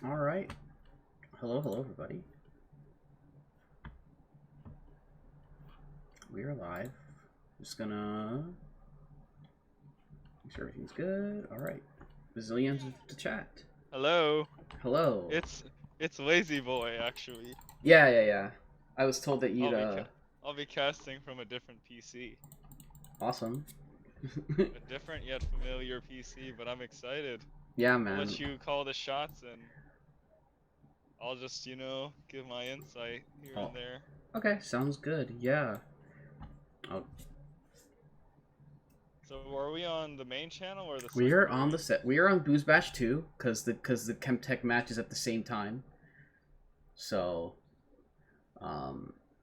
All right. Hello, everybody. We are live. Just gonna make sure everything's good. All right. Bazillions to chat. Hello. Hello. It's Lazy Boy actually. Yeah. I was told that you'd I'll be casting from a different PC. Awesome. A different yet familiar PC, but I'm excited. Yeah, I'll man. let you call the shots and I'll just, give my insight here Oh. and there. Okay, sounds good. Yeah. Oh. So are we on the main channel or the We are on secondary? the set. We are on BoozeBash 2 because the Chemtech match is at the same time. So,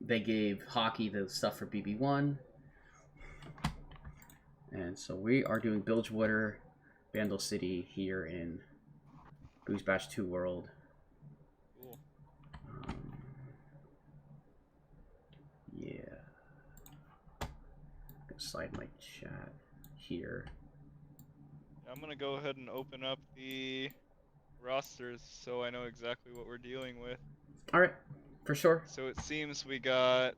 they gave hockey the stuff for BB1. And so we are doing Bilgewater, Bandle City here in BoozeBash 2 World. Cool. Yeah. I'm gonna slide my chat here. I'm gonna go ahead and open up the rosters so I know exactly what we're dealing with. Alright, for sure. So it seems we got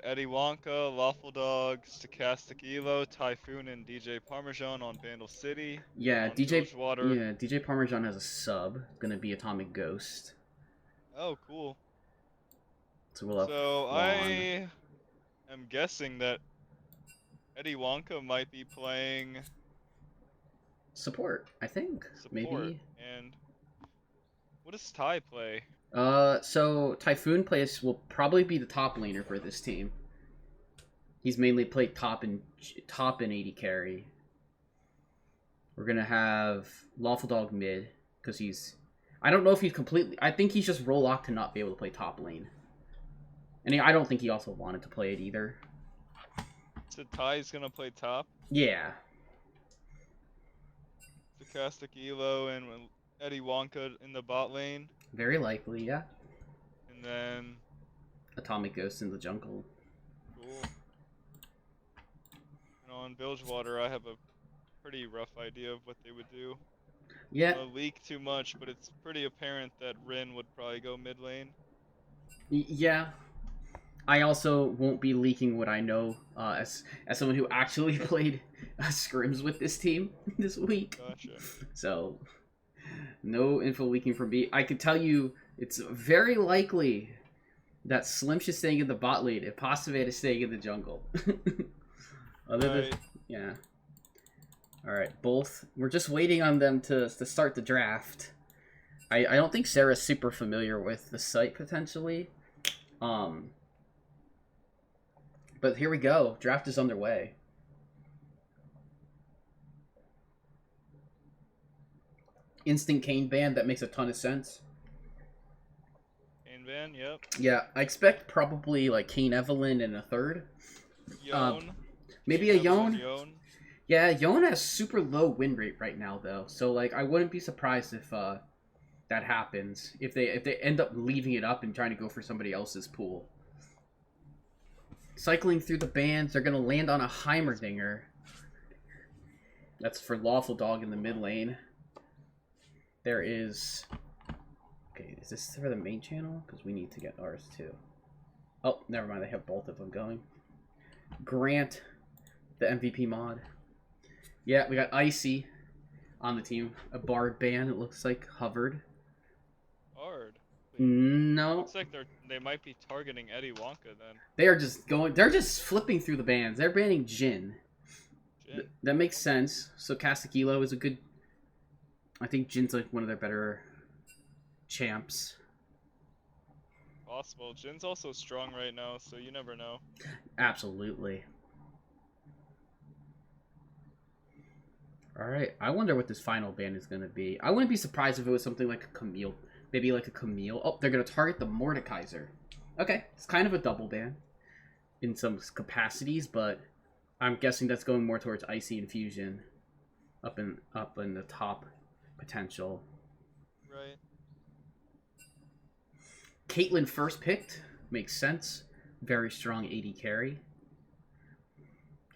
Eddie Wonka, Lawful Dog, Stochastic Evo, Typhoon, and DJ Parmesan on Bandle City. Yeah, On DJ Bilgewater. yeah, DJ Parmesan has a sub. It's gonna be Atomic Ghost. Oh, cool. So we'll have So Juan. I am guessing that Eddie Wonka might be playing Support, I think. support. Maybe. And what does Ty play? So Typhoon plays will probably be the top laner for this team. He's mainly played top and AD carry. We're gonna have Lawful Dog mid because he's. I don't know if he's completely. I think he's just role locked to not be able to play top lane, and I don't think he also wanted to play it either. So Ty's gonna play top. Yeah. Stochastic Evo and Eddie Wonka in the bot lane. Very likely, yeah. And then Atomic Ghost in the jungle. cool. And on Bilgewater, I have a pretty rough idea of what they would do. Yeah. I don't leak too much, but it's pretty apparent that Rin would probably go mid lane. Yeah. I also won't be leaking what I know as someone who actually played scrims with this team this week. Gotcha. So, no info leaking from me. I could tell you it's very likely that Slim is staying in the bot lane if Pasivate is staying in the jungle. Yeah. Alright, both. We're just waiting on them to start the draft. I don't think Sarah's super familiar with the site, potentially. But here we go. Draft is underway. Instant Kane ban, that makes a ton of sense. Kane ban, yep. Yeah, I expect probably like Kane Evelyn in a third. Yone. Maybe a Yone. Yeah, Yone has super low win rate right now though. So like I wouldn't be surprised if that happens. If they end up leaving it up and trying to go for somebody else's pool. Cycling through the bans, they're gonna land on a Heimerdinger. That's for Lawful Dog in the mid lane. There is... Okay, is this for the main channel? Because we need to get ours too. Oh, never mind, they have both of them going. Grant, the MVP mod. Yeah, we got Icy on the team. A Bard ban, it looks like, hovered. Bard? No. Looks like they might be targeting Eddie Wonka then. They are just going... They're just flipping through the bans. They're banning Jhin. That makes sense. So Castakilo is a good... I think Jin's like one of their better champs. Possible. Jin's also strong right now, so you never know. Absolutely. Alright, I wonder what this final ban is going to be. I wouldn't be surprised if it was something like a Camille. Maybe like a Camille. Oh, they're going to target the Mordekaiser. Okay, it's kind of a double ban in some capacities, but I'm guessing that's going more towards Icy Infusion up in the top potential. Right. Caitlyn first picked. Makes sense. Very strong AD carry.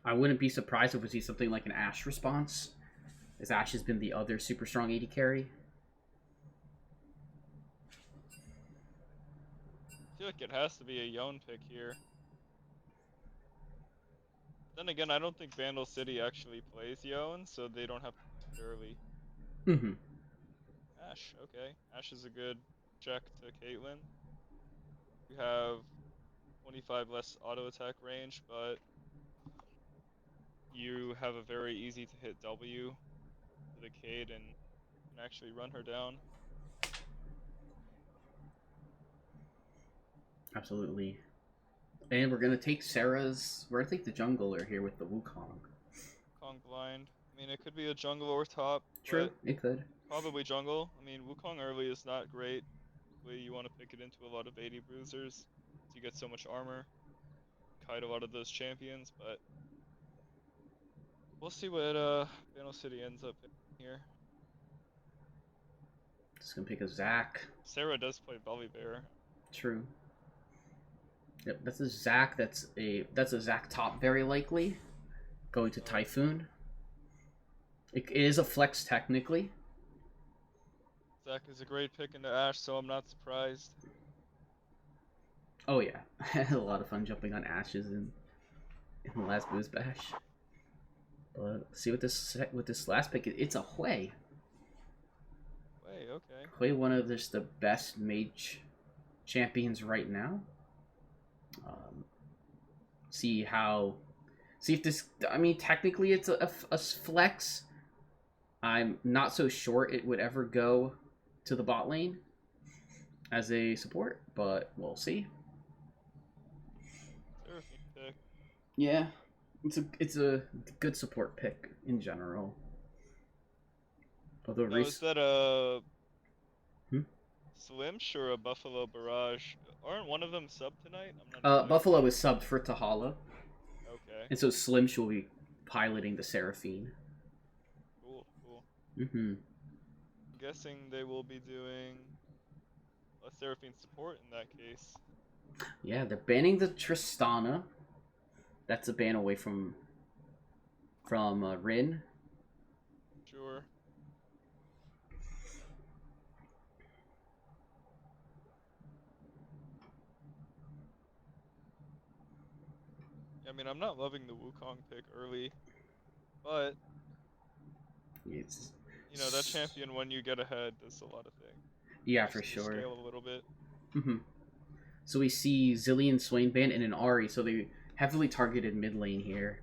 I wouldn't be surprised if we see something like an Ashe response as Ashe has been the other super strong AD carry. I feel like it has to be a Yone pick here. Then again, I don't think Bandle City actually plays Yone, so they don't have to early. Mm-hmm. Ashe, okay. Ashe is a good check to Caitlyn. You have 25 less auto attack range, but you have a very easy to hit W to the Cade and can actually run her down. Absolutely. And we're gonna take Sarah's. We're gonna take the jungler here with the Wukong. Wukong blind. I mean, it could be a jungle or top, True, but it could. probably jungle. I mean, Wukong early is not great. You want to pick it into a lot of 80 bruisers, so you get so much armor, kite a lot of those champions, but we'll see what Bandle City ends up picking here. Just gonna pick a Zac. Sarah does play Bear. True. Yep, that's a Zac. That's a Zac top very likely. Going to Typhoon. It is a flex technically. Zac is a great pick into Ashe, so I'm not surprised. Oh yeah, I had a lot of fun jumping on Ashes in the last BoozeBash. But see what this last pick is. It's a Hui. Wait, okay. Hui, one of the best mage champions right now. See if this. I mean, technically it's a flex. I'm not so sure it would ever go to the bot lane as a support, but we'll see. Pick. Yeah, it's a good support pick in general. Although Is that a Slimsh or a Buffalo Barrage? Aren't one of them sub tonight? I'm not Buffalo is subbed for Tahala. Okay. And so Slimsh will be piloting the Seraphine. Cool. Mm-hmm. I'm guessing they will be doing a Seraphine support in that case. Yeah, they're banning the Tristana. That's a ban away from Rin. Sure. I mean, I'm not loving the Wukong pick early, but that champion when you get ahead does a lot of things. Yeah, for sure. Scale a little bit. Mm-hmm. So we see Zillion Swain ban and an Ahri, so they heavily targeted mid lane here,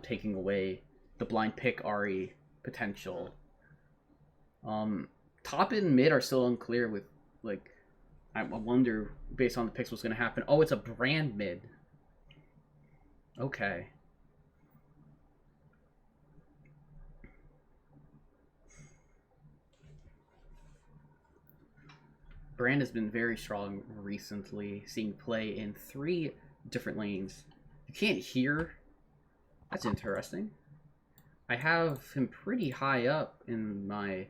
taking away the blind pick Ahri potential. Top and mid are still unclear with, like, I wonder, based on the picks, what's going to happen. Oh, it's a brand mid. Okay. Brand has been very strong recently, seeing play in 3 different lanes. You can't hear. That's interesting. I have him pretty high up in my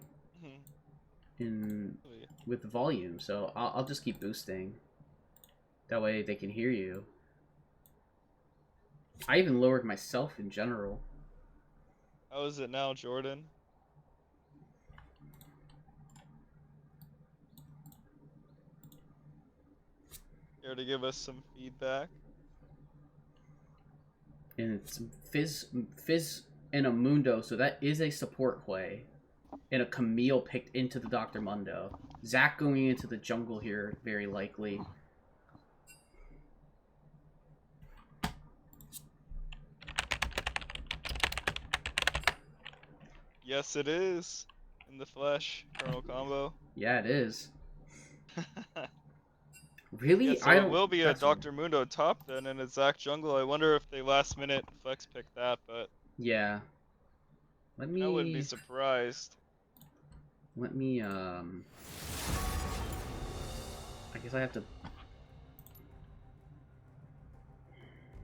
with volume, so I'll just keep boosting. That way they can hear you. I even lowered myself in general. How is it now, Jordan? Here to give us some feedback. And it's Fizz and a Mundo, so that is a support play. And a Camille picked into the Dr. Mundo. Zac going into the jungle here, very likely. Yes, it is. In the flesh, Colonel combo. Yeah, it is. Really? Yeah, so it will be a Dr. Mundo top then, and a Zac jungle. I wonder if they last minute flex pick that, but yeah. I wouldn't be surprised. I guess I have to.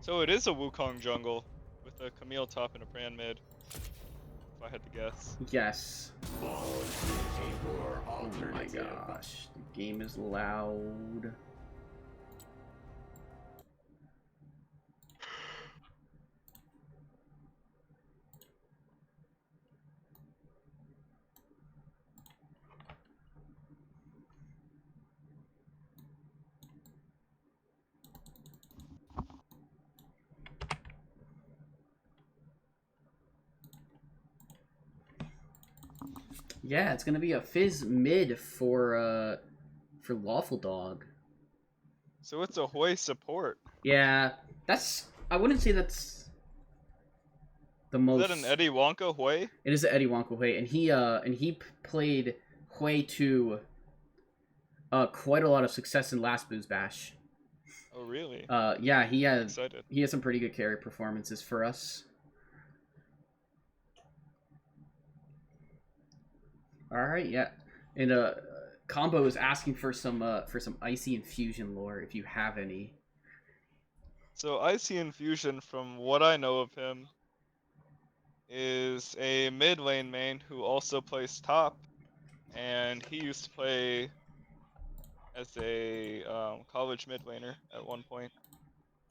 So it is a Wukong jungle with a Camille top and a Brand mid. If I had to guess. Yes. Oh my gosh, the game is loud. Yeah, it's gonna be a Fizz mid for Lawful Dog. So it's a Hoi support. Yeah, that's. I wouldn't say that's the Is most. that an Eddie Wonka Hoi? It is an Eddie Wonka Hui, and he played Hui to quite a lot of success in last BoozeBash. Oh really? Yeah, I'm excited. he had some pretty good carry performances for us. All right, yeah, and Combo is asking for some icy infusion lore if you have any. So Icy Infusion, from what I know of him, is a mid lane main who also plays top, and he used to play as a college mid laner at one point.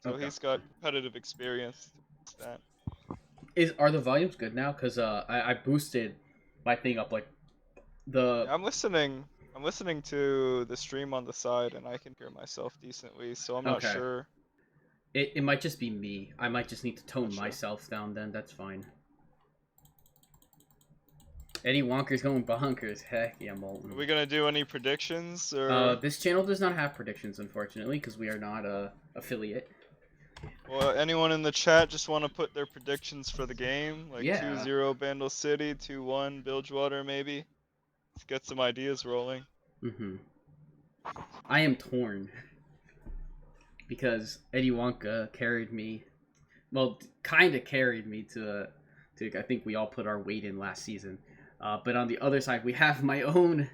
So Okay, he's got competitive experience to an extent. are the volumes good now? Cause I boosted my thing up like the. Yeah, I'm listening. I'm listening to the stream on the side, and I can hear myself decently. So I'm not Okay. sure. It might just be me. I might just need to tone Not sure. myself down then. That's fine. Eddie Wonker's going bonkers. Heck yeah, Molten. Are we gonna do any predictions or? This channel does not have predictions, unfortunately, because we are not a affiliate. Well, anyone in the chat just want to put their predictions for the game, like Yeah. 2-0 Bandle City, 2-1 Bilgewater, maybe. Let's get some ideas rolling. Mm-hmm. I am torn because Eddie Wonka carried me. Well, kind of carried me to. I think we all put our weight in last season. But on the other side, we have one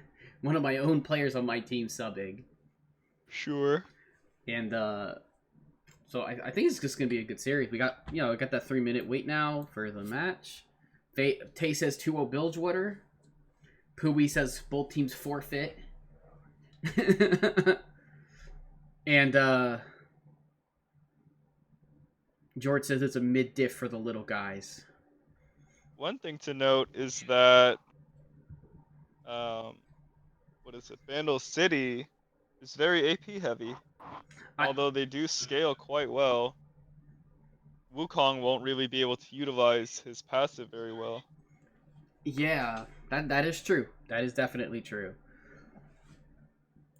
of my own players on my team subbing. Sure. And so I think it's just gonna be a good series. We got that 3-minute wait now for the match. Tay says 2-0 Bilgewater. Pooey says both teams forfeit. And George says it's a mid diff for the little guys. One thing to note is that, what is it? Bandle City is very AP heavy. Although they do scale quite well, Wukong won't really be able to utilize his passive very well. Yeah, that is true. That is definitely true.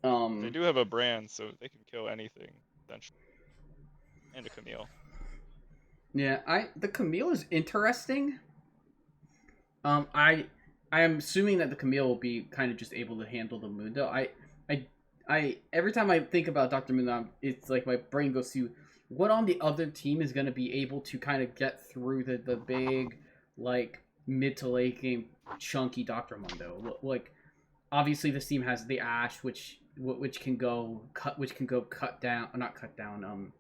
They do have a brand, so they can kill anything essentially, and a Camille. Yeah, the Camille is interesting. I am assuming that the Camille will be kind of just able to handle the Mundo. I every time I think about Dr. Mundo, it's like my brain goes to what on the other team is going to be able to kind of get through the big like mid to late game chunky Dr. Mundo. Like obviously this team has the Ash which can go cut down, not cut down,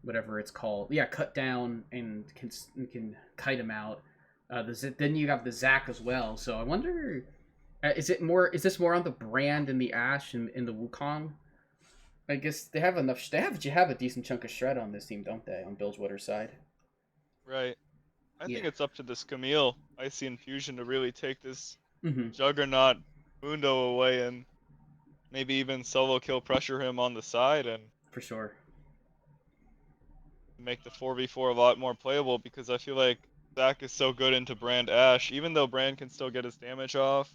whatever it's called. Yeah, cut down and can kite him out. Then you have the Zac as well. So I wonder, is this more on the brand and the Ash and in the Wukong? I guess they have enough. They have a decent chunk of shred on this team, don't they? On Bilgewater's side. Right. I think it's up to this Camille Icy Infusion to really take this Juggernaut Mundo away and maybe even solo kill pressure him on the side and for sure make the 4v4 a lot more playable, because I feel like Zac is so good into Brand Ash, even though Brand can still get his damage off.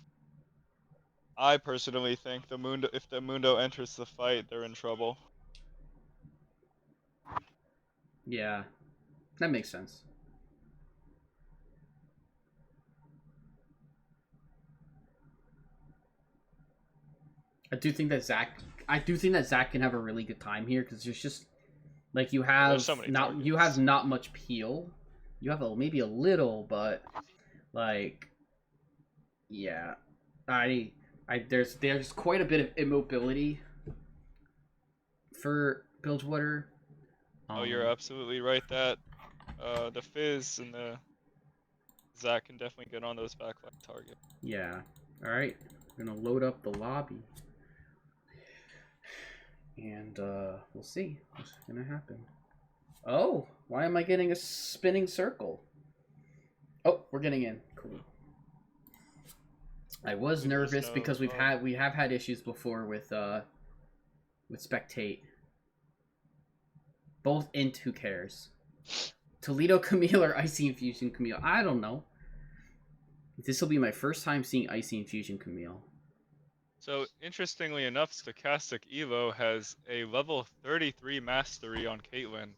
I personally think if the Mundo enters the fight, they're in trouble. Yeah, that makes sense. I do think that Zac can have a really good time here because there's just like you have not much peel. You have maybe a little, but like yeah, there's quite a bit of immobility for Bilgewater. Oh, you're absolutely right. That the Fizz and the Zac can definitely get on those backline targets. Yeah. All right, we're gonna load up the lobby. And we'll see what's gonna happen. Oh, why am I getting a spinning circle? Oh, we're getting in. Cool. I was nervous because we have had issues before with spectate. Both int, who cares? Toledo Camille or Icy Infusion Camille? I don't know. This will be my first time seeing Icy Infusion Camille. So, interestingly enough, Stochastic Evo has a level 33 mastery on Caitlyn.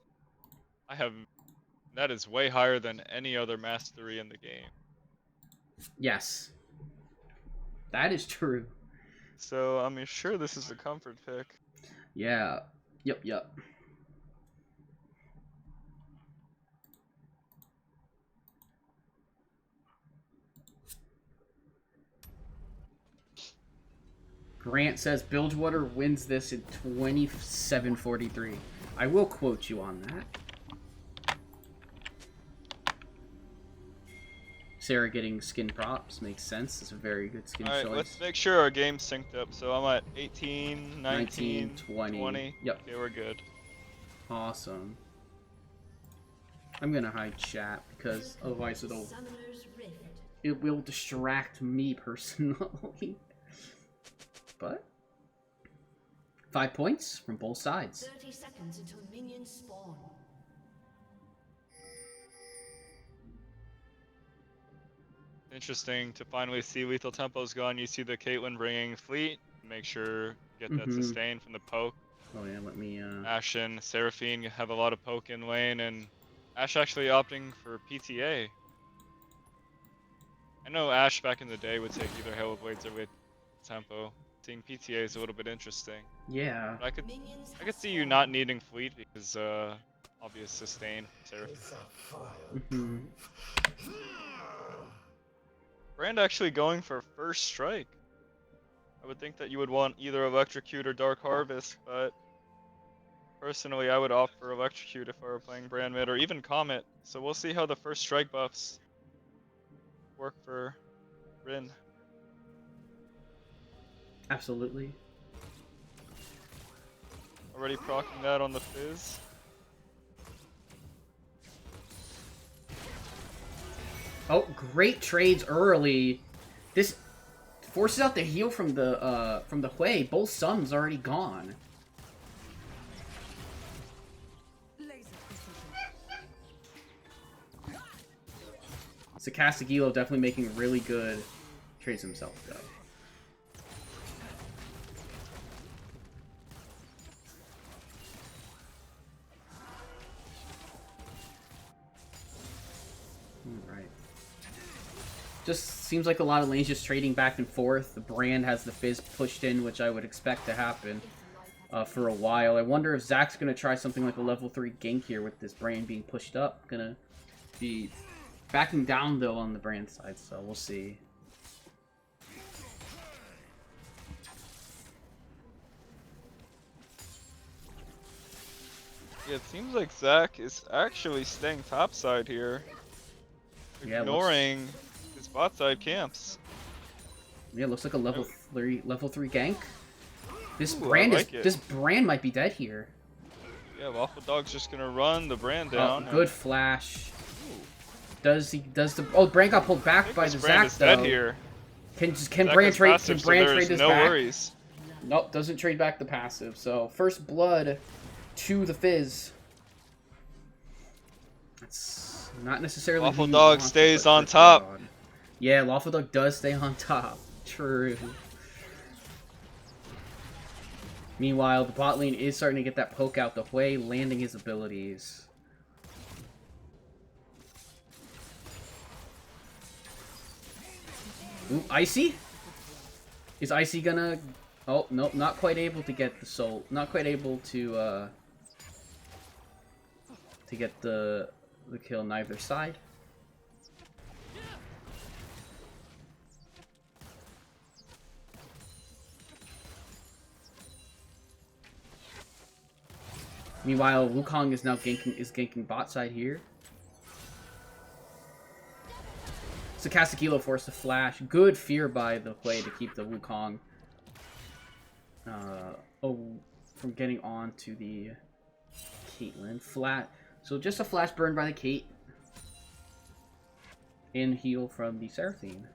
That is way higher than any other mastery in the game. Yes. That is true. So, I'm sure this is a comfort pick. Yeah. Yep. Grant says Bilgewater wins this in 27:43. I will quote you on that. Sarah getting skin props makes sense. It's a very good skin choice. Alright, let's make sure our game's synced up. So I'm at 18, 19, 20. Yep. Okay, we're good. Awesome. I'm gonna hide chat because otherwise it will distract me personally. But 5 points from both sides. 30 seconds until minions spawn. Interesting to finally see lethal tempo's gone. You see the Caitlyn bringing fleet. Make sure get that sustain from the poke. Oh yeah, let me Ashe and Seraphine have a lot of poke in lane, and Ashe actually opting for PTA. I know Ashe back in the day would take either Halo Blades or with tempo. Seeing PTA is a little bit interesting. Yeah. But I could see you not needing fleet because obvious sustain. Seraphine. Brand actually going for first strike. I would think that you would want either Electrocute or Dark Harvest, but personally I would opt for Electrocute if I were playing Brand mid, or even Comet. So we'll see how the first strike buffs work for Rin. Absolutely. Already proccing that on the Fizz. Oh, great trades early. This forces out the heal from the Hui. Both suns already gone. Stochastic Elo definitely making really good trades himself though. Alright. Just seems like a lot of lanes just trading back and forth. The Brand has the Fizz pushed in, which I would expect to happen for a while. I wonder if Zach's going to try something like a level 3 gank here with this Brand being pushed up. Gonna be backing down, though, on the Brand side, so we'll see. Yeah, it seems like Zach is actually staying topside here. Ignoring his bot side camps. Yeah, looks like a level 3 gank. This Ooh, Brand like this Brand might be dead here. Yeah, Waffle Dog's just gonna run the Brand down. Good flash. Does the Brand got pulled back by the Brand Zac is though? dead here. Can Brand trade passive, trade this no back? worries. Nope, doesn't trade back the passive. So first blood to the Fizz. That's not necessarily. Waffle Dog stays on top. Yeah, Waffle Dog does stay on top. True. Meanwhile, the bot lane is starting to get that poke out the way, landing his abilities. Ooh, Icy? Is Icy gonna... Oh, nope, not quite able to get the soul. Not quite able to get the kill on either side. Meanwhile, Wukong is now ganking bot side here. Stochastic Elo forced to flash. Good fear by the play to keep the Wukong from getting on to the Caitlyn. Flat. So just a flash burn by the Kate. And heal from the Seraphine.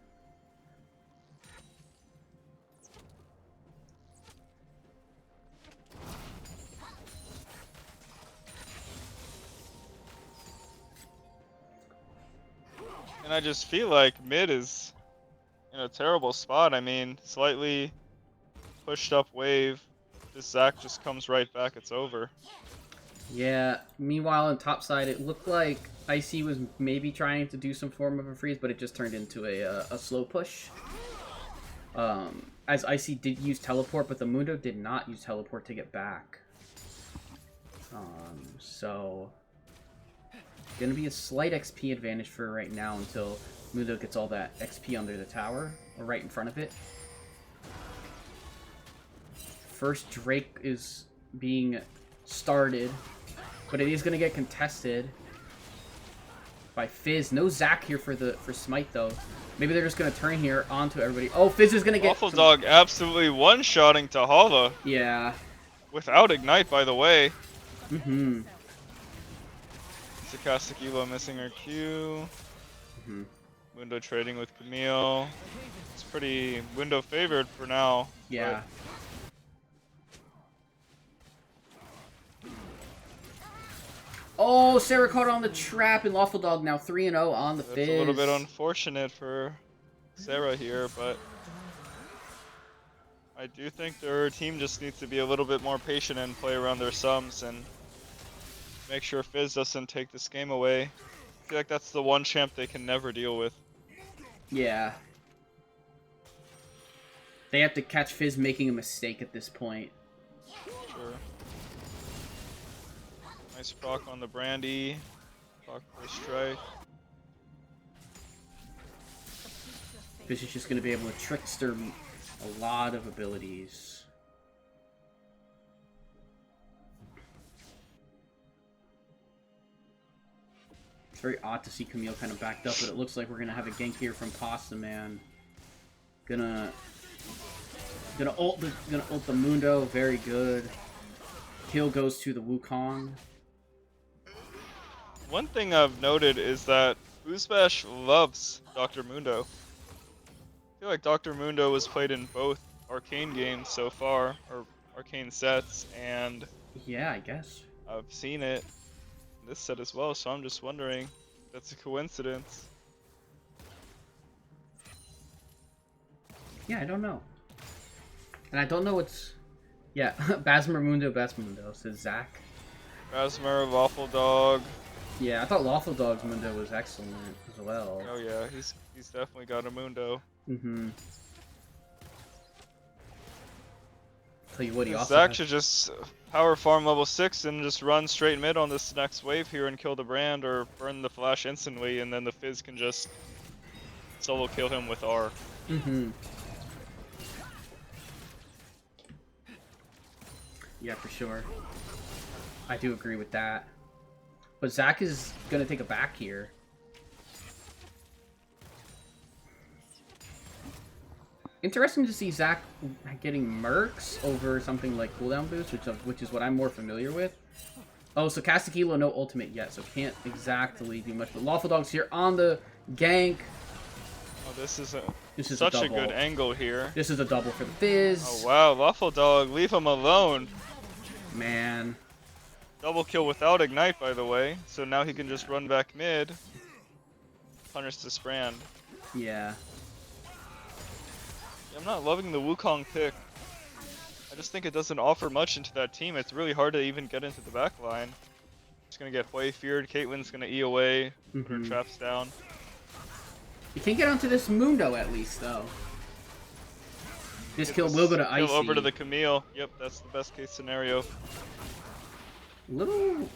And I just feel like mid is in a terrible spot. I mean, slightly pushed up wave. This Zac just comes right back. It's over. Yeah, meanwhile on top side, it looked like Icy was maybe trying to do some form of a freeze, but it just turned into a slow push. As Icy did use teleport, but the Mundo did not use teleport to get back. So gonna be a slight XP advantage for right now until Mundo gets all that XP under the tower, or right in front of it. First Drake is being started, but it is gonna get contested by Fizz. No Zac here for Smite though. Maybe they're just gonna turn here onto everybody. Oh, Fizz is gonna get Waffle Dog absolutely one-shotting Tahala. Yeah. Without Ignite, by the way. Mm-hmm. Sakasakilo missing her Q. Mundo trading with Camille. It's pretty Mundo favored for now. Yeah. Oh, Sarah caught on the trap, and Lawful Dog now 3-0 on the Fizz. It's a little bit unfortunate for Sarah here, but I do think their team just needs to be a little bit more patient and play around their sums and make sure Fizz doesn't take this game away. I feel like that's the one champ they can never deal with. Yeah. They have to catch Fizz making a mistake at this point. Sure. Nice proc on the Brandy. Proc first strike. Fizz is just going to be able to trickster a lot of abilities. It's very odd to see Camille kind of backed up, but it looks like we're going to have a gank here from Pasta Man. Gonna ult the Mundo, very good. Kill goes to the Wukong. One thing I've noted is that BoozeBash loves Dr. Mundo. I feel like Dr. Mundo was played in both Arcane games so far, or Arcane sets, and yeah, I guess. I've seen it in this set as well, so I'm just wondering if that's a coincidence. Yeah, I don't know. And I don't know what's... Yeah, Basmer Mundo, says Zac. Rasmer, Waffle Dog. Yeah, I thought Lawful Dog's Mundo was excellent as well. Oh yeah, he's definitely got a Mundo. Mm-hmm. Tell you what, he also Zac should just power farm level 6 and just run straight mid on this next wave here and kill the Brand or burn the flash instantly, and then the Fizz can just solo kill him with R. Mm-hmm. Yeah, for sure. I do agree with that. But Zac is going to take a back here. Interesting to see Zac getting Mercs over something like cooldown boost, which is what I'm more familiar with. Oh, so Castakilo no ultimate yet, so can't exactly do much. But Lawful Dog's here on the gank. Oh, this is such a good angle here. This is a double for the Fizz. Oh wow, Waffle Dog, leave him alone. Man. Double kill without Ignite, by the way, so now he can just run back mid. Punish this Brand. Yeah. I'm not loving the Wukong pick. I just think it doesn't offer much into that team. It's really hard to even get into the back line. It's gonna get way feared. Caitlyn's gonna E away, put her traps down. You can't get onto this Mundo at least, though. This kill will go to Icy. Kill over to the Camille. Yep, that's the best case scenario. Little...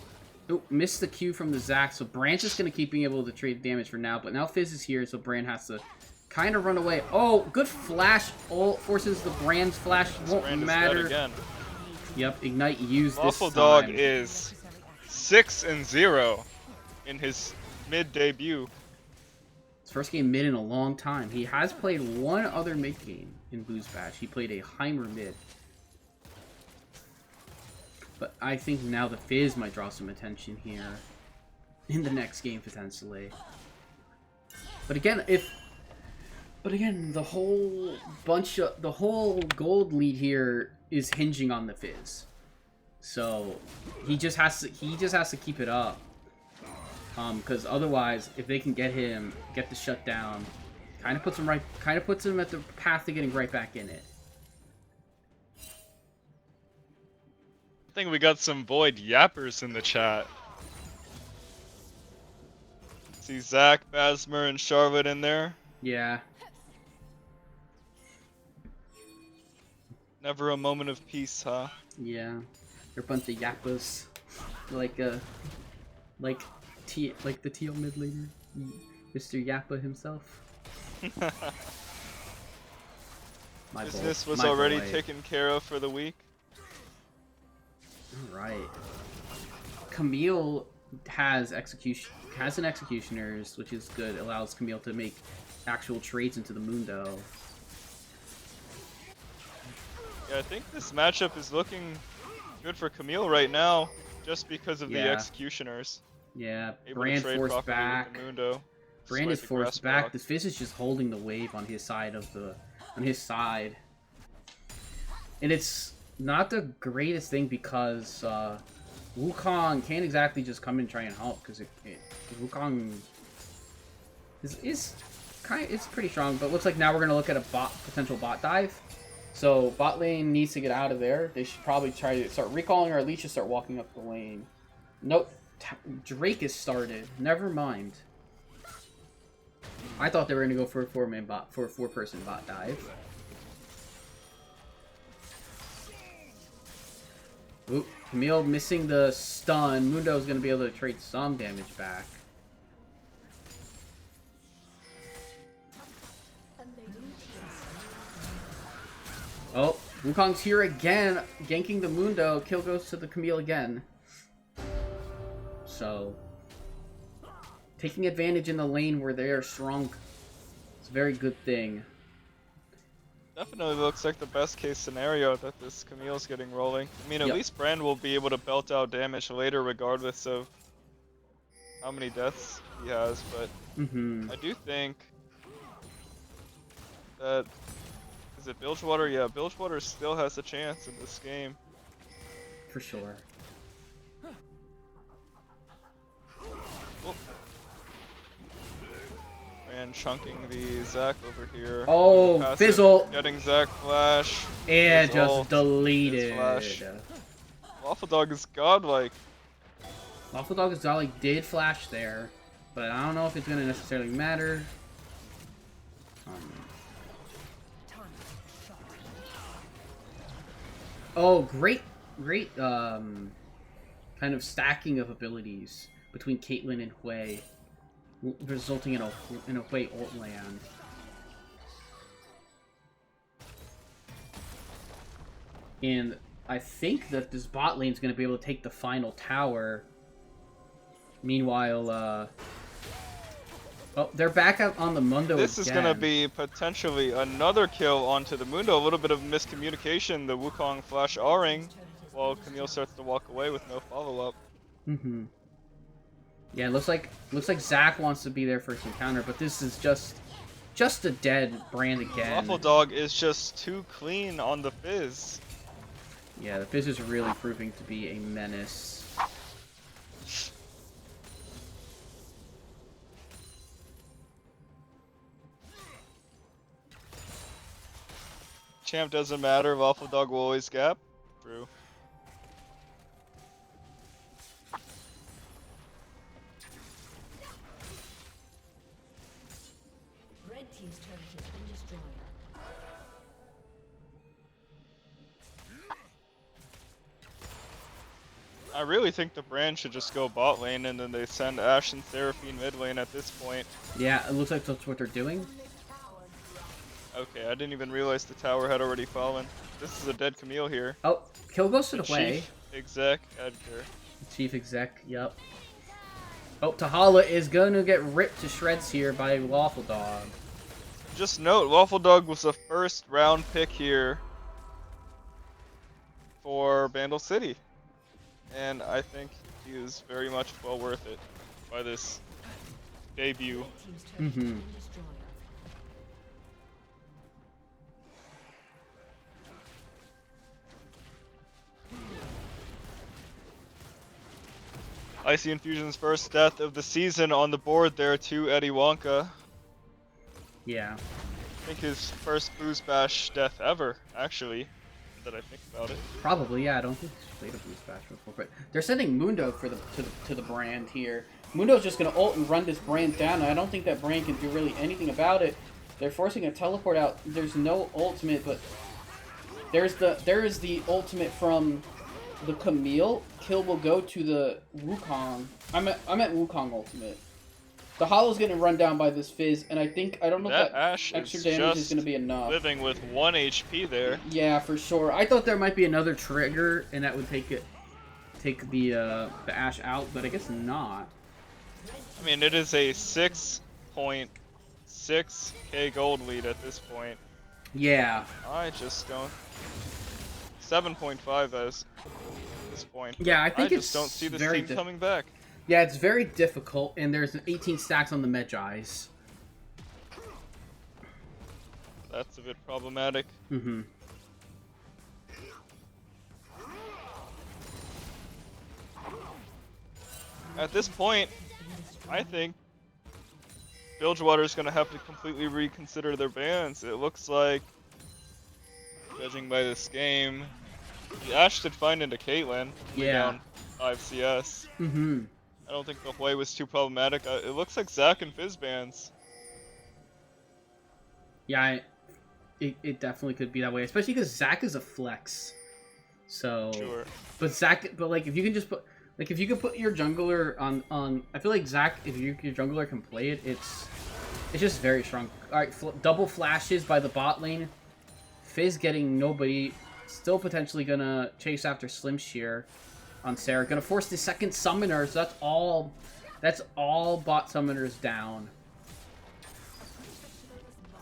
Oh, missed the Q from the Zac, so Brand's just going to keep being able to trade damage for now, but now Fizz is here, so Brand has to kind of run away. Oh, good flash ult forces the Brand's flash. Won't Brand matter. Is dead again. Yep, Ignite used Waffle this Dog time. is 6-0 in his mid debut. His first game mid in a long time. He has played one other mid game in BoozeBash. He played a Heimer mid. But I think now the Fizz might draw some attention here in the next game potentially. But again, the whole gold lead here is hinging on the Fizz. So he just has to keep it up. Because otherwise, if they can get the shutdown, Kind of puts him at the path to getting right back in it. I think we got some Void Yappers in the chat. See Zach, Basmer, and Charlotte in there. Yeah. Never a moment of peace, huh? Yeah. They're a bunch of yappas. Like the teal mid laner. Mr. Yappa himself. Business was My already boy. taken care of for the week. Alright. Camille has an executioners, which is good. It allows Camille to make actual trades into the Mundo. Yeah, I think this matchup is looking good for Camille right now, just because of the Yeah. executioners. Yeah, Able to Brand trade forced properly with back. the Mundo. Brand Swipe is the forced grass back. block. The Fizz is just holding the wave on his side And it's not the greatest thing because Wukong can't exactly just come and try and help because Wukong is it's pretty strong, but it looks like now we're gonna look at a potential bot dive. So bot lane needs to get out of there. They should probably try to start recalling or at least just start walking up the lane. Nope, Drake has started. Never mind. I thought they were gonna go for a four-person bot dive. Oop, Camille missing the stun. Mundo's gonna be able to trade some damage back. Oh, Wukong's here again, ganking the Mundo. Kill goes to the Camille again. So, taking advantage in the lane where they are strong is a very good thing. Definitely looks like the best case scenario that this Camille's getting rolling. I mean, at Yep. least Brand will be able to belt out damage later regardless of how many deaths he has, but I do think that... Is it Bilgewater? Yeah, Bilgewater still has a chance in this game. For sure. Oh. And chunking the Zac over here. Oh, Passive, Fizzle! Getting Zac flash. And His just ult, deleted. his flash. Waffle Dog is godlike. Waffle Dog Zolly did flash there, but I don't know if it's going to necessarily matter. Oh, great, kind of stacking of abilities between Caitlyn and Hui, resulting in a Hui ult land. And I think that this bot lane is going to be able to take the final tower. Meanwhile, oh, they're back up on the Mundo This is again. going to be potentially another kill onto the Mundo. A little bit of miscommunication. The Wukong flash R-ing while Camille starts to walk away with no follow-up. Yeah, it looks like Zac wants to be there for some counter, but this is just a dead Brand again. Waffle Dog is just too clean on the Fizz. Yeah, the Fizz is really proving to be a menace. Champ doesn't matter, Waffle Dog will always gap. True. Red team's turret has been destroyed. I really think the Brand should just go bot lane and then they send Ashe and Seraphine mid lane at this point. Yeah, it looks like that's what they're doing. Okay, I didn't even realize the tower had already fallen. This is a dead Camille here. Oh, kill goes to the Hui. Chief Exec Edgar. Chief Exec, yep. Oh, Tahala is going to get ripped to shreds here by Waffle Dog. Just note, Waffle Dog was the first round pick here for Bandle City. And I think he is very much well worth it by this debut. Red team's turret has been destroyed. Icy Infusion's first death of the season on the board there to Eddie Wonka. Yeah. I think his first BoozeBash death ever, actually, that I think about it. Probably, yeah. I don't think he's played a BoozeBash before, but they're sending Mundo for to the brand here. Mundo's just gonna ult and run this brand down. And I don't think that brand can do really anything about it. They're forcing a teleport out. There's no ultimate, but there is the ultimate from the Camille. Kill will go to the Wukong. I'm at Wukong ultimate. The Hollow's getting run down by this Fizz, and I don't know if that Ash extra is damage is just going to be enough. living with 1 HP there. Yeah, for sure. I thought there might be another trigger, and that would take the Ash out, but I guess not. I mean, it is a 6.6k gold lead at this point. Yeah. I just don't. 7.5 as this point. Yeah, I think I just don't see this team coming back. Yeah, it's very difficult, and there's 18 stacks on the Medjai's. That's a bit problematic. Mm-hmm. At this point, I think Bilgewater is going to have to completely reconsider their bans. It looks like, judging by this game, the Ashe did find into Caitlyn. Yeah. Down 5 CS. Mm-hmm. I don't think the Hui was too problematic. It looks like Zac and Fizz bans. Yeah, it definitely could be that way, especially because Zac is a flex. So, Sure. but like if you can just put, like if you could put your jungler on, I feel like Zac, if your jungler can play it, it's just very strong. All right, double flashes by the bot lane. Fizz getting nobody, still potentially gonna chase after Slim Shear on Sarah. Gonna force the second summoner, so that's all bot summoners down.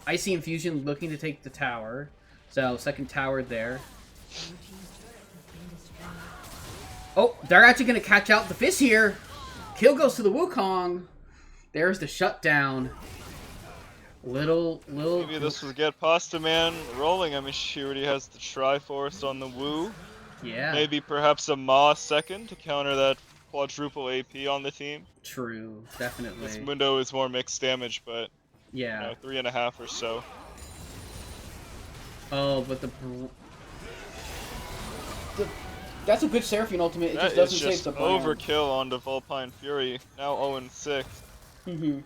Icy Infusion looking to take the tower. So, second tower there. Oh, they're actually going to catch out the Fizz here. Kill goes to the Wukong. There's the shutdown. Little. Maybe this will get Pasta Man rolling. I mean, she already has the Triforce on the Wu. Yeah. Maybe perhaps a Ma second to counter that quadruple AP on the team. True, definitely. This Mundo is more mixed damage, but yeah. 3.5 or so. Oh, but that's a good Seraphine ultimate. It That just doesn't is save just the brand. overkill onto Vulpine Fury. Now 0-6. Mm-hmm.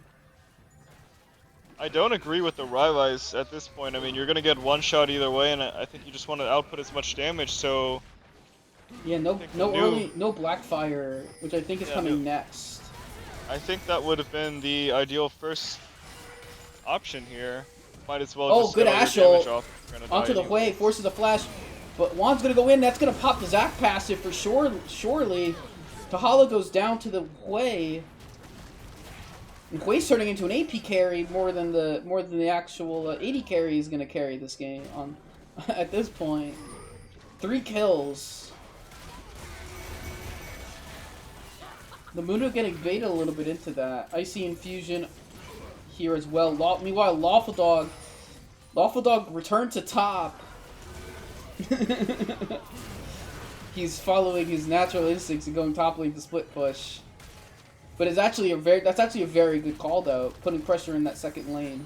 I don't agree with the Rylai's at this point. I mean, you're gonna get one shot either way, and I think you just want to output as much damage. So yeah, no Blackfire, which I think is coming next. I think that would have been the ideal first option here. Might as well. Oh, just good get all your Ash damage ult. off. You're gonna Onto die the Hui, forces a flash. But Juan's going to go in. That's going to pop the Zac passive for sure. Surely. Tahala goes down to the Hui. And Hui's turning into an AP carry more than the actual AD carry is going to carry this game on at this point. 3 kills. The Mundo getting baited a little bit into that. Icy Infusion here as well. Meanwhile, Lawful Dog returned to top. He's following his natural instincts and going top lane to split push. But that's actually a very good call though, putting pressure in that second lane.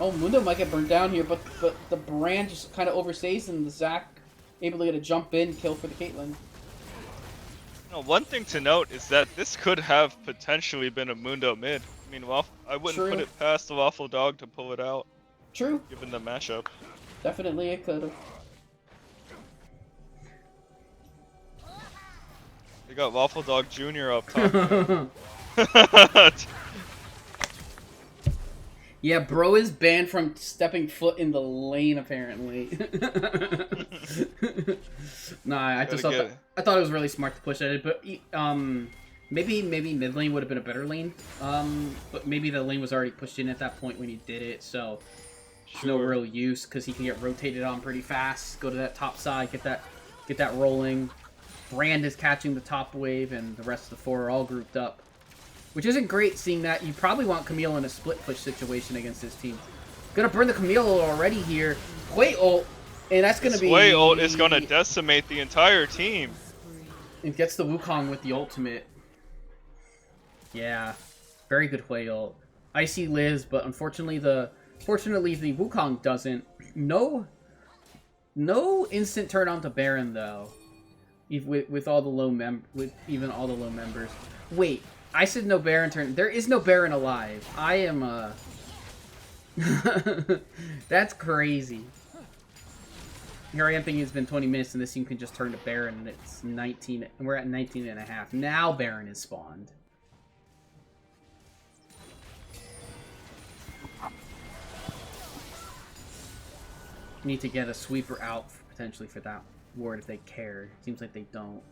Oh, Mundo might get burned down here, but the brand just kind of overstays and the Zac able to get a jump in kill for the Caitlyn. One thing to note is that this could have potentially been a Mundo mid. I mean, I wouldn't put it past the Waffle Dog to pull it out. True. Given the mashup. Definitely it could have. We got Waffle Dog Jr. up top. Yeah, bro is banned from stepping foot in the lane apparently. Nah, I thought it was really smart to push at it, but maybe mid lane would have been a better lane. But maybe the lane was already pushed in at that point when he did it, so there's no real use because he can get rotated on pretty fast. Go to that top side, get that rolling. Brand is catching the top wave, and the rest of the 4 are all grouped up. Which isn't great, seeing that you probably want Camille in a split push situation against this team. Gonna burn the Camille already here. Hui ult. And that's gonna This be. Hui ult is gonna decimate the entire team. It gets the Wukong with the ultimate. Yeah, very good Hui ult. Icy lives, but unfortunately the Wukong doesn't. No instant turn on to Baron though. With all the even all the low members. Wait, I said no Baron turn. There is no Baron alive. I am That's crazy. Here I am thinking it's been 20 minutes and this team can just turn to Baron and it's 19 and we're at 19 and a half. Now Baron is spawned. Need to get a sweeper out potentially for that ward if they care. Seems like they don't.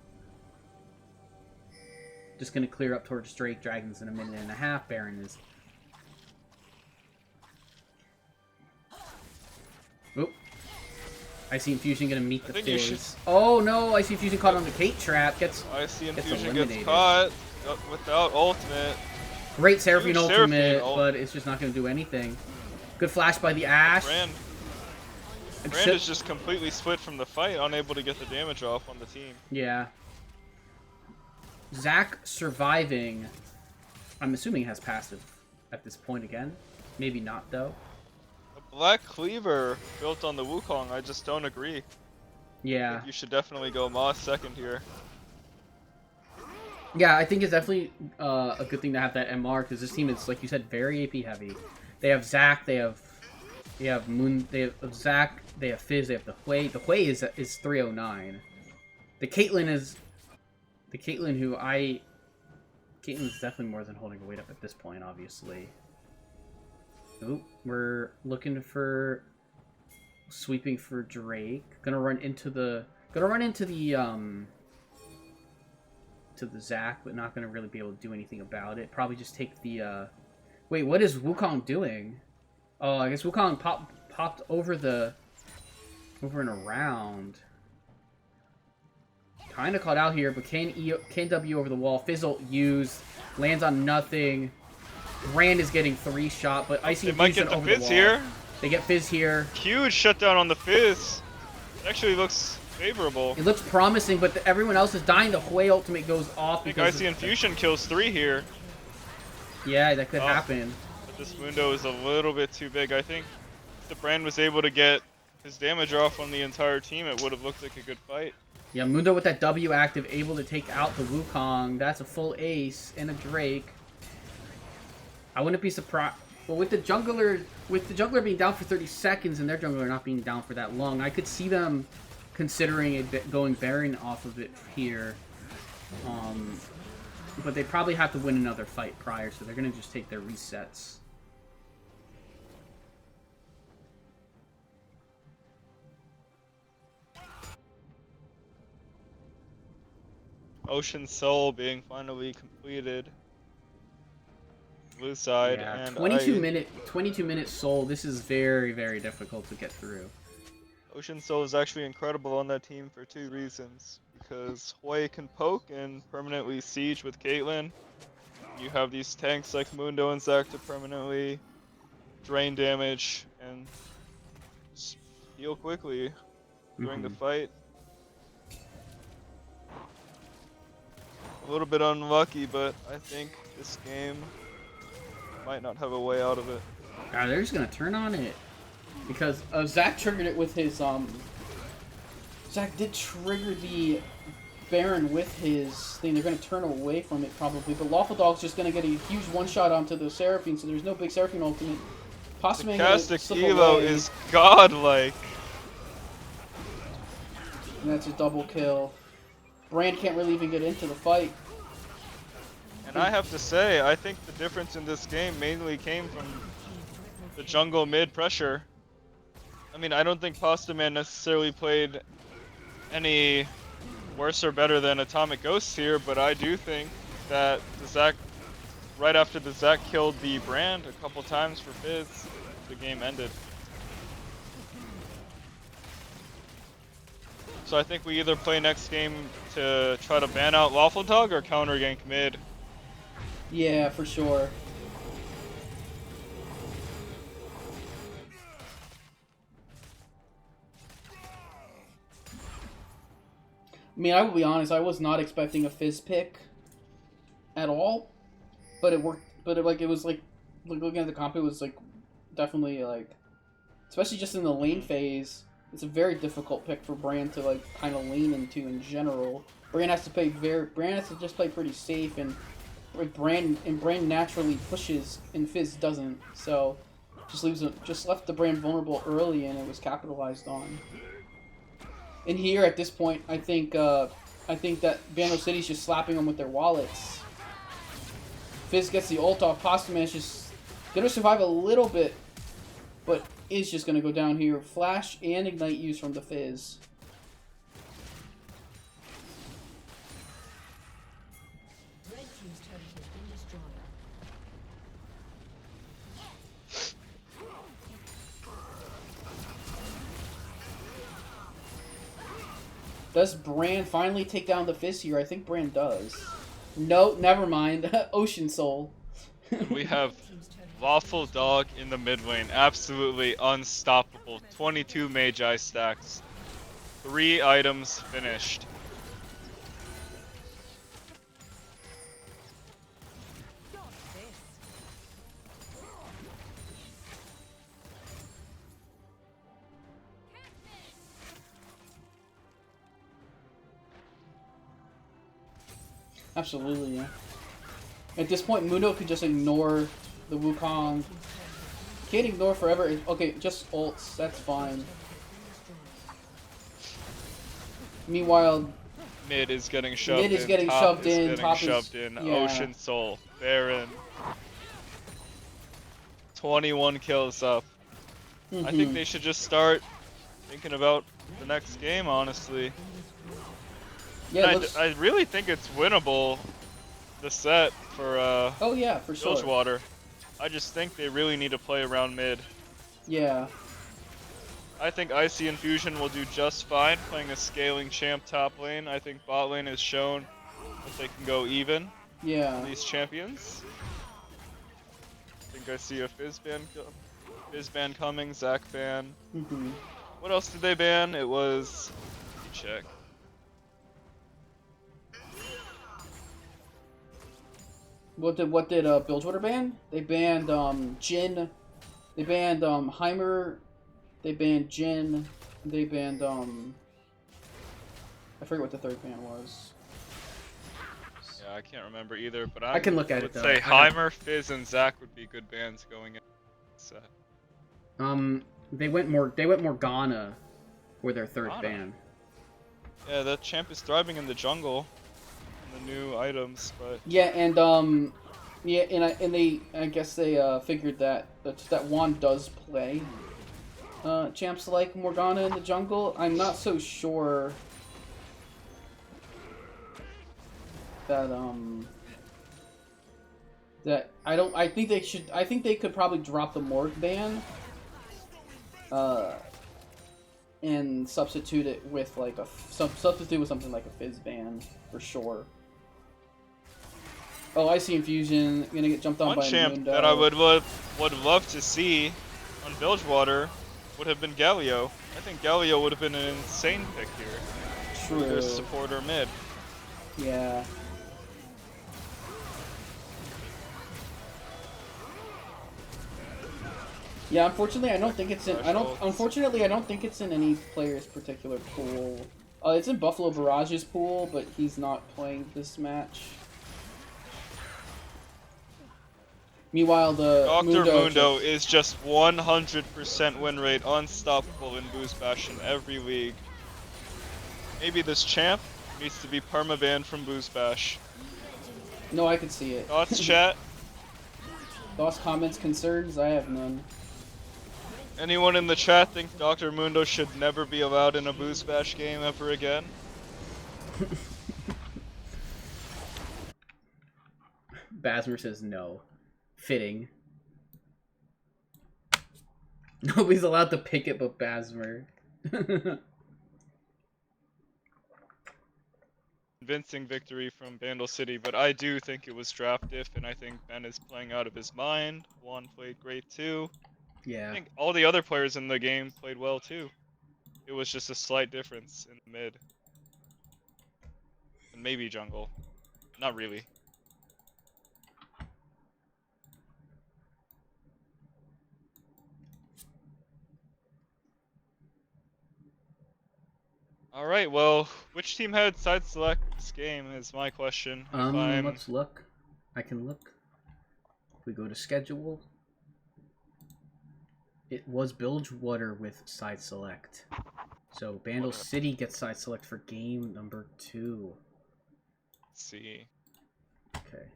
Just gonna clear up towards Drake Dragons in a minute and a half. Baron is. Oop. Icy Infusion gonna meet the Fizz. Oh no! Icy Infusion caught on the Kate trap. Icy Infusion gets caught without ultimate. Great Seraphine ultimate, but it's just not gonna do anything. Good flash by the Ashe. Brand is just completely split from the fight, unable to get the damage off on the team. Yeah. Zac surviving, I'm assuming has passive at this point again. Maybe not though. A Black Cleaver built on the Wukong, I just don't agree. Yeah. You should definitely go Moss second here. Yeah, I think it's definitely a good thing to have that MR because this team is, like you said, very AP heavy. They have Zac, they have Moon, they have Zac, they have Fizz, they have the Hui. The Hui is 309. The Caitlyn is Caitlyn's definitely more than holding her weight up at this point, obviously. Oop, we're looking for sweeping for Drake. Gonna run into the Zac, but not gonna really be able to do anything about it. Probably just take the wait, what is Wukong doing? Oh, I guess Wukong popped over and around. Kind of caught out here, but can W over the wall. Fizzle used, lands on nothing. Brand is getting 3 shot, but Icy Infusion over the wall. Here. They get Fizz here. Huge shutdown on the Fizz. It actually looks favorable. It looks promising, but everyone else is dying. The Hui ultimate goes off. I think Icy Infusion kills 3 here. Yeah, that could happen. But this Mundo is a little bit too big. I think if the Brand was able to get his damage off on the entire team, it would have looked like a good fight. Yeah, Mundo with that W active, able to take out the Wukong. That's a full ace and a Drake. I wouldn't be surprised. But with the jungler being down for 30 seconds and their jungler not being down for that long, I could see them considering going Baron off of it here. But they probably have to win another fight prior, so they're going to just take their resets. Ocean Soul being finally completed. Blue side, Yeah, and 22 minute Soul. This is very, very difficult to get through. Ocean Soul is actually incredible on that team for 2 reasons. Because Hui can poke and permanently siege with Caitlyn. You have these tanks like Mundo and Zac to permanently drain damage and heal quickly during the fight. A little bit unlucky, but I think this game might not have a way out of it. Ah, they're just gonna turn on it because Zac triggered it with his Zac did trigger the Baron with his thing. They're gonna turn away from it probably, but Lawful Dog's just gonna get a huge one-shot onto the Seraphine, so there's no big Seraphine ultimate. Possibly Stochastic Elo is godlike. And that's a double kill. Brand can't really even get into the fight. And I have to say, I think the difference in this game mainly came from the jungle mid pressure. I mean, I don't think Pasta Man necessarily played any worse or better than Atomic Ghosts here, but I do think that the Zac, right after the Zac killed the Brand a couple times for Fizz, the game ended. So I think we either play next game to try to ban out Lawful Dog or counter gank mid. Yeah, for sure. I mean, I will be honest. I was not expecting a Fizz pick at all, but it worked. But it was like looking at the comp, it was like definitely like, especially just in the lane phase. It's a very difficult pick for Brand to like kind of lean into in general. Brand has to just play pretty safe, and Brand naturally pushes and Fizz doesn't. So just left the Brand vulnerable early, and it was capitalized on. And here at this point, I think that Bandle City's just slapping them with their wallets. Fizz gets the ult off. Postman's just gonna survive a little bit, but is just gonna go down here. Flash and Ignite use from the Fizz. Red team's turret has been destroyed. Does Brand finally take down the Fizz here? I think Brand does. No, never mind. Ocean Soul. We have Waffle Dog in the mid lane, absolutely unstoppable. 22 Magi stacks. 3 items finished. Absolutely, yeah. At this point, Mundo could just ignore the Wukong. Can't ignore forever. Okay, just ults. That's fine. Meanwhile, Mid is getting shoved in. Mid is getting top shoved is in. getting Top shoved is in. yeah. Ocean Soul, Baron. 21 kills up. I think they should just start thinking about the next game, honestly. Yeah, I really think it's winnable, the set for oh yeah, for sure. Bilgewater. I just think they really need to play around mid. Yeah. I think Icy Infusion will do just fine playing a scaling champ top lane. I think bot lane has shown that they can go even. Yeah. These champions. I think I see a Fizz ban coming, Zac ban. What else did they ban? It was... check. What did Bilgewater ban? They banned Jin. They banned Heimer. They banned Jin. They banned I forget what the third ban was. Yeah, I can't remember either, but I can look at would it though. say Heimer, Fizz, and Zac would be good bans going in. Set. They went Morgana for their third Morgana. ban. Yeah, that champ is thriving in the jungle. The new items, but Yeah, and I guess they figured that Juan does play champs like Morgana in the jungle. I'm not so sure that I think they could probably drop the Morg ban and substitute it with like substitute with something like a Fizz ban for sure. Oh, Icy Infusion, gonna get jumped on one by champ Mundo. that I would love to see on Bilgewater would have been Galio. I think Galio would have been an insane pick here. True. Either support or mid. Yeah. Yeah, unfortunately, I don't think it's in. Unfortunately, I don't think it's in any player's particular pool. It's in Buffalo Barrage's pool, but he's not playing this match. Meanwhile, the Dr. Mundo is just 100% win rate, unstoppable in BoozeBash in every league. Maybe this champ needs to be permabanned from BoozeBash. No, I could see it. Thoughts, chat? Thoughts, comments, concerns? I have none. Anyone in the chat think Dr. Mundo should never be allowed in a BoozeBash game ever again? Basmer says no. Fitting. Nobody's allowed to pick it but Basmer. Convincing victory from Bandle City, but I do think it was draft diff, and I think Ben is playing out of his mind. Juan played great too. Yeah. I think all the other players in the game played well too. It was just a slight difference in the mid. and maybe jungle. Not really. All right. Well, which team had side select this game is my question. If I'm Let's look. I can look. If we go to schedule, it was Bilgewater with side select. So Bandle City gets side select for game number 2. Let's see. Okay.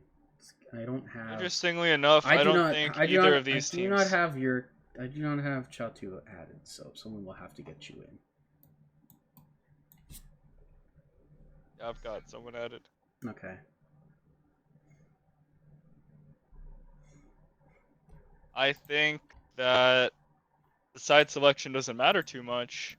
I don't have. Interestingly enough, I don't think either of these teams. I do not have Chatu added, so someone will have to get you in. Yeah, I've got someone added. Okay. I think that the side selection doesn't matter too much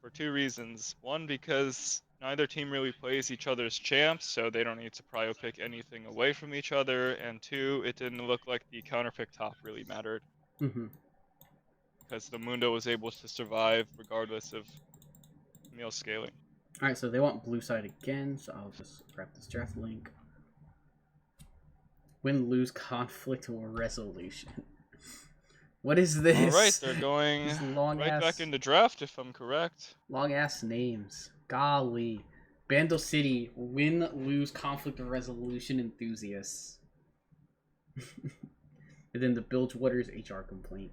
for 2 reasons. One, because neither team really plays each other's champs, so they don't need to prio pick anything away from each other. And 2, it didn't look like the counter pick top really mattered. Because the Mundo was able to survive regardless of meal scaling. Alright, so they want blue side again, so I'll just grab this draft link. Win, lose, conflict, or resolution. What is this? Alright, they're going right back into draft if I'm correct. Long ass names. Golly. Bandle City, win, lose, conflict, or resolution enthusiasts. And then the Bilgewater's HR complaint.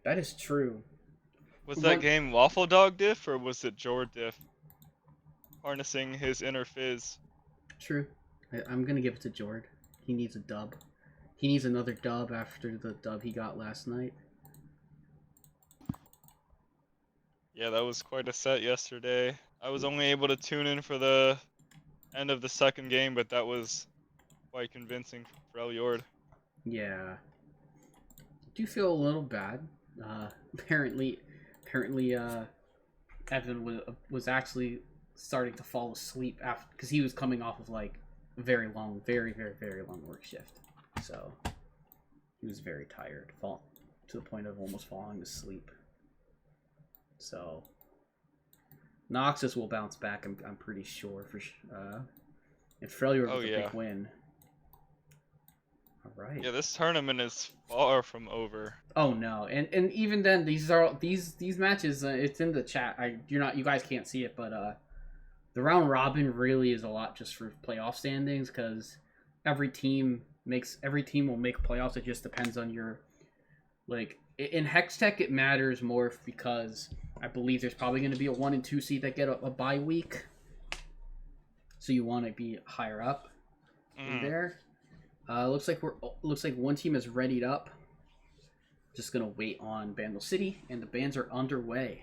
That is true. Was that game Waffle Dog diff or was it Jor diff? Harnessing his inner fizz. True. I'm gonna give it to Jord. He needs a dub. He needs another dub after the dub he got last night. Yeah, that was quite a set yesterday. I was only able to tune in for the end of the second game, but that was quite convincing for Elyord. Yeah. I do feel a little bad. Apparently, Evan was actually starting to fall asleep after, because he was coming off of like a very long, very long work shift. So he was very tired, to the point of almost falling asleep. So Noxus will bounce back. I'm pretty sure and Freljord with a big win. All right. Yeah, this tournament is far from over. Oh no, and even then, these matches. It's in the chat. You guys can't see it, but the round robin really is a lot just for playoff standings, because every team will make playoffs. It just depends on your, like, in Hextech it matters more because I believe there's probably going to be a 1 and 2 seed that get a bye week, so you want to be higher up in there. Looks like one team is readied up. Just gonna wait on Bandle City, and the bans are underway.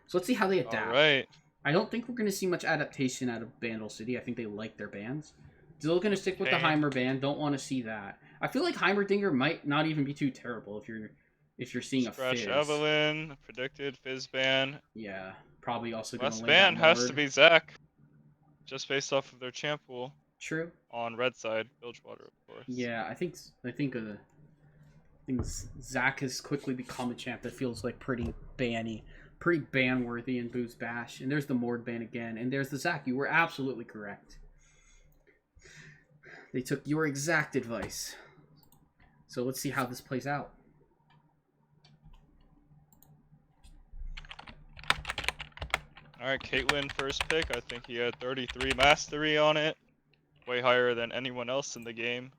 So let's see how they adapt. All right. I don't think we're gonna see much adaptation out of Bandle City. I think they like their bans. Still gonna stick with the Heimer ban. Don't want to see that. I feel like Heimerdinger might not even be too terrible if you're seeing Scratch a Fizz. Evelyn, predicted Fizz ban. Yeah, probably also gonna Last ban has to be Zach, just based off of their champ pool. True. On red side, Bilgewater, of course. Yeah, I think Zach has quickly become a champ that feels like pretty ban worthy in BoozeBash. And there's the Mord ban again, and there's the Zach. You were absolutely correct. They took your exact advice. So let's see how this plays out. Alright, Caitlyn first pick. I think he had 33 mastery on it. Way higher than anyone else in the game.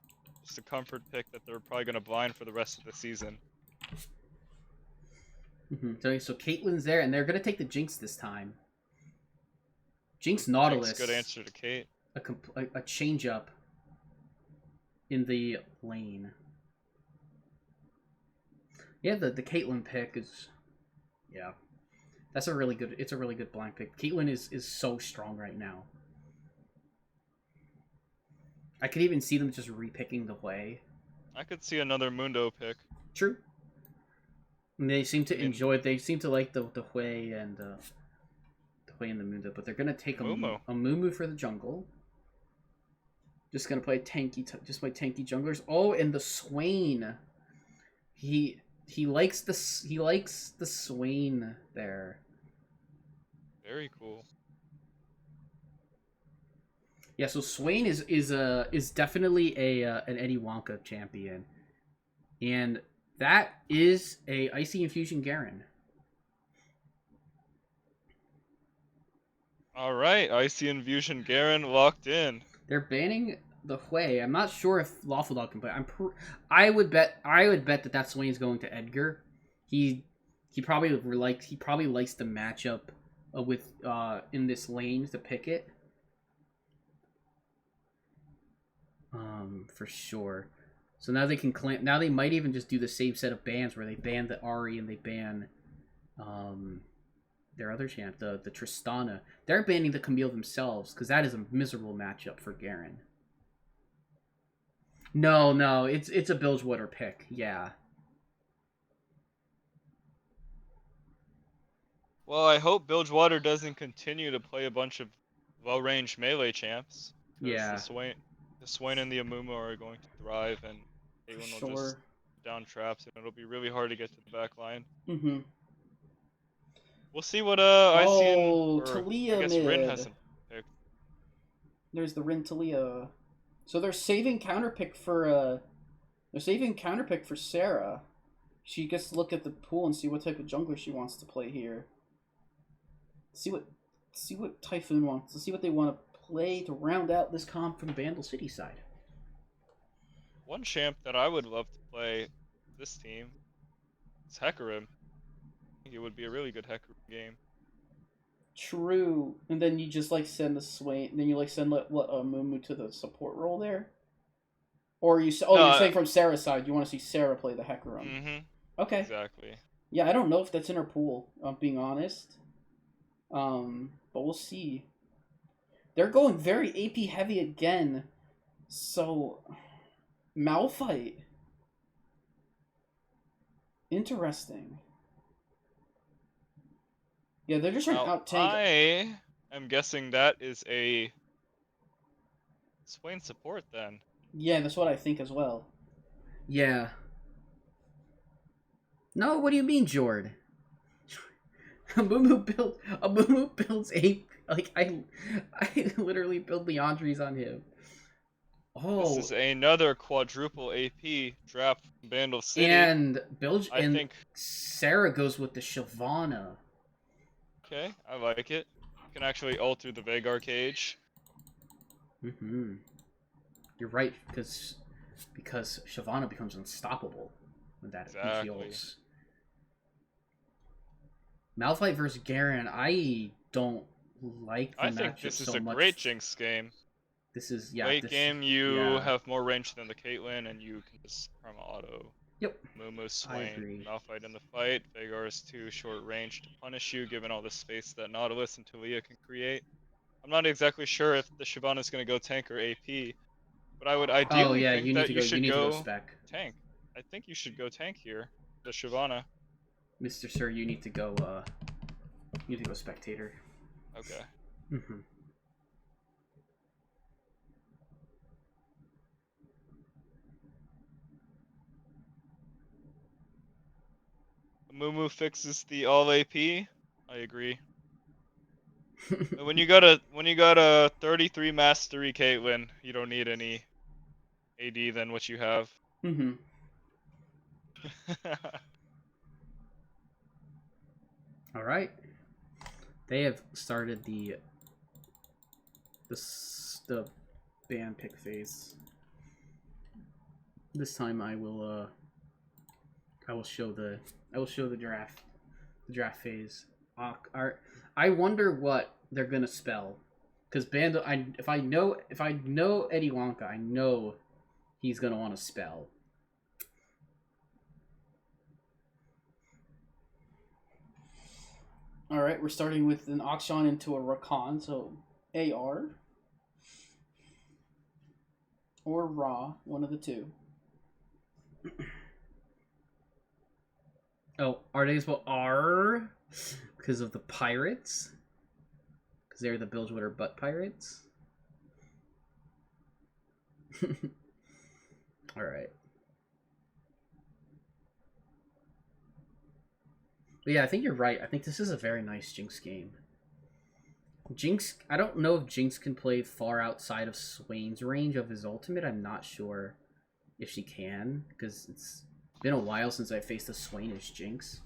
Just a comfort pick that they're probably going to blind for the rest of the season. So Caitlyn's there, and they're going to take the Jinx this time. Jinx Nautilus. Jinx, good answer to Kate. A change up in the lane. Yeah, the Caitlyn pick is, yeah, that's a really good. It's a really good blind pick. Caitlyn is so strong right now. I could even see them just repicking the Hui. I could see another Mundo pick. True. And they seem to I mean, enjoy. They seem to like the Hui and the Hui and the Mundo, but they're gonna take a Mumu for the jungle. Just gonna play tanky. Just play tanky junglers. Oh, and the Swain. He likes the Swain there. Very cool. Yeah, so Swain is definitely an Eddie Wonka champion, and that is a Icy Infusion Garen. All right, Icy Infusion Garen locked in. They're banning the Hui. I'm not sure if Lawful Dog can play. I would bet that Swain is going to Edgar. He probably likes the matchup with in this lane to pick it. For sure. So now they can claim. Now they might even just do the same set of bans where they ban the Ahri and they ban, their other champ, the Tristana. They're banning the Camille themselves because that is a miserable matchup for Garen. No, it's a Bilgewater pick. Yeah. Well, I hope Bilgewater doesn't continue to play a bunch of well-ranged melee champs. Yeah. The Swain and the Amumu are going to thrive, and Caitlyn will just down traps, and it'll be really hard to get to the back line. Mm-hmm. We'll see what I see in. Talia I guess mid. Rin hasn't picked. There's the Rin Talia. So they're saving counterpick for Sarah. She gets to look at the pool and see what type of jungler she wants to play here. See what Typhoon wants. To see what they want to play to round out this comp from Bandle City side. One champ that I would love to play this team is Hecarim. I think it would be a really good Hecarim game. True. And then you just send the Swain, and then you send Mumu to the support role there? Or you're saying from Sarah's side, you want to see Sarah play the Hecarim. Mm-hmm. Okay. Exactly. Yeah, I don't know if that's in her pool, I'm being honest. But we'll see. They're going very AP heavy again. So Malphite. Interesting. Yeah, they're just trying to out-tank. I am guessing that is a Swain support then. Yeah, that's what I think as well. Yeah. No, what do you mean, Jord? Amumu builds I literally build Leandries on him. Oh. This is another quadruple AP draft from Bandle City. And I think Sarah goes with the Shyvana. Okay, I like it. You can actually ult through the Veigar cage. Mm-hmm. You're right, because Shyvana becomes unstoppable when that heals. Malphite versus Garen, I don't like the matchup so much. I think this is a great Jinx game. This is, Late game, you have more range than the Caitlyn, and you can just perma auto. Yep. Mumu, Swain, Malphite in the fight. Veigar is too short range to punish you, given all the space that Nautilus and Talia can create. I'm not exactly sure if the Shyvana is going to go tank or AP, but I would ideally think that you should go tank. I think you should go tank here, the Shyvana. Mr. Sir, you need to go spectator. Okay. Mm-hmm. Mumu fixes the all AP. I agree. when you got a 33 mastery Caitlyn, you don't need any AD than what you have. Mm-hmm. All right. They have started the ban pick phase. This time I will show the draft phase. I wonder what they're gonna spell, because Bandle. If I know Eddie Wonka, I know he's gonna want to spell. Alright, we're starting with an Akshan into a Rakan, so AR. Or Ra, one of the two. Oh, are they spelled R? Because of the pirates? Because they're the Bilgewater butt pirates? Alright. But yeah, I think you're right. I think this is a very nice Jinx game. Jinx, I don't know if Jinx can play far outside of Swain's range of his ultimate. I'm not sure if she can, because it's been a while since I faced a Swain as Jinx.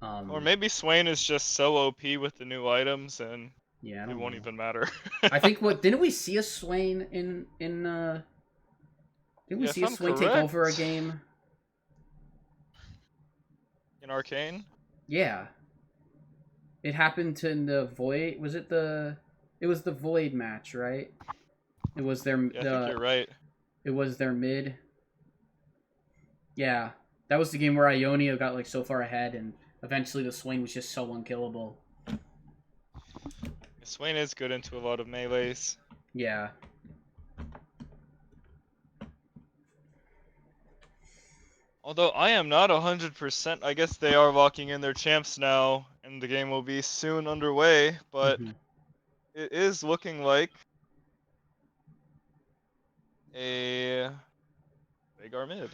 Or maybe Swain is just so OP with the new items and yeah, it won't even matter. I think didn't we see a Swain in didn't we see a Swain take over a game? In Arcane? Yeah. It happened in the Void. Was it the? It was the Void match, right? It was their. Yeah, I think you're right. It was their mid. Yeah, that was the game where Ionia got like so far ahead, and eventually the Swain was just so unkillable. Swain is good into a lot of melees. Yeah. Although I am not 100%. I guess they are locking in their champs now, and the game will be soon underway. But it is looking like a Veigar mid.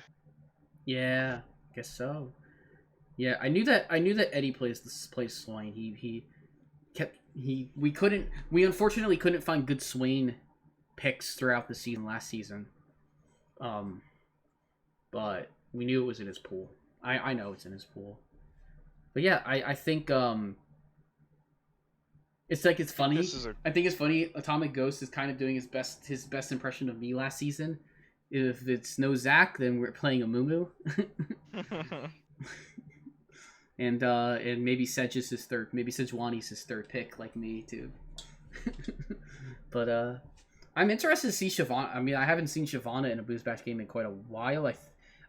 Yeah, guess so. Yeah, I knew that Eddie plays Swain. We unfortunately couldn't find good Swain picks throughout the season last season. But we knew it was in his pool. I know it's in his pool. But yeah, I think it's like it's funny. I think it's funny. Atomic Ghost is kind of doing his best impression of me last season. If it's no Zach, then we're playing a Mumu. and maybe Sedge is his third. Maybe Sejuani's his third pick, like me too. But I'm interested to see Shyvana. I mean, I haven't seen Shyvana in a BoozeBash game in quite a while.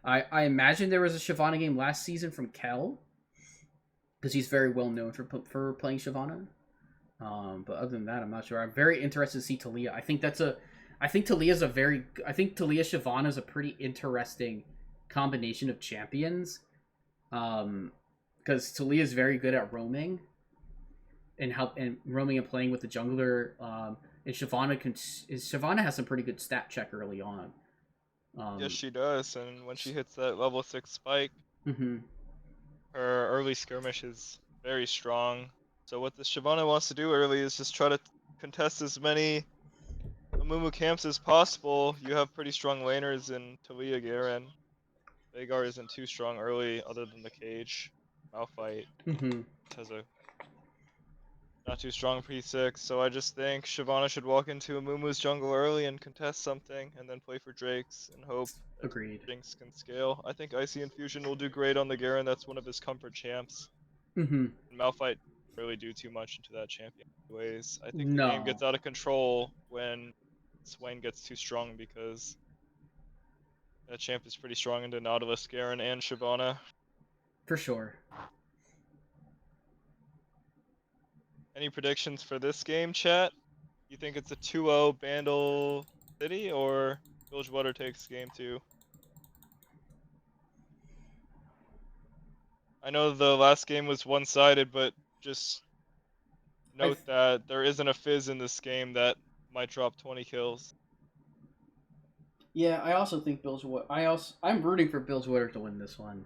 I imagine there was a Shyvana game last season from Kel, because he's very well known for playing Shyvana. But other than that, I'm not sure. I'm very interested to see Talia. I think Talia Shyvana is a pretty interesting combination of champions. Because Talia is very good at roaming and roaming and playing with the jungler. And Shyvana has some pretty good stat check early on. Yes, she does. And when she hits that level 6 spike, her early skirmish is very strong. So what the Shyvana wants to do early is just try to contest as many Amumu camps as possible. You have pretty strong laners in Talia, Garen. Veigar isn't too strong early, other than the cage. Malphite has a not too strong P6, so I just think Shyvana should walk into Amumu's jungle early and contest something, and then play for Drakes and hope that Jinx can scale. I think Icy Infusion will do great on the Garen. That's one of his comfort champs. And Malphite really do too much into that champion anyways. I think the game gets out of control when Swain gets too strong, because that champ is pretty strong into Nautilus, Garen, and Shyvana. For sure. Any predictions for this game, chat? You think it's a 2-0 Bandle City, or Bilgewater takes game 2? I know the last game was one-sided, but just note that there isn't a Fizz in this game that might drop 20 kills. Yeah, I also think Bilgewater. I'm rooting for Bilgewater to win this one.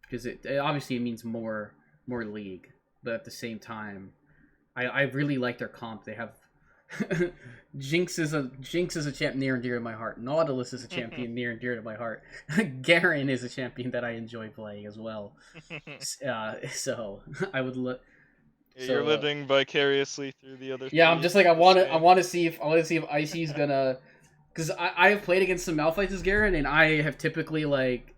Because it obviously means more league, but at the same time, I really like their comp. They have Jinx is a champ near and dear to my heart. Nautilus is a champion near and dear to my heart. Garen is a champion that I enjoy playing as well. So I would look. You're living vicariously through the other. Yeah, I'm just like I want to see if Icy's gonna, because I have played against some Malphites as Garen, and I have typically like.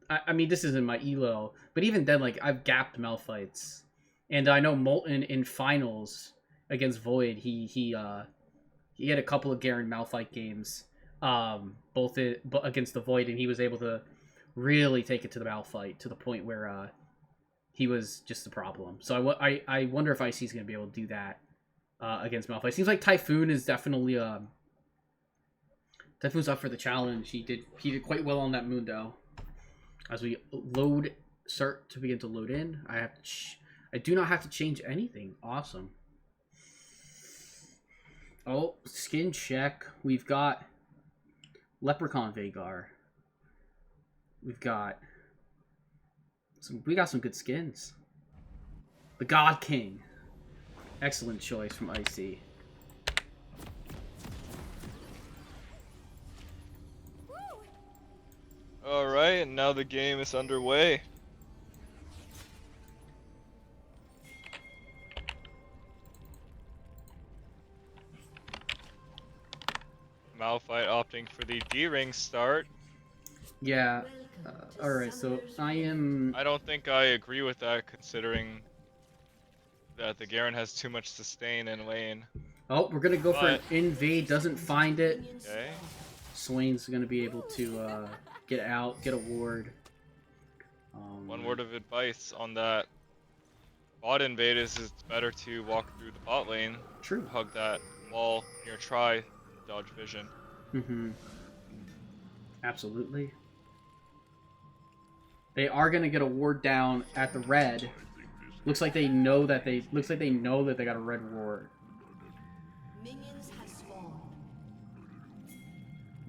I mean, this isn't my elo, but even then, like, I've gapped Malphites. And I know Molten in finals against Void, he had a couple of Garen Malphite games, both against the Void, and he was able to really take it to the Malphite, to the point where he was just the problem. So I wonder if IC is going to be able to do that against Malphite. Seems like Typhoon is definitely Typhoon's up for the challenge. He did quite well on that Mundo. As we start to begin to load in, I do not have to change anything. Awesome. Oh, skin check. We've got Leprechaun Vagar. We got some good skins. The God King. Excellent choice from Icy. Alright, and now the game is underway. Malphite opting for the D-ring start. Yeah. Alright, so I don't think I agree with that, considering that the Garen has too much sustain in lane. Oh, we're gonna go for an invade, doesn't find it. Okay. Swain's gonna be able to get out, get a ward. One word of advice on that bot invade is it's better to walk through the bot lane. True. Hug that wall near try, dodge vision. Mm-hmm. Absolutely. They are gonna get a ward down at the red. Looks like they know that they got a red ward. Minions have spawned.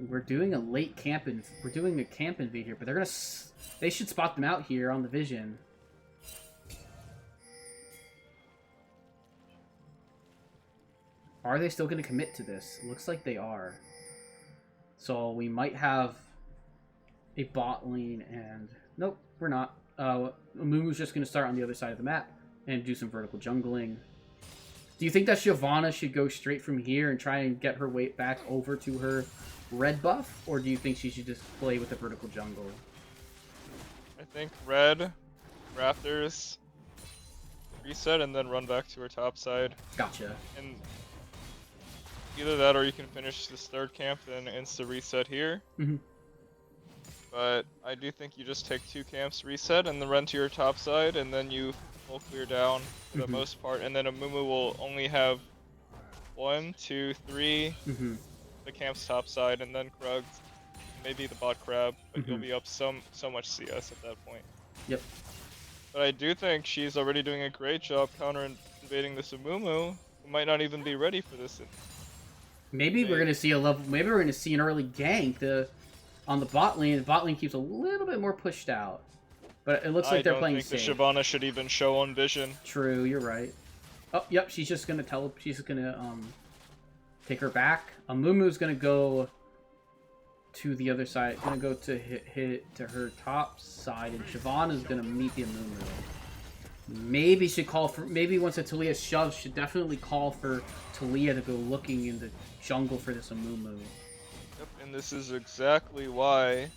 We're doing a late camp we're doing a camp invade here, but they should spot them out here on the vision. Are they still going to commit to this? Looks like they are. So we might have a bot lane and... Nope, we're not. Amumu's just going to start on the other side of the map and do some vertical jungling. Do you think that Shyvana should go straight from here and try and get her weight back over to her red buff? Or do you think she should just play with the vertical jungle? I think red, Raptors, reset, and then run back to her top side. Gotcha. And either that or you can finish this third camp, then insta reset here. Mm-hmm. But I do think you just take 2 camps, reset, and then run to your top side, and then you full clear down for the most part. And then Amumu will only have 1, 2, 3 the camp's top side, and then Krugs, maybe the bot crab, but you'll be up so much CS at that point. Yep. But I do think she's already doing a great job counter invading this Amumu, who might not even be ready for this. Maybe we're gonna see maybe we're gonna see an early gank. On the bot lane. The bot lane keeps a little bit more pushed out, but it looks like they're playing safe. I don't think the Shyvana should even show on vision. True, you're right. Oh, yep. She's just gonna take her back. Amumu's gonna go to the other side. Gonna go to hit to her top side, and Shyvana's gonna meet the Amumu. Maybe once a Talia shoves, should definitely call for Talia to go looking in the jungle for this Amumu. Yep, and this is exactly why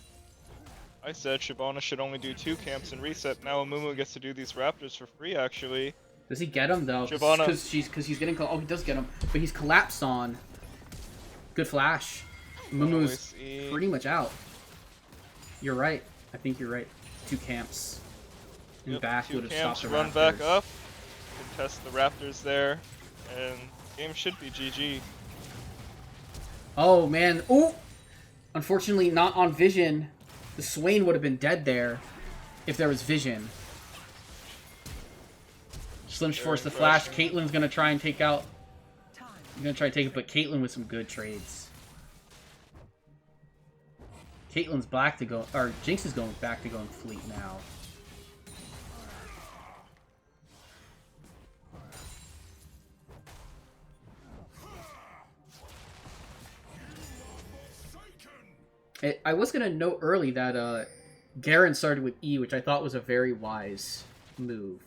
I said Shyvana should only do 2 camps and reset. Now Amumu gets to do these Raptors for free, actually. Does he get him though? Shyvana, because he's getting. Oh, he does get him, but he's collapsed on. Good flash. Amumu's pretty much out. You're right. I think you're right. 2 camps. And back would have stopped the Raptors. Run back up, contest the Raptors there, and game should be GG. Oh man! Oh, unfortunately, not on vision. The Swain would have been dead there if there was vision. Slim's forced the flash. Caitlyn's gonna try and take out. Gonna try to take it, but Caitlyn with some good trades. Caitlyn's back to go, or Jinx is going back to going fleet now. I was going to note early that Garen started with E, which I thought was a very wise move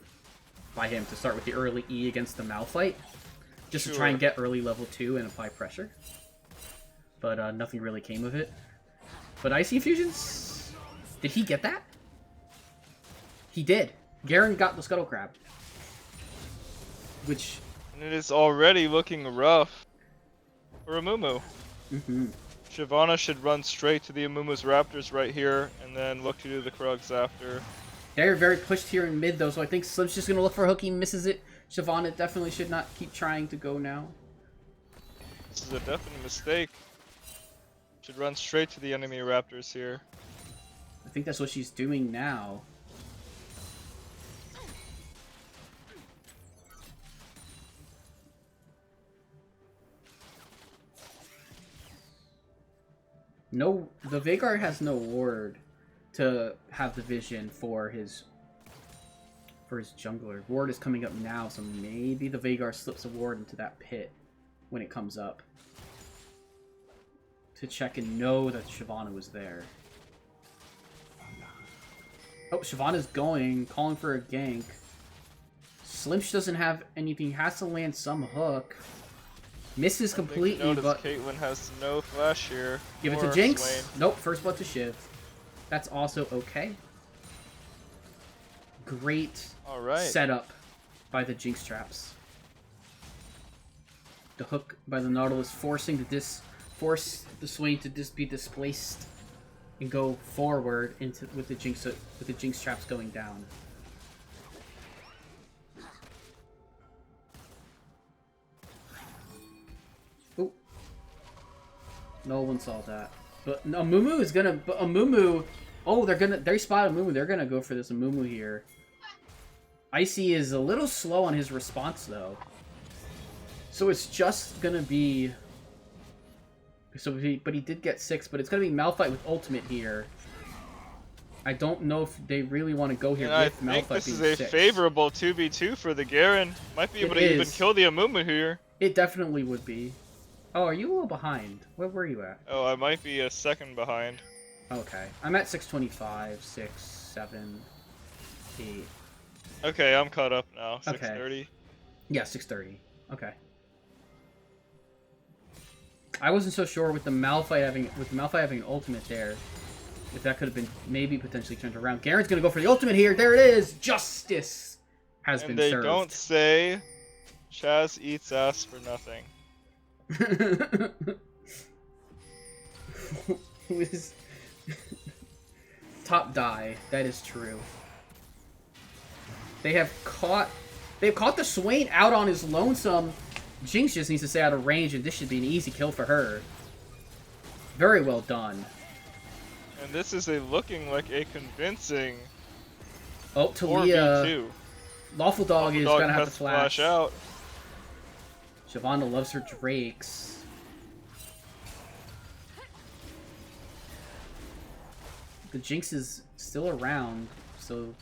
by him to start with the early E against the Malphite. Just to try and get early level 2 and apply pressure. But nothing really came of it. But Icy Infusions? Did he get that? He did. Garen got the Scuttle Crab. Which... And it is already looking rough for Amumu. Shyvana should run straight to the Amumu's Raptors right here, and then look to do the Krugs after. They're very pushed here in mid, though, so I think Slim's just going to look for a hook. He misses it. Shyvana definitely should not keep trying to go now. This is a definite mistake. Should run straight to the enemy raptors here. I think that's what she's doing now. No, the Veigar has no ward to have the vision for his jungler. Ward is coming up now, so maybe the Veigar slips a ward into that pit when it comes up to check and know that Shyvana was there. Oh, Shyvana's going, calling for a gank. Slimsh doesn't have anything, has to land some hook. Misses completely, but Caitlyn has no flash here. Give it to Jinx. Swain. Nope, first blood to Shiv. That's also okay. Great setup by the Jinx traps. The hook by the Nautilus forcing force the Swain to be displaced and go forward into with the Jinx traps going down. Ooh. No one saw that. But Amumu is gonna Amumu. Oh, they spot Amumu, they're gonna go for this Amumu here. Icy is a little slow on his response though. So it's just gonna be but he did get 6, but it's gonna be Malphite with ultimate here. I don't know if they really want to go here with Malphite being 6. I think this is a favorable 2v2 for the Garen. Might be able to even kill the Amumu here. It definitely would be. Oh, are you a little behind? Where were you at? Oh, I might be a second behind. Okay. I'm at 625, 6, 7, 8. Okay, I'm caught up now. 630. Okay. Yeah, 630. Okay. I wasn't so sure with the Malphite having an ultimate there. If that could have been maybe potentially turned around. Garen's gonna go for the ultimate here. There it is! Justice has been served. And they don't say Chaz eats ass for nothing. Who is top die? That is true. They've caught the Swain out on his lonesome. Jinx just needs to stay out of range, and this should be an easy kill for her. Very well done. And this is looking like a convincing. Oh, Talia. Lawful Dog is gonna have to flash out. Shyvana loves her Drakes. The Jinx is still around, so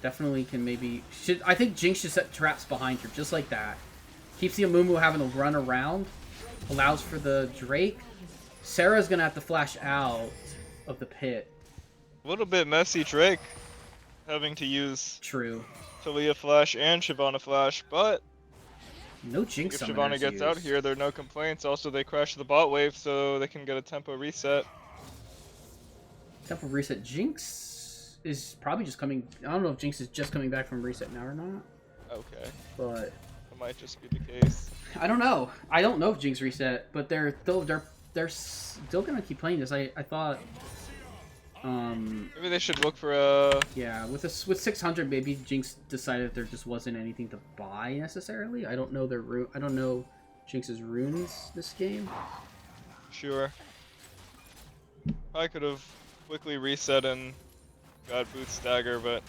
definitely can maybe... I think Jinx should set traps behind her, just like that. Keeps the Amumu having to run around. Allows for the Drake. Sarah's gonna have to flash out of the pit. A little bit messy Drake having to use Talia flash and Shyvana flash, but no Jinx if Shyvana gets out here, there are no complaints. Also, they crash the bot wave so they can get a tempo reset. Tempo reset. Jinx is probably just coming... I don't know if Jinx is just coming back from reset now or not. Okay. But... that might just be the case. I don't know. I don't know if Jinx reset, but they're still gonna keep playing this. I thought... maybe they should look for a... Yeah, with 600, maybe Jinx decided there just wasn't anything to buy necessarily. I don't know I don't know Jinx's runes this game. Sure. I could have quickly reset and got Boots Stagger, but...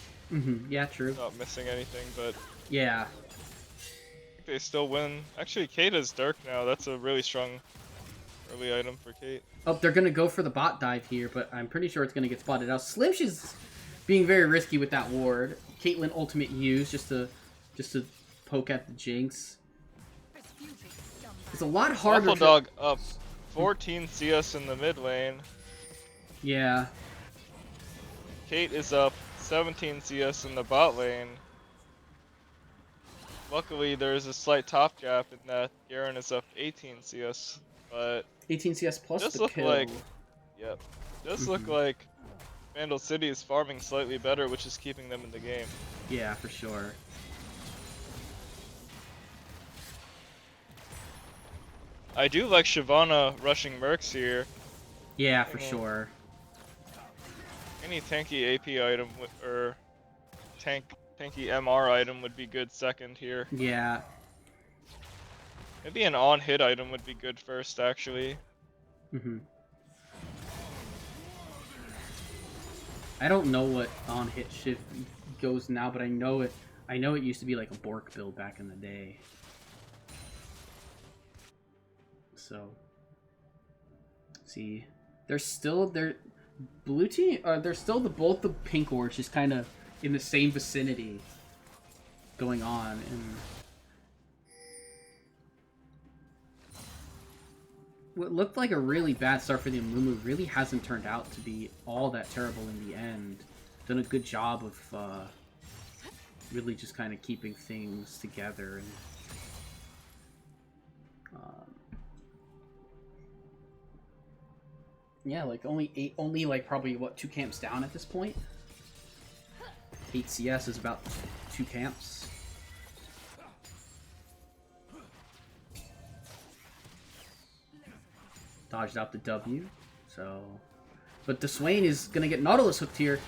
yeah, true. Not missing anything, but... yeah. I think they still win. Actually, Kate is Dark now. That's a really strong early item for Kate. Oh, they're gonna go for the bot dive here, but I'm pretty sure it's gonna get spotted out. Slimsh is being very risky with that ward. Caitlyn ultimate use just to poke at the Jinx. It's a lot harder. Lawful Dog up 14 CS in the mid lane. Yeah. Kate is up 17 CS in the bot lane. Luckily, there's a slight top gap in that Garen is up 18 CS, but 18 CS plus just the look kill. like, yep, just look like Bandle City is farming slightly better, which is keeping them in the game. Yeah, for sure. I do like Shyvana rushing Mercs here. Yeah, for sure. Any tanky AP item or tanky MR item would be good second here. Yeah. Maybe an on-hit item would be good first, actually. Mm-hmm. I don't know what on-hit shift goes now, but I know it used to be like a Bork build back in the day. So, see, they're blue team. They're still both the pink orbs, just kind of in the same vicinity, going on. And what looked like a really bad start for the Amumu really hasn't turned out to be all that terrible in the end. Done a good job of really just kind of keeping things together and. Yeah, like only like probably what 2 camps down at this point. 8 CS is about 2 camps. Dodged out the W, so. But the Swain is gonna get Nautilus hooked here.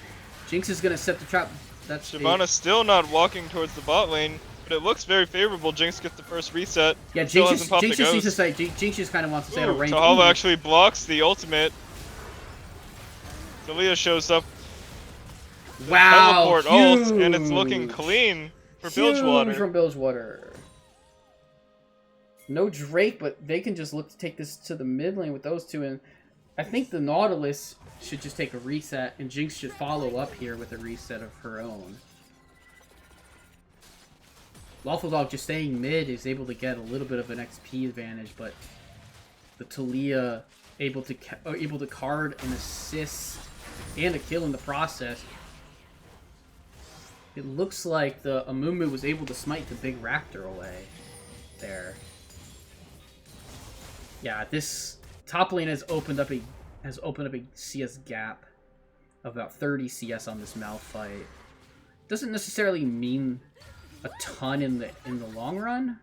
Jinx is gonna set the trap. That's Shyvana's still not walking towards the bot lane, but it looks very favorable. Jinx gets the first reset. Yeah, Jinx just needs to say. Jinx just kind of wants to say a range. Tahala actually blocks the ultimate. Talia shows up. Wow, teleport ult, and it's looking clean for Bilgewater. From Bilgewater. No Drake, but they can just look to take this to the mid lane with those two, and I think the Nautilus should just take a reset, and Jinx should follow up here with a reset of her own. Lawful Dog just staying mid is able to get a little bit of an XP advantage, but the Talia able to card an assist and a kill in the process. It looks like the Amumu was able to smite the big raptor away there. Yeah, this top lane has opened up a CS gap of about 30 CS on this Malphite. Doesn't necessarily mean a ton in the long run,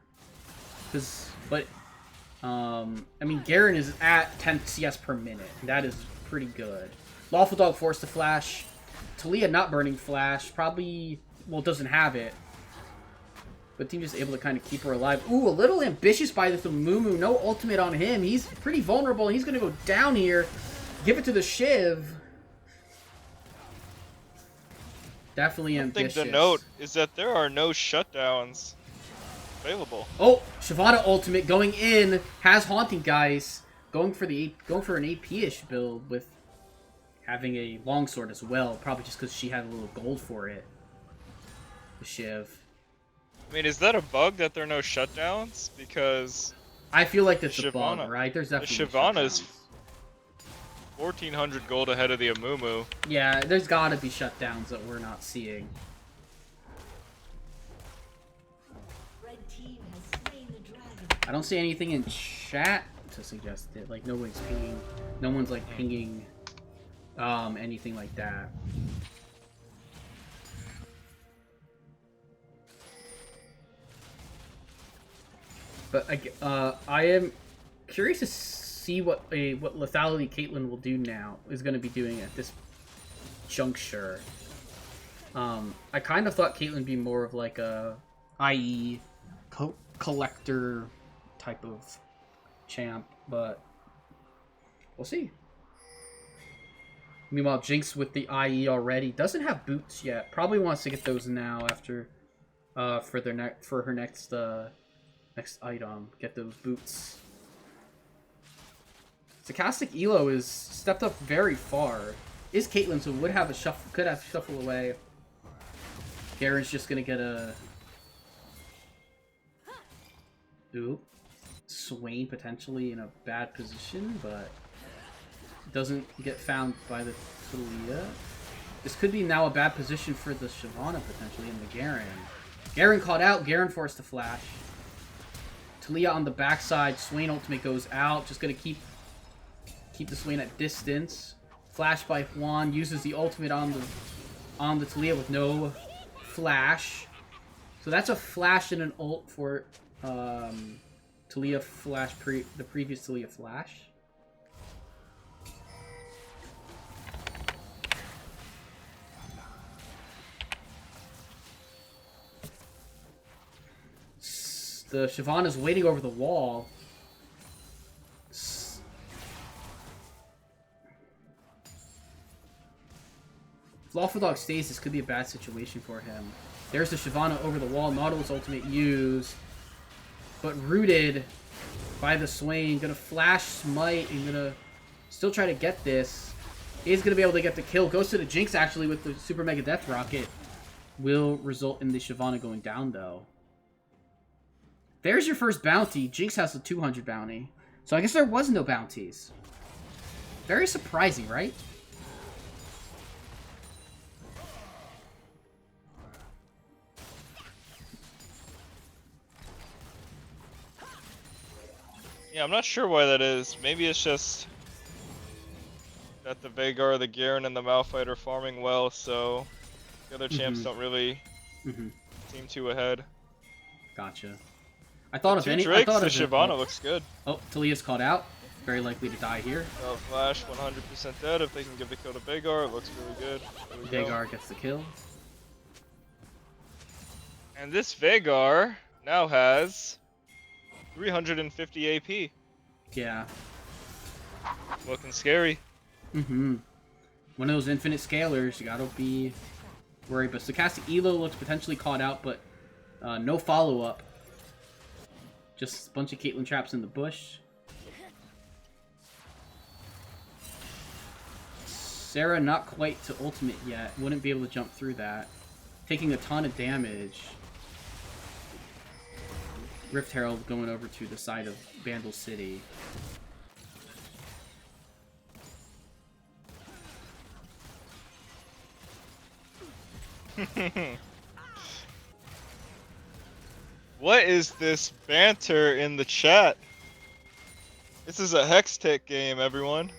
but I mean, Garen is at 10 CS per minute. That is pretty good. Lawful Dog forced to flash. Talia not burning flash. Probably, well, doesn't have it. But team just able to kind of keep her alive. Ooh, a little ambitious by this Amumu. No ultimate on him. He's pretty vulnerable. He's going to go down here. Give it to the Shiv. Definitely ambitious. I think the note is that there are no shutdowns available. Oh, Shyvana ultimate going in. Has Haunting Guys. Going for an AP-ish build with having a longsword as well. Probably just because she had a little gold for it. The Shiv. I mean, is that a bug that there are no shutdowns? Because I feel like that's a bug, right? There's definitely Shyvana is 1,400 gold ahead of the Amumu. Yeah, there's gotta be shutdowns that we're not seeing. Red team has slain the dragon. I don't see anything in chat to suggest it. Like, no one's pinging. No one's, like, pinging anything like that. But I am curious to see what lethality Caitlyn will do now. Is going to be doing at this juncture. I kind of thought Caitlyn would be more of like a IE collector type of champ, but we'll see. Meanwhile, Jinx with the IE already doesn't have boots yet. Probably wants to get those now after for her next item. Get those boots. Stochastic Elo is stepped up very far. Is Caitlyn, so could have shuffle away. Garen's just gonna get a Swain potentially in a bad position, but doesn't get found by the Talia. This could be now a bad position for the Shyvana potentially and the Garen. Garen caught out. Garen forced to flash. Talia on the backside. Swain ultimate goes out. Just gonna keep the Swain at distance. Flash by Juan uses the ultimate on the Talia with no flash. So that's a flash and an ult for Talia flash the previous Talia flash. The Shyvana's waiting over the wall. If Lawful Dog stays, this could be a bad situation for him. There's the Shyvana over the wall. Nautilus ultimate used. But rooted by the Swain. Gonna flash smite and gonna still try to get this. Is gonna be able to get the kill. Goes to the Jinx actually with the Super Mega Death Rocket. Will result in the Shyvana going down though. There's your first bounty. Jinx has a 200 bounty. So I guess there was no bounties. Very surprising, right? Yeah, I'm not sure why that is. Maybe it's just that the Veigar, the Garen, and the Malphite are farming well, so the other champs don't really seem too ahead. Gotcha. I thought of any. Drakes, I thought the of Shyvana looks good. Oh, Talia's caught out. Very likely to die here. Flash 100% dead. If they can give the kill to Veigar, it looks really good. Veigar gets the kill. And this Veigar now has 350 AP. Yeah. Looking scary. One of those infinite scalers. You gotta be worried. But Stochastic Elo looks potentially caught out, but no follow-up. Just a bunch of Caitlyn traps in the bush. Sarah not quite to ultimate yet. Wouldn't be able to jump through that. Taking a ton of damage. Rift Herald going over to the side of Bandle City. What is this banter in the chat? This is a Hextech game, everyone.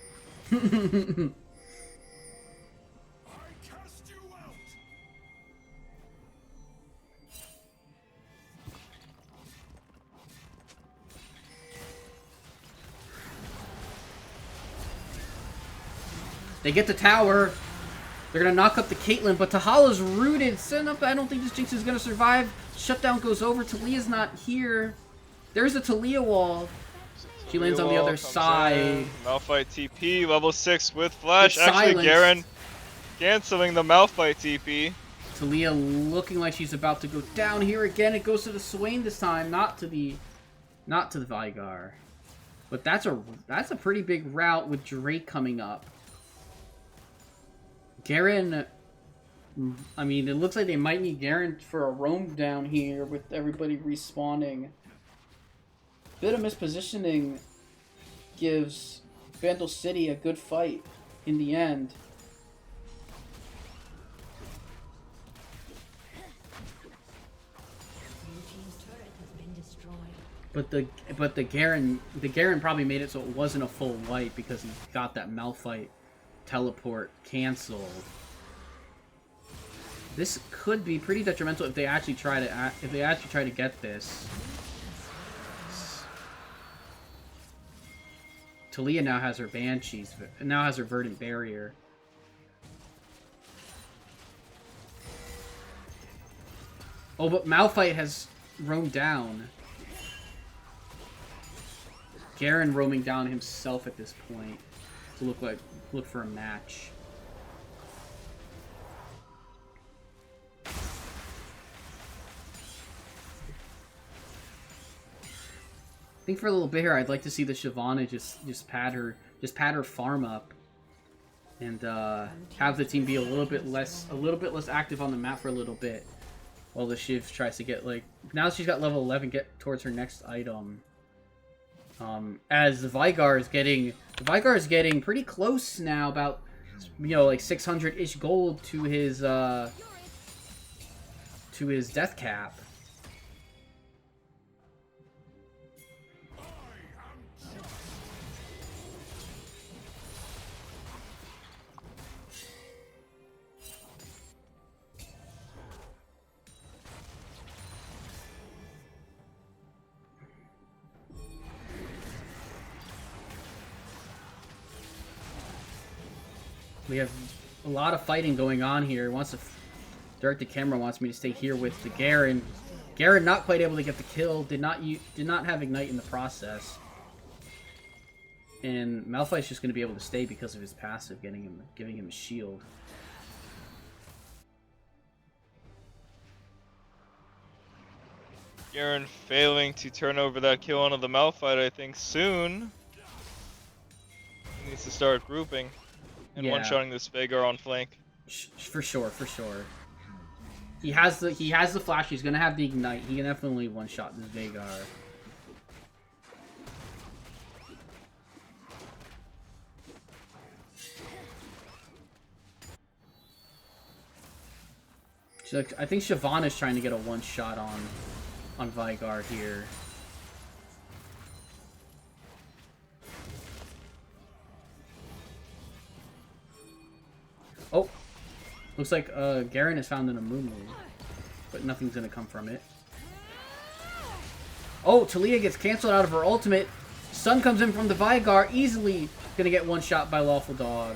They get the tower. They're going to knock up the Caitlyn, but Tahala's rooted. Setting up, I don't think this Jinx is going to survive. Shutdown goes over. Talia's not here. There's a Talia wall. She lands on the other side. Malphite TP, level 6 with Flash. It's actually, silenced. Garen canceling the Malphite TP. Talia looking like she's about to go down here again. It goes to the Swain this time, not to the Veigar. But that's a pretty big route with Drake coming up. Garen, I mean, it looks like they might need Garen for a roam down here with everybody respawning. Bit of mispositioning gives Bandle City a good fight in the end. But the Garen probably made it so it wasn't a full wipe because he got that Malphite teleport canceled. This could be pretty detrimental if they actually try to get this. Talia now has her Banshees, now has her Verdant Barrier. Oh, but Malphite has roamed down. Garen roaming down himself at this point to look for a match. I think for a little bit here, I'd like to see the Shyvana just pad her farm up, and have the team be a little bit less active on the map for a little bit, while the Shiv tries to get now that she's got level 11, get towards her next item. As the Veigar is getting pretty close now, about 600-ish gold to his death cap. We have a lot of fighting going on here. Direct the camera wants me to stay here with the Garen. Garen not quite able to get the kill. Did not have Ignite in the process. And Malphite's just going to be able to stay because of his passive, giving him a shield. Garen failing to turn over that kill onto the Malphite, I think, soon. He needs to start grouping and Yeah. one-shotting this Veigar on flank. For sure. He has the flash. He's going to have the Ignite. He can definitely one-shot this Veigar. I think Shyvana is trying to get a one-shot on Veigar here. Oh! Looks like Garen has found an Amumu, but nothing's gonna come from it. Oh! Talia gets canceled out of her ultimate. Sun comes in from the Veigar, easily gonna get one shot by Lawful Dog.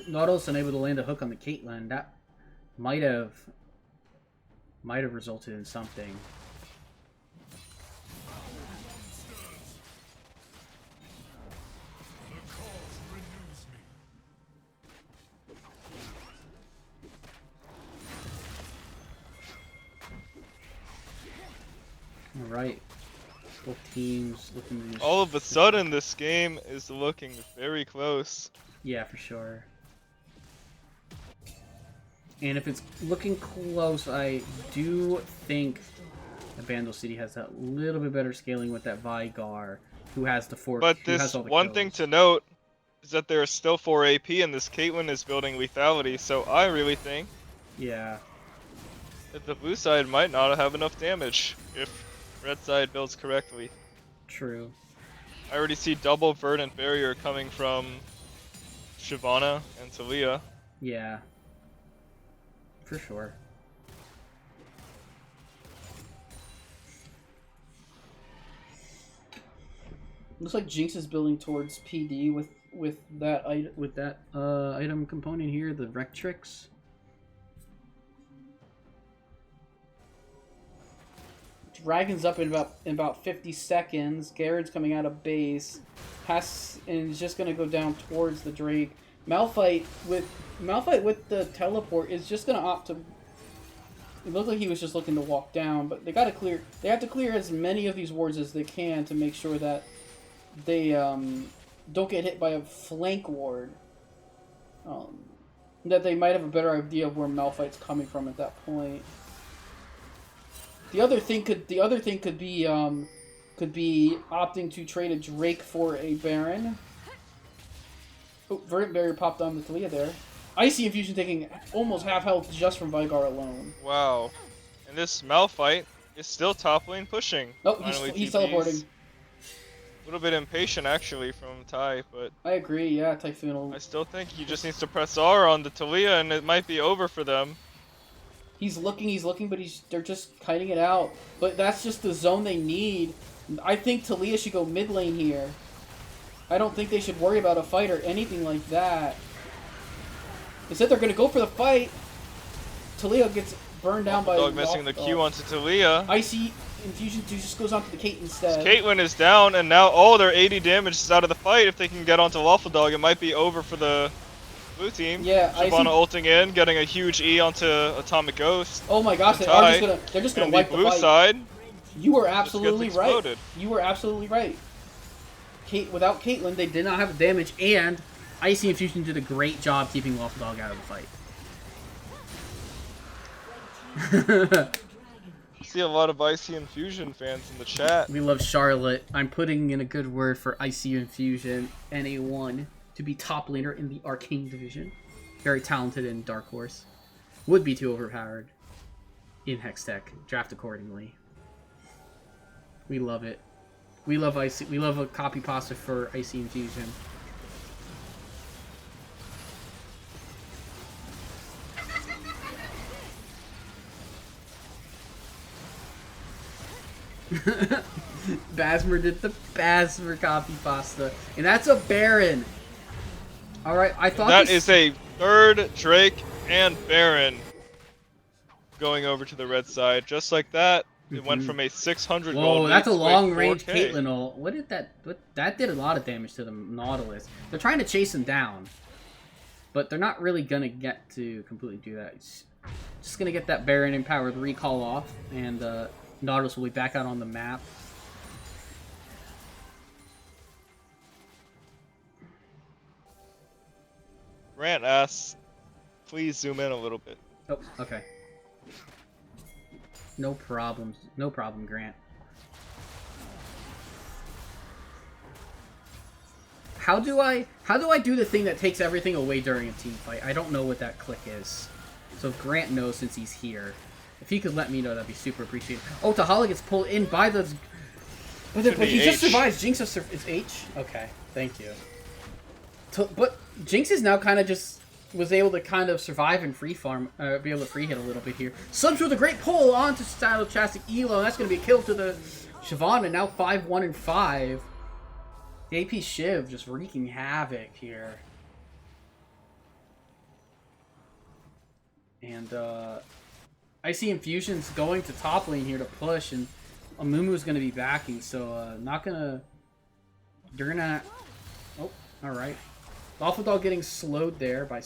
Nautilus unable to land a hook on the Caitlyn. That might have resulted in something. All right, both teams looking to All of a sudden, this game is looking very close. Yeah, for sure. And if it's looking close, I do think that Bandle City has that little bit better scaling with that Veigar, who has the 4. But who has this all the one kills. thing to note is that there is still 4 AP, and this Caitlyn is building lethality. So I really think Yeah. that the blue side might not have enough damage if red side builds correctly. True. I already see double verdant barrier coming from Shyvana and Talia. Yeah. For sure. Looks like Jinx is building towards PD with that item component here, the Rectrix. Dragon's up in about 50 seconds. Garen's coming out of base. And is just gonna go down towards the Drake. Malphite with the teleport is just gonna opt to. It looked like he was just looking to walk down, but they have to clear as many of these wards as they can to make sure that they don't get hit by a flank ward. That they might have a better idea of where Malphite's coming from at that point. The other thing could be opting to trade a Drake for a Baron. Oh, Verdant Barrier popped on the Talia there. Icy Infusion taking almost half health just from Veigar alone. Wow. And this Malphite is still top lane pushing. Oh, Finally, he's TPs. teleporting. A little bit impatient actually from Ty, but I agree, yeah, Typhoon will... I still think he just needs to press R on the Talia and it might be over for them. He's looking, but they're just kiting it out. But that's just the zone they need. I think Talia should go mid lane here. I don't think they should worry about a fight or anything like that. Instead, they're going to go for the fight. Talia gets burned down by... Dog missing the Q onto Talia. Icy Infusion just goes onto the Kate instead. Caitlyn is down, and now their 80 damage is out of the fight. If they can get onto Lawful Dog, it might be over for the blue team. Yeah, Shyvana ulting in, getting a huge E onto Atomic Ghost. Oh my gosh, they're just gonna wipe the blue fight. side. You were absolutely right. Exploded. You were absolutely right. Without Caitlyn, they did not have the damage, and Icy Infusion did a great job keeping Lawful Dog out of the fight. I see a lot of Icy Infusion fans in the chat. We love Charlotte. I'm putting in a good word for Icy Infusion, NA1, to be top laner in the Arcane division. Very talented in Dark Horse. Would be too overpowered in Hextech. Draft accordingly. We love it. We love Icy. We love a copy pasta for Icy Infusion. Basmer did the Basmer copy pasta. And that's a Baron. Alright, I thought That is a third Drake and Baron going over to the red side. Just like that, it went from a 600 gold. Whoa, that's a lead to long-range 4K. Caitlyn ult. What did that... that did a lot of damage to the Nautilus. They're trying to chase him down. But they're not really gonna get to completely do that. It's just gonna get that Baron empowered recall off, and Nautilus will be back out on the map. Grant asks, please zoom in a little bit. Oh, okay. No problems. No problem, Grant. How do I do the thing that takes everything away during a team fight? I don't know what that click is. So if Grant knows since he's here. If he could let me know, that'd be super appreciated. Oh, Tahala gets pulled in by the... But he just survives. Jinx is H? Okay, thank you. But Jinx is now kind of just... was able to kind of survive and free farm, be able to free hit a little bit here. Subs with a great pull onto Stylochastic Elo. That's going to be a kill to the Shyvana. Now 5-1 and 5. The AP Shiv just wreaking havoc here. And I see Infusion's going to top lane here to push, and Amumu's going to be backing, so not going to... You're going to... Oh, alright. Lawful Dog getting slowed there by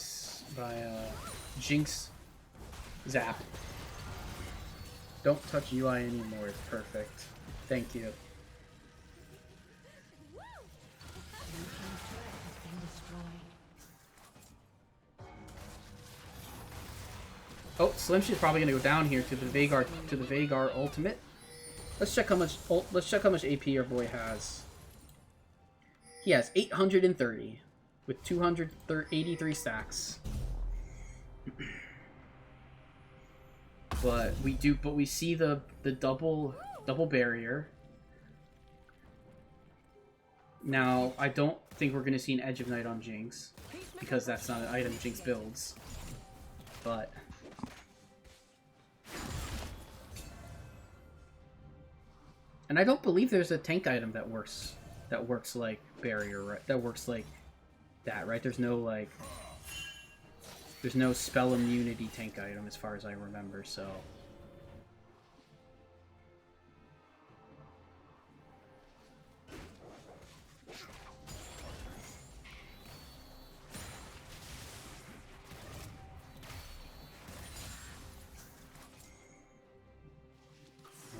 Jinx Zap. Don't touch UI anymore. It's perfect. Thank you. Oh, Slim She's probably gonna go down here to the Veigar ultimate. Let's check how much AP our boy has. He has 830 with 283 stacks. But we see the double barrier. Now, I don't think we're gonna see an Edge of Night on Jinx, because that's not an item Jinx builds. But and I don't believe there's a tank item that works like barrier, right? That works like that, right? There's no spell immunity tank item as far as I remember, so.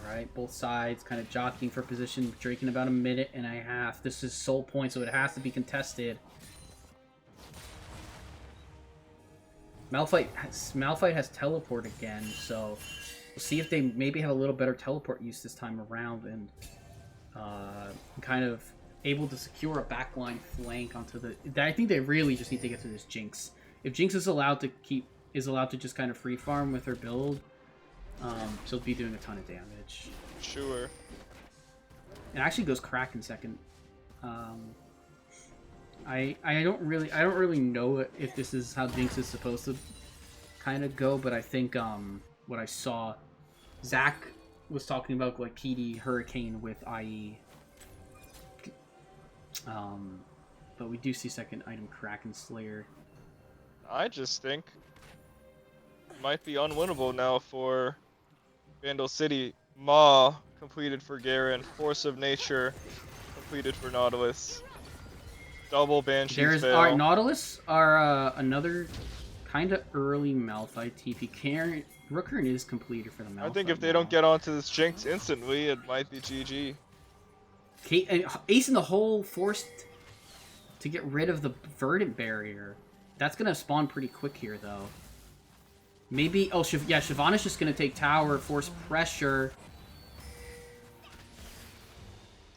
Alright, both sides kind of jockeying for position. Drake in about a minute and a half. This is soul point, so it has to be contested. Malphite has teleport again, so we'll see if they maybe have a little better teleport use this time around, and kind of able to secure a backline flank onto the... I think they really just need to get to this Jinx. If Jinx is allowed to just kind of free farm with her build, she'll be doing a ton of damage. Sure. It actually goes crack in second. I don't really know if this is how Jinx is supposed to kind of go, but I think what I saw, Zach was talking about like PD Hurricane with IE. But we do see second item Kraken Slayer. I just think it might be unwinnable now for Bandle City. Maw completed for Garen. Force of Nature completed for Nautilus. Double Banshee's fail. Alright, Nautilus are another kind of early Malphite TP. Rookern is completed for the Malphite. I think if they don't get onto this Jinx instantly, it might be GG. And Ace in the Hole forced to get rid of the Verdant barrier. That's going to spawn pretty quick here, though. Maybe... Oh, yeah, Shyvana's just going to take tower, force pressure.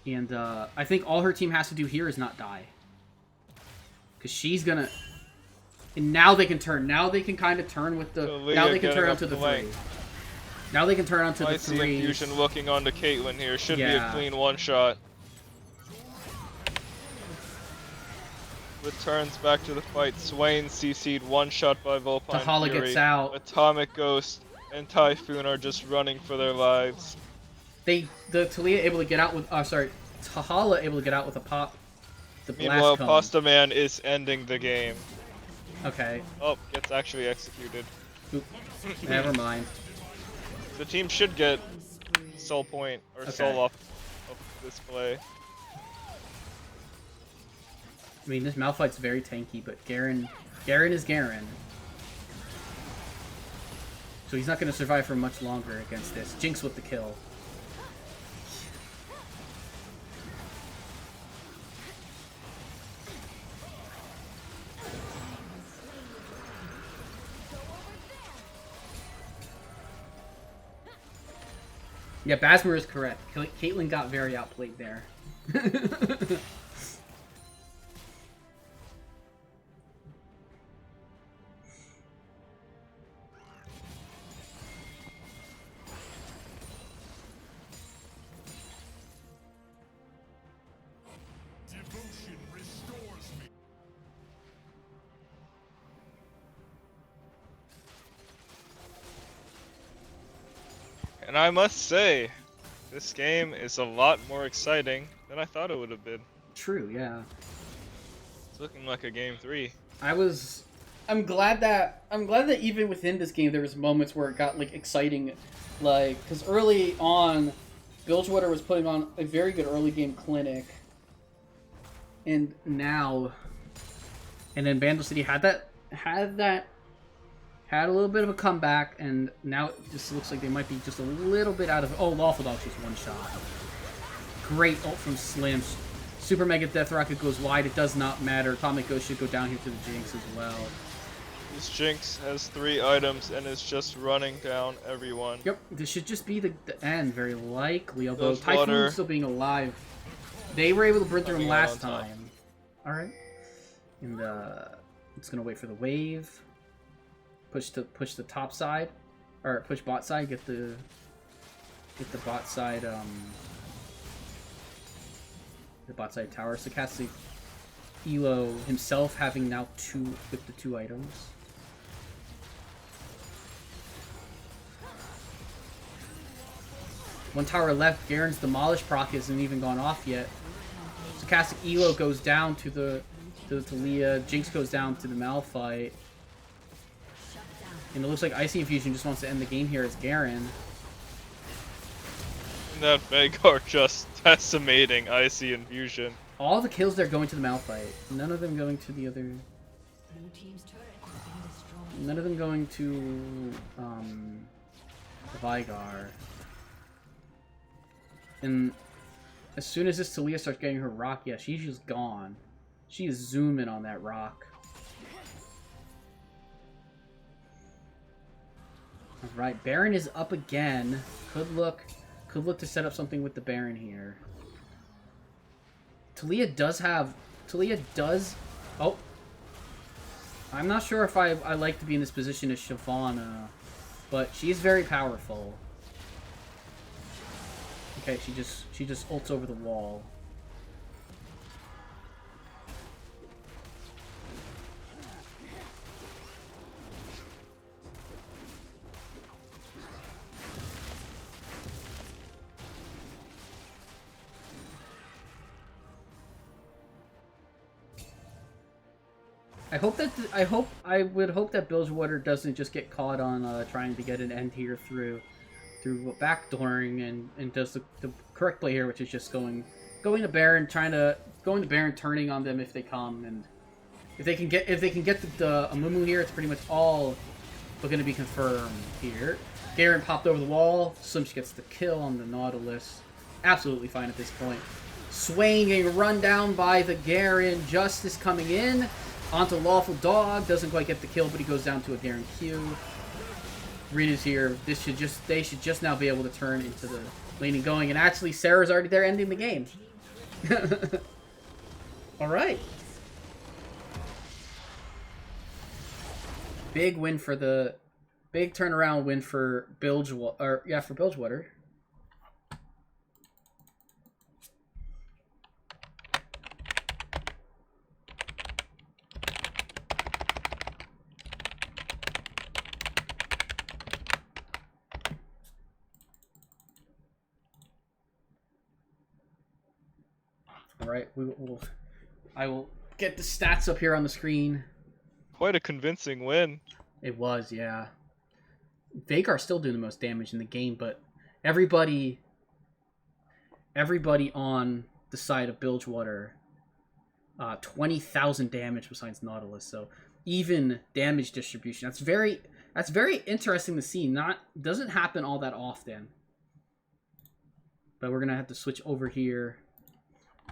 And I think all her team has to do here is not die. Because she's going to... And now they can turn. Now they can kind of turn with the... Now they can turn onto the 3. Now they can turn onto the 3. I see Infusion looking onto Caitlyn here. Should be a clean one-shot. Returns back to the fight. Swain CC'd, one shot by Volpine Tahala Fury. gets out. Atomic Ghost and Typhoon are just running for their lives. the Talia able to get out with sorry, Tahala able to get out with a pop. The Meanwhile, blast cone. Pasta Man is ending the game. Okay. Oh, gets actually executed. Oop. Never mind. The team should get soul point or soul off of this play. I mean, this Malphite's very tanky, but Garen is Garen. So he's not going to survive for much longer against this. Jinx with the kill. Yeah, Basmer is correct. Caitlyn got very outplayed there. And I must say, this game is a lot more exciting than I thought it would have been. True, yeah. It's looking like a game 3. I'm glad that even within this game there was moments where it got like exciting, like because early on, Bilgewater was putting on a very good early game clinic, and then Bandle City had a little bit of a comeback, and now it just looks like they might be just a little bit out of. Oh, Lawful Dog's just one shot. Great ult from Slim. Super Mega Death Rocket goes wide. It does not matter. Atomic Ghost should go down here to the Jinx as well. This Jinx has 3 items and is just running down everyone. Yep, this should just be the end, very likely. Although Bilgewater Typhoon still being alive, they were able to burn through him last on top. time. All right, and it's gonna wait for the wave. Push the top side, or push bot side. Get the bot side the bot side tower. Sarcastic Elo himself having now 2 with the 2 items. One tower left. Garen's Demolish proc hasn't even gone off yet. Sarcastic Elo goes down to the Talia. Jinx goes down to the Malphite. And it looks like Icy Infusion just wants to end the game here as Garen. And that Veigar just decimating Icy Infusion. All the kills there going to the Malphite. None of them going to the other. Blue team's turret has been destroyed. None of them going to the Veigar. And as soon as this Talia starts getting her rock, yeah, she's just gone. She is zooming on that rock. Alright, Baron is up again. Could look to set up something with the Baron here. Talia does... Oh. I'm not sure if I like to be in this position as Shyvana, but she's very powerful. Okay, she just ults over the wall. I would hope that Bilgewater doesn't just get caught on trying to get an end here through backdooring and does the correct play here, which is just going to Baron, turning on them if they come, and if they can get the Amumu here, it's pretty much all going to be confirmed here. Garen popped over the wall. Slimsh gets the kill on the Nautilus. Absolutely fine at this point. Swaying run down by the Garen. Justice coming in. Onto Lawful Dog. Doesn't quite get the kill, but he goes down to a Garen Q. Rita's here. They should just now be able to turn into the laning going. And actually, Sarah's already there ending the game. Alright. Big win for the... Big turnaround win for Bilgewater. For Bilgewater. All right, I will get the stats up here on the screen. Quite a convincing win. It was, yeah. Vagar's still doing the most damage in the game, but everybody on the side of Bilgewater, 20,000 damage besides Nautilus. So even damage distribution. That's very interesting to see. Doesn't happen all that often. But we're gonna have to switch over here.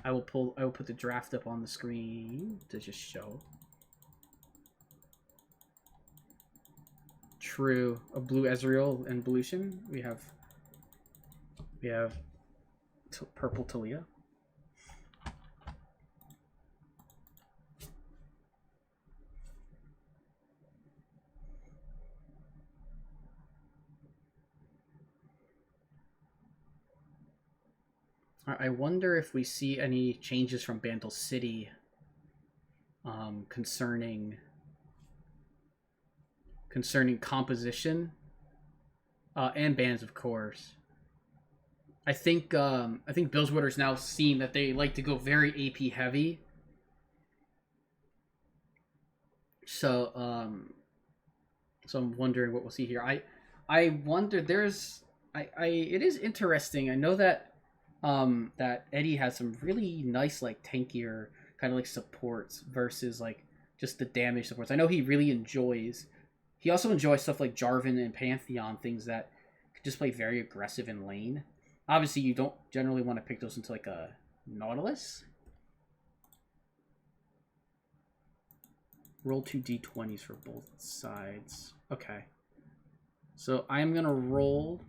I will put the draft up on the screen to just show. True, a blue Ezreal and Blution. We have purple Talia. I wonder if we see any changes from Bandle City concerning composition and bans, of course. I think Bilgewater's now seen that they like to go very AP heavy. So I'm wondering what we'll see here. I wonder it is interesting. I know that that Eddie has some really nice like tankier kind of like supports versus like just the damage supports. I know he really enjoys. He also enjoys stuff like Jarvan and Pantheon, things that could just play very aggressive in lane. Obviously, you don't generally want to pick those into like a Nautilus. Roll 2 d20s for both sides. Okay. So I am gonna roll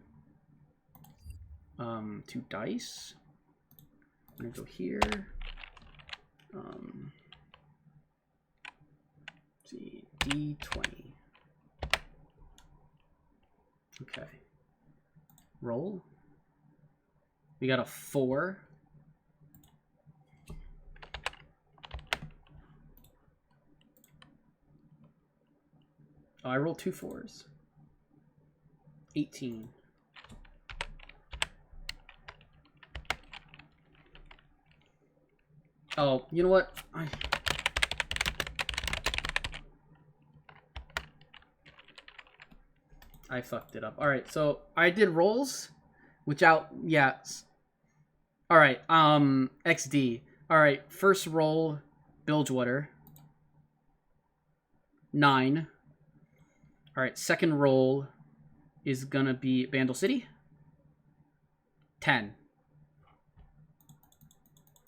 2 dice. I'm gonna go here. See, d20. Okay. Roll. We got a 4. Oh, I rolled 2 4s. 18. Oh, you know what? I fucked it up. Alright, so I did rolls without, yeah. Alright, XD. Alright, first roll, Bilgewater. 9. Alright, second roll is gonna be Bandle City. 10.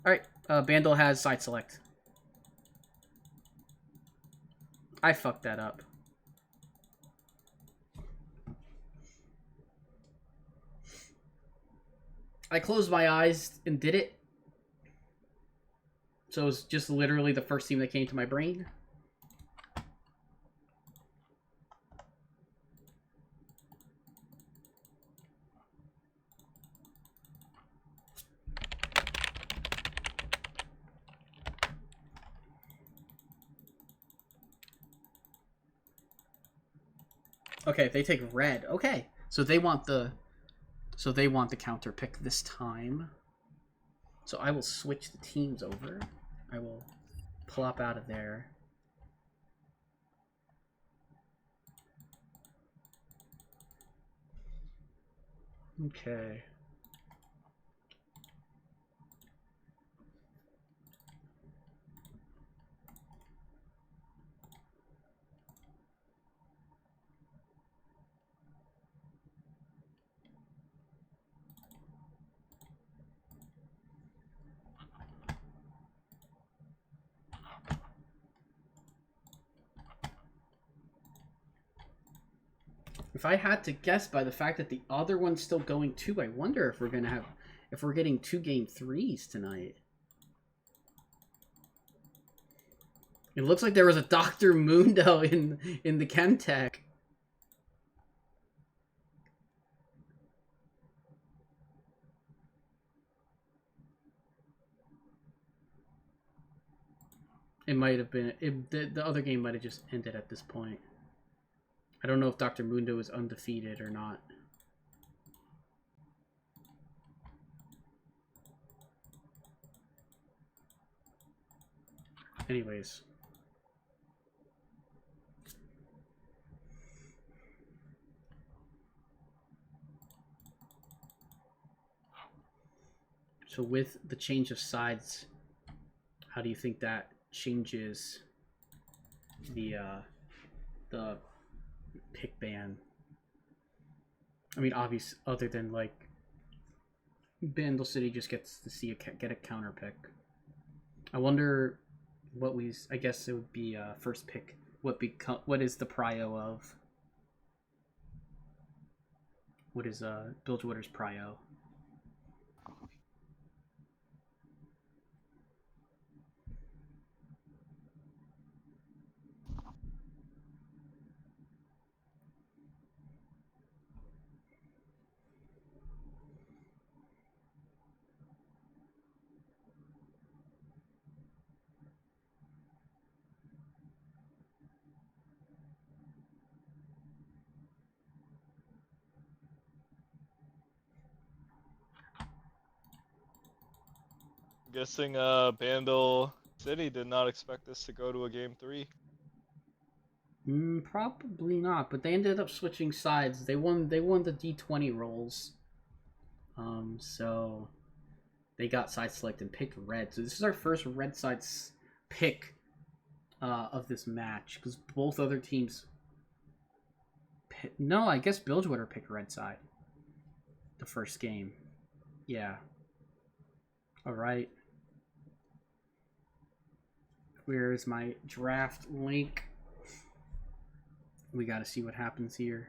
Alright, Bandle has side select. I fucked that up. I closed my eyes and did it. So it was just literally the first team that came to my brain. Okay, they take red. Okay, so they want the counter pick this time. So I will switch the teams over. I will plop out of there. Okay. If I had to guess by the fact that the other one's still going too, I wonder if we're getting 2 game 3s tonight. It looks like there was a Dr. Mundo in the Chemtech. It might have been the other game might have just ended at this point. I don't know if Dr. Mundo is undefeated or not. Anyways. So with the change of sides, how do you think that changes the pick ban? I mean, obvious other than like Bandle City just gets to see get a counter pick. I wonder what we. I guess it would be first pick. What is the prio of? What is Bilgewater's prio? Guessing Bandle City did not expect this to go to a game 3. Probably not, but they ended up switching sides. They won the D20 rolls. So they got side select and picked red. So this is our first red side's pick of this match because both other teams. No, I guess Bilgewater picked red side. The first game. Yeah. All right. Where is my draft link? We got to see what happens here.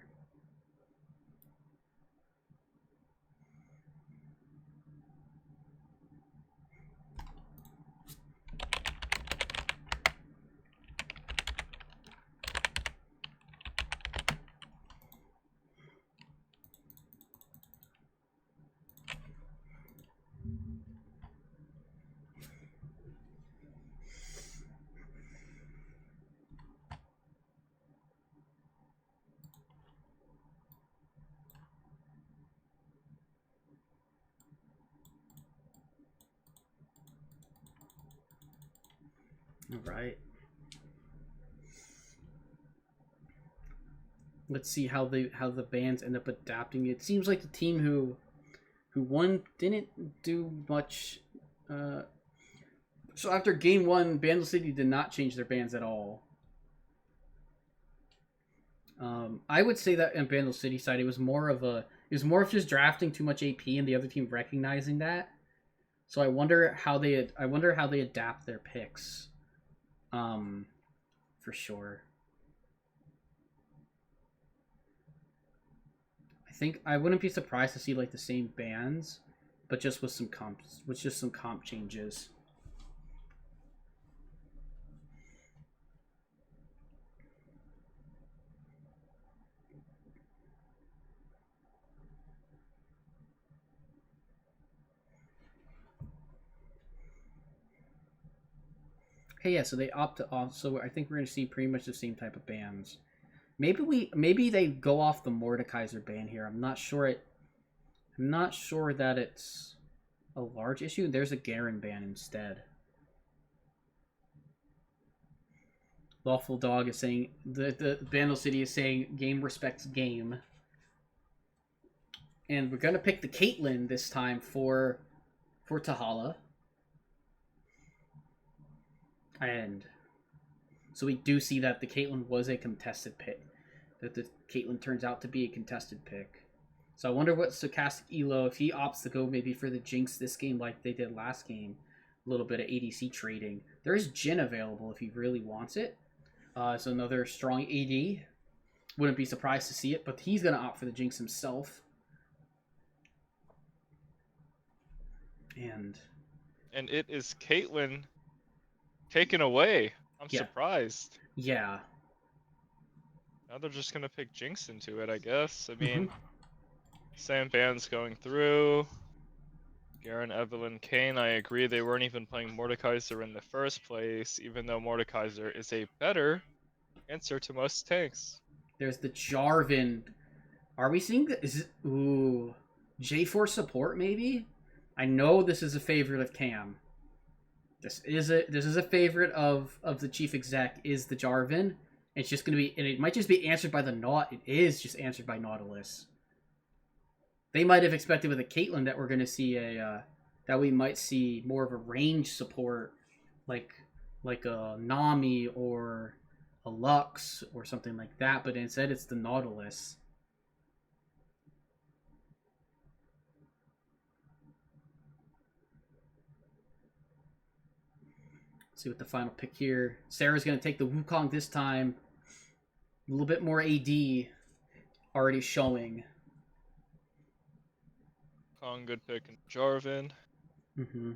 All right. Let's see how the bands end up adapting. It seems like the team who won didn't do much. So after game 1, Bandle City did not change their bans at all. I would say that in Bandle City side, it was more of just drafting too much AP and the other team recognizing that. So I wonder how they adapt their picks. For sure. I think I wouldn't be surprised to see like the same bands, but just with some comp changes. Okay, yeah, so they opt off. So I think we're gonna see pretty much the same type of bans. Maybe they go off the Mordekaiser ban here. I'm not sure that it's a large issue. There's a Garen ban instead. Lawful Dog is saying the Bandle City is saying game respects game. And we're gonna pick the Caitlyn this time for Tahala. And so we do see that the Caitlyn was a contested pick. That the Caitlyn turns out to be a contested pick. So I wonder what Stochastic Elo, if he opts to go maybe for the Jinx this game like they did last game. A little bit of ADC trading. There is Jhin available if he really wants it. So another strong AD. Wouldn't be surprised to see it, but he's going to opt for the Jinx himself. And it is Caitlyn taken away. I'm surprised. Yeah. Now they're just gonna pick Jinx into it, I guess. I mean, same bands going through. Garen, Evelyn, Kane, I agree they weren't even playing Mordekaiser in the first place, even though Mordekaiser is a better answer to most tanks. There's the Jarvan. Are we seeing J4 support maybe? I know this is a favorite of Cam. This is a favorite of the chief exec is the Jarvan. It's just gonna be, and it might just be answered by the Naut. It is just answered by Nautilus. They might have expected with a Caitlyn that we're gonna see that we might see more of a range support, like a Nami or a Lux or something like that. But instead, it's the Nautilus. See what the final pick here. Sarah's going to take the Wukong this time. A little bit more AD already showing. Kong, good pick, and Jarvan. Mm-hmm.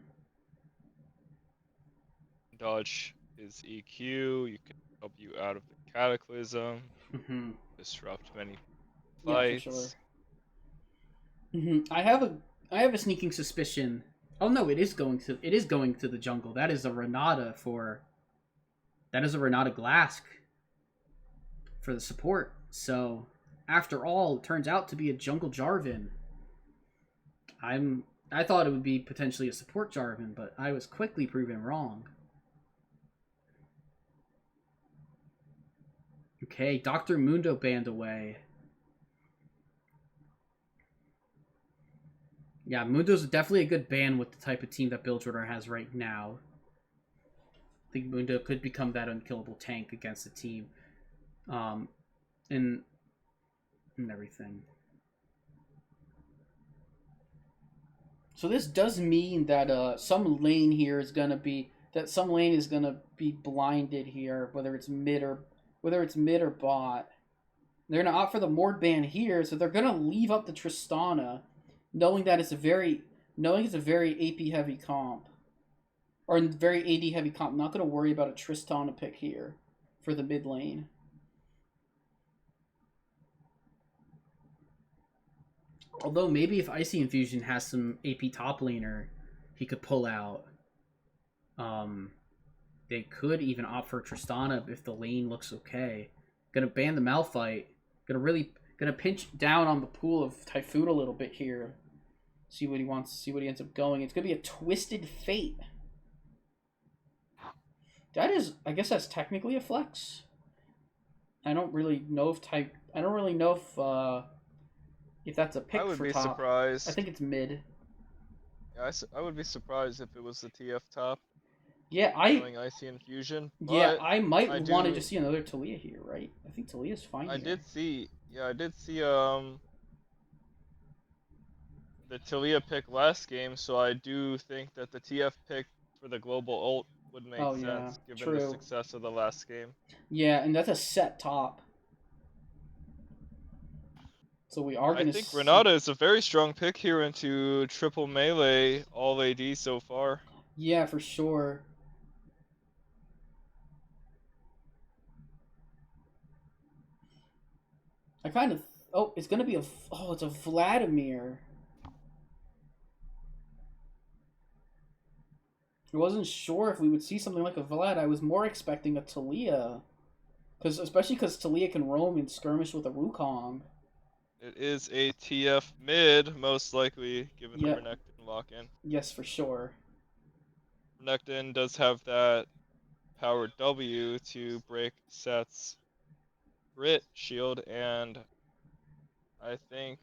Dodge is EQ. You can help you out of the Cataclysm. Mm-hmm. Disrupt many Yeah, fights. for sure. Mm-hmm. I have a sneaking suspicion. Oh no, it is going to the jungle. That is a Renata Glask for the support. So after all, it turns out to be a jungle Jarvan. I thought it would be potentially a support Jarvan, but I was quickly proven wrong. Okay, Dr. Mundo banned away. Yeah, Mundo's definitely a good ban with the type of team that Bilgewater has right now. I think Mundo could become that unkillable tank against the team. And everything. So this does mean that some lane here is gonna be blinded here, whether it's mid or bot. They're gonna opt for the Mord ban here, so they're gonna leave up the Tristana, knowing it's a very AP heavy comp. Or very AD heavy comp. Not gonna worry about a Tristana pick here for the mid lane. Although maybe if Icy Infusion has some AP top laner he could pull out. They could even opt for Tristana if the lane looks okay. Gonna ban the Malphite. Gonna pinch down on the pool of Typhoon a little bit here. See what he wants. See what he ends up going. It's gonna be a Twisted Fate. That is, I guess that's technically a flex. I don't really know if that's a pick I would for be top. surprised. I think it's mid. Yeah, I would be surprised if it was the TF top. Yeah, Showing Icy Infusion. Yeah, But I might want to just see another Talia here, right? I think Talia's fine. I here. did see the Talia pick last game, so I do think that the TF pick for the global ult would make sense given the success of the last game. Yeah, and that's a set top. So we are going to I think Renata is a very strong pick here into triple melee all AD so far. Yeah, for sure. I kind of... Oh, it's going to be a... Oh, it's a Vladimir. I wasn't sure if we would see something like a Vlad. I was more expecting a Talia. Especially because Talia can roam and skirmish with a Wukong. It is a TF mid, most likely, given the Renekton lock-in. Yes, for sure. Renekton does have that power W to break Set's Grit shield, and I think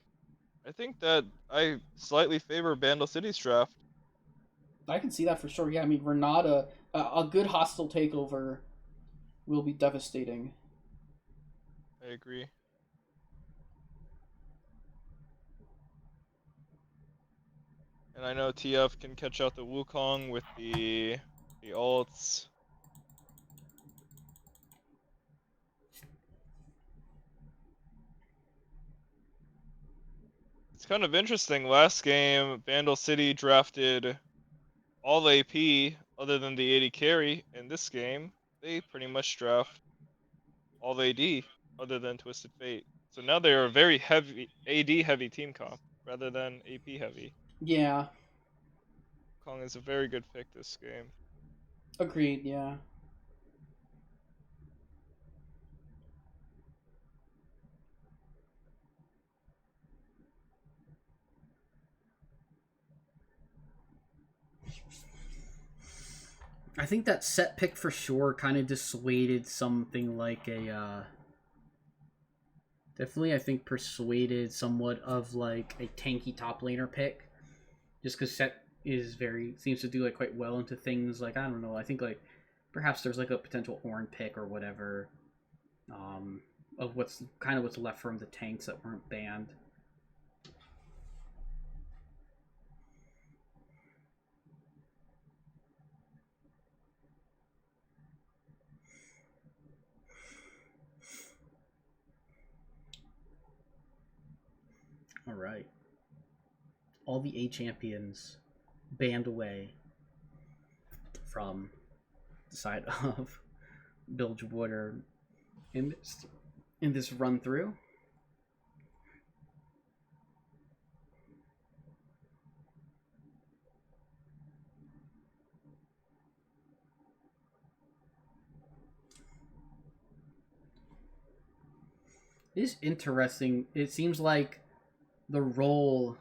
that I slightly favor Bandle City's draft. I can see that for sure. Yeah, I mean, Renata, a good hostile takeover will be devastating. I agree. And I know TF can catch out the Wukong with the ults. It's kind of interesting. Last game, Bandle City drafted all AP other than the AD carry. In this game, they pretty much draft all AD other than Twisted Fate. So now they are a very heavy AD heavy team comp rather than AP heavy. Yeah. Kong is a very good pick this game. Agreed, yeah. I think that set pick for sure kind of dissuaded something like a definitely I think persuaded somewhat of like a tanky top laner pick, just because set is very seems to do like quite well into things like I don't know, I think like perhaps there's like a potential Ornn pick or whatever, of what's left from the tanks that weren't banned. All right, all the A champions banned away from the side of Bilgewater in this run through. It is interesting. It seems like the role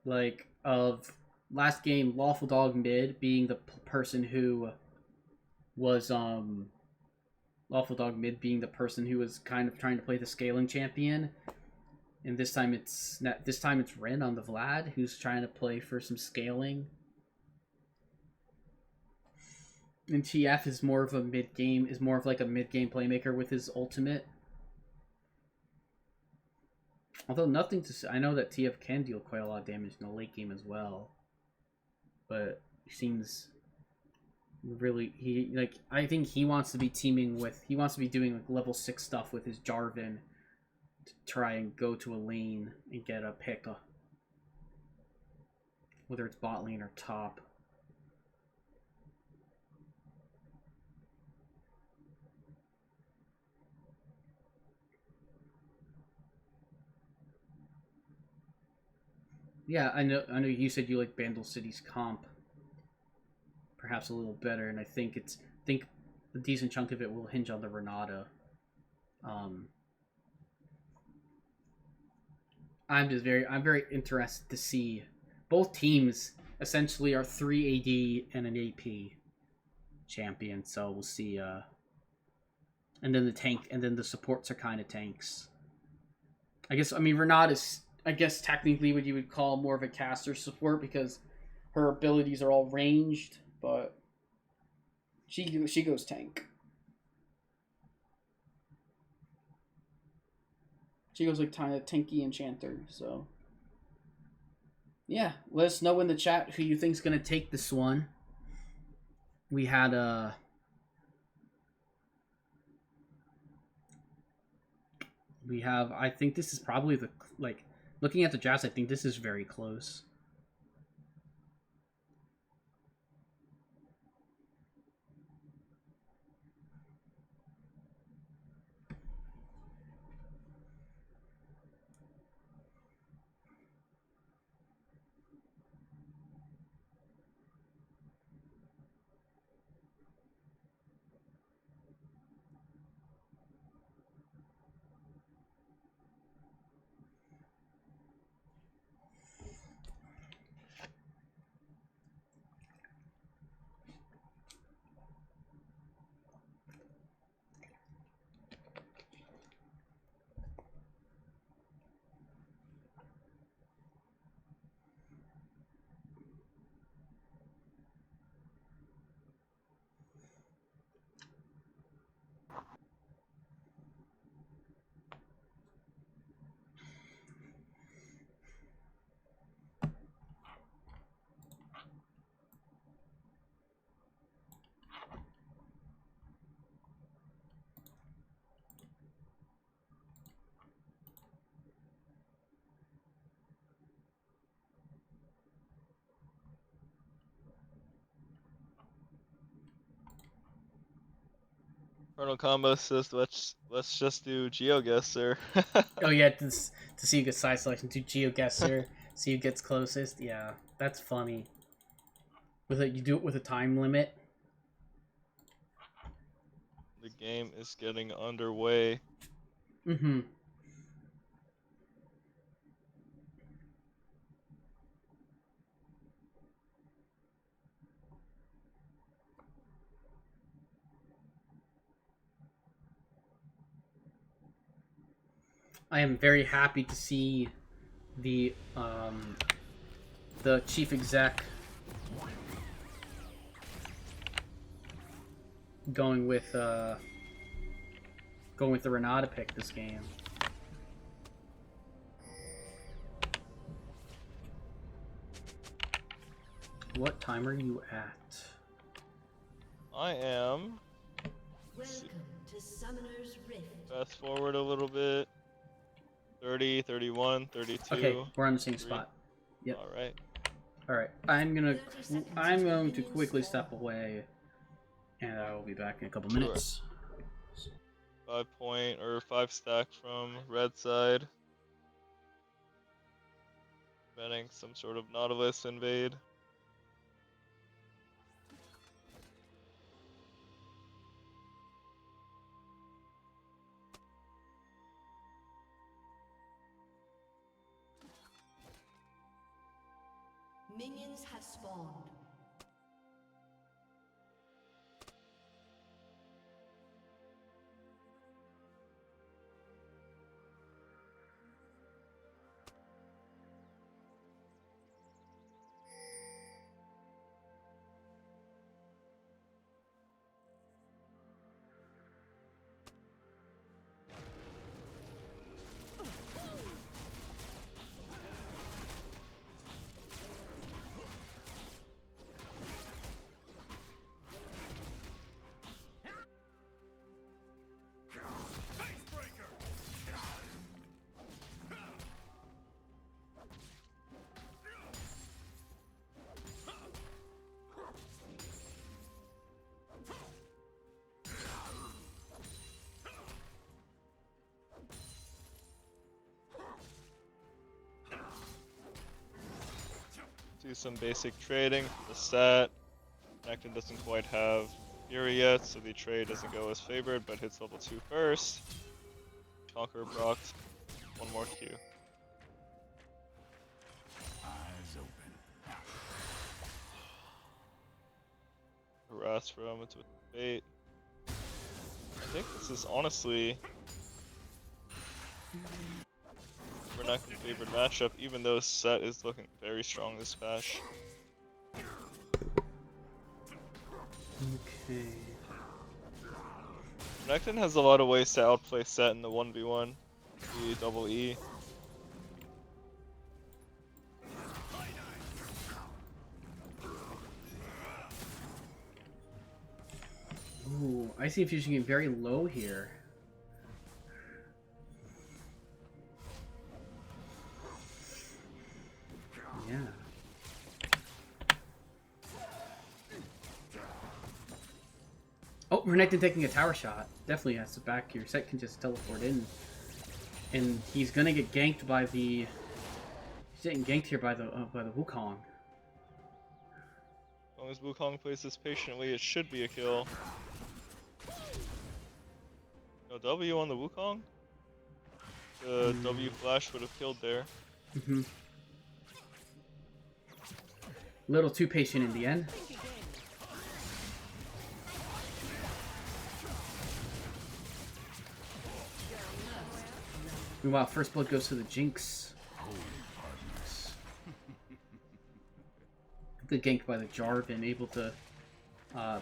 like of last game Lawful Dog mid being the person who was Lawful Dog mid being the person who was kind of trying to play the scaling champion, and this time it's Ren on the Vlad who's trying to play for some scaling, and TF is more of a mid game playmaker with his ultimate. Although nothing to say, I know that TF can deal quite a lot of damage in the late game as well, but he seems really I think he wants to be doing like level 6 stuff with his Jarvan to try and go to a lane and get a pick, whether it's bot lane or top. Yeah, I know you said you like Bandle City's comp perhaps a little better, and I think a decent chunk of it will hinge on the Renata. I'm very interested to see both teams essentially are 3 AD and an AP champion, so we'll see. And then the supports are kind of tanks. Renata's technically what you would call more of a caster support because her abilities are all ranged, but she goes tank. She goes like kind of tanky enchanter. So yeah, let us know in the chat who you think's gonna take this one. We had I think this is probably looking at the drafts, I think this is very close. Colonel Combo says let's just do GeoGuessr. Oh yeah, to see who gets side selection, to GeoGuessr, see who gets closest. Yeah, that's funny. You do it with a time limit. The game is getting underway. Mm-hmm. I am very happy to see the chief exec going with the Renata pick this game. What time are you at? I am. Welcome to Summoner's Rift. Fast forward a little bit. 30, 31, 32. Okay, we're on the same 3. spot. Yep. All right. All right. I'm going to quickly step away, and I will be back in a couple minutes. 5 point or 5 stack from red side. Preventing some sort of Nautilus invade. Minions have spawned. Do some basic trading for the set. Necton doesn't quite have Fury yet, so the trade doesn't go as favored, but hits level 2 first. Conqueror procs. One more Q. Eyes open. Harass for moments with bait. I think this is honestly Renekton favorite matchup, even though set is looking very strong this patch. Okay. Renekton has a lot of ways to outplay set in the 1v1. The double E. Ooh, I see Fusion getting very low here. Yeah. Oh, Renekton taking a tower shot. Definitely has to back here. Set can just teleport in. And he's gonna get ganked by the... He's getting ganked here by the Wukong. As long as Wukong plays this patiently, it should be a kill. No W on the Wukong? The W flash would have killed there. Mm-hmm. Little too patient in the end. Meanwhile, first blood goes to the Jinx. Good gank by the Jarvan, able to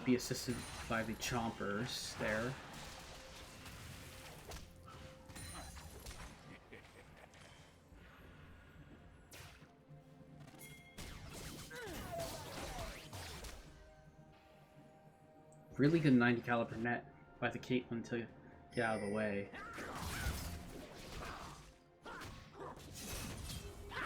be assisted by the Chompers there. Really good 90 caliber net by the Caitlyn to get out of the way.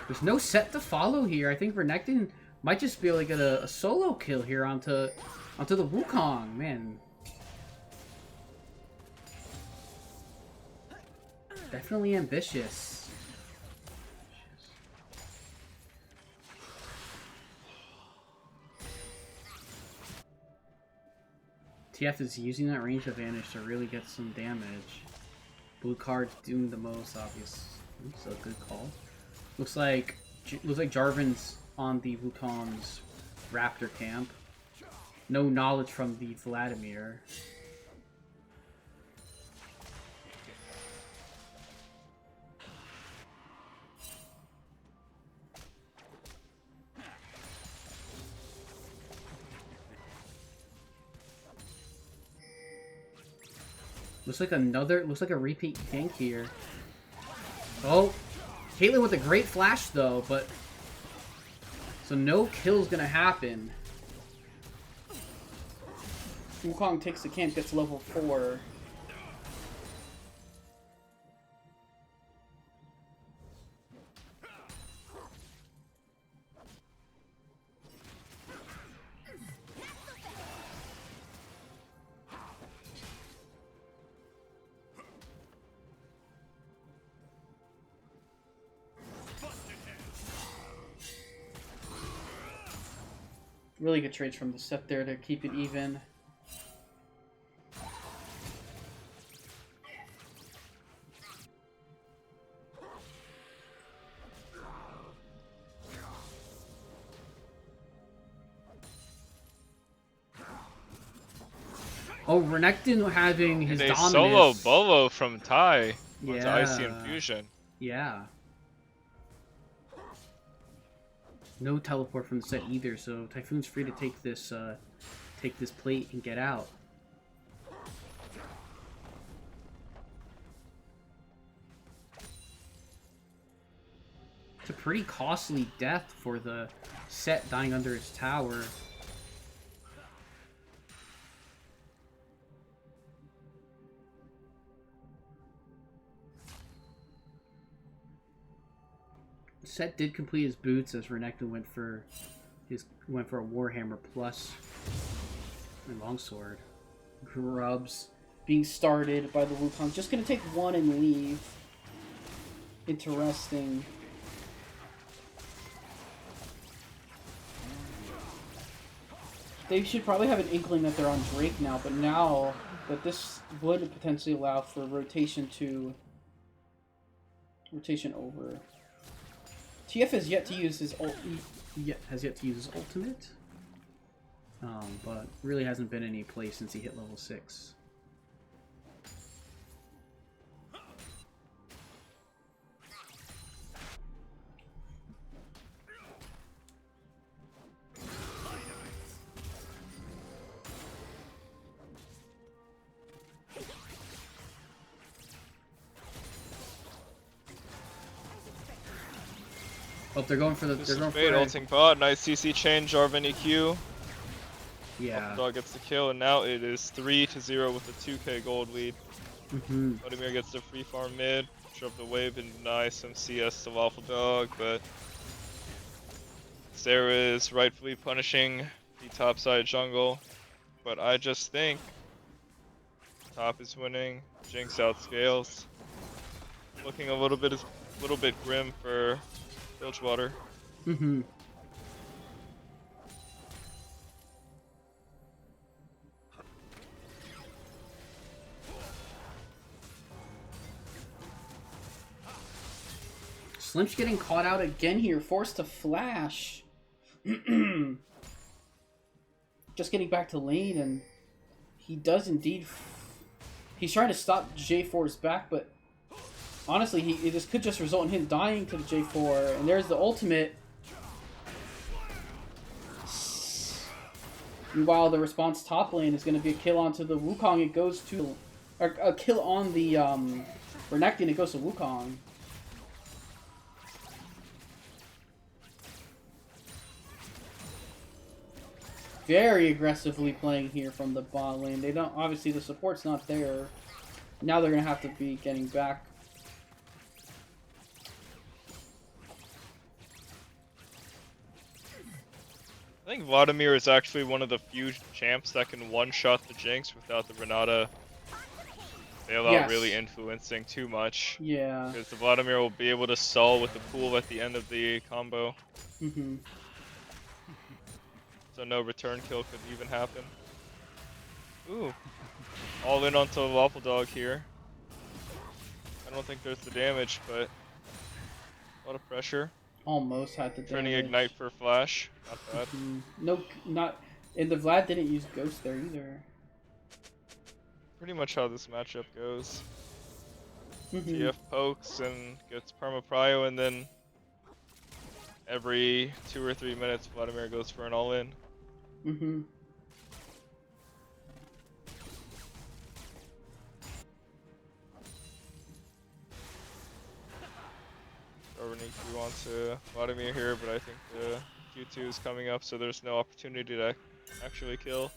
There's no set to follow here. I think Renekton might just be able to get a solo kill here onto the Wukong. Man. Definitely ambitious. TF is using that range advantage to really get some damage. Blue card's doing the most, obviously. So good call. Looks like Jarvan's on the Wukong's Raptor camp. No knowledge from the Vladimir. Looks like a repeat gank here. Oh, Caitlyn with a great flash though, but so no kill's gonna happen. Wukong takes the camp, gets level 4. Really good trades from the set there to keep it even. Oh, Renekton having his And a dominance. solo bolo from Tai onto Yeah. Icy Infusion. Yeah. No teleport from the set either, so Typhoon's free to take this plate and get out. It's a pretty costly death for the set dying under its tower. Set did complete his boots as Renekton went for a Warhammer plus and longsword. Grubs being started by the Wukong. Just gonna take one and leave. Interesting. They should probably have an inkling that they're on Drake now, but now that this would potentially allow for rotation over. TF has yet to use his ultimate, but really hasn't been any play since he hit level 6. Oh, they're going for the. This They're is going Fade for. ulting bot. Nice CC chain. Jarvan EQ. Yeah. Dog gets the kill, and now it is 3-0 with a 2k gold lead. Vladimir gets the free farm mid. Drop the wave and deny some CS to Waffle Dog, but Sarah is rightfully punishing the topside jungle. But I just think top is winning. Jinx outscales. Looking a little bit grim for Bilgewater. Slim's getting caught out again here, forced to flash. Just getting back to lane, and he does indeed. He's trying to stop J4's back, but honestly, this could just result in him dying to the J4. And there's the ultimate. Meanwhile, the response top lane is going to be a kill onto the Wukong. It goes to a kill on the Renekton. It goes to Wukong. Very aggressively playing here from the bot lane. They don't, obviously the support's not there. Now they're gonna have to be getting back. I think Vladimir is actually one of the few champs that can one-shot the Jinx without the Renata bailout really influencing too much. Yeah. Because the Vladimir will be able to stall with the pool at the end of the combo. So no return kill could even happen. Ooh. All in onto Waffle Dog here. I don't think there's the damage, but a lot of pressure. Almost had the damage. Turning Ignite for Flash. Not bad. No, not. And the Vlad didn't use Ghost there either. Pretty much how this matchup goes. TF pokes and gets perma prio, and then every 2 or 3 minutes Vladimir goes for an all-in. he wants Vladimir here, but I think the Q2 is coming up, so there's no opportunity to actually kill.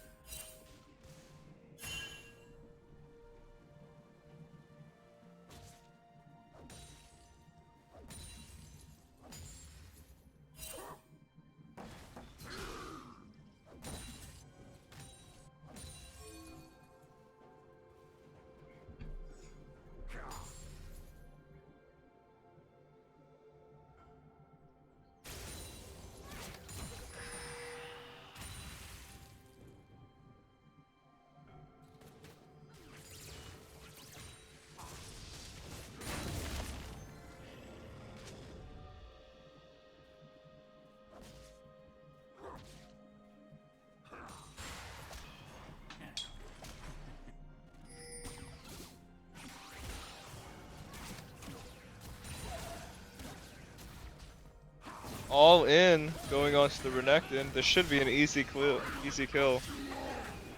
All in, going on to the Renekton. This should be an easy kill.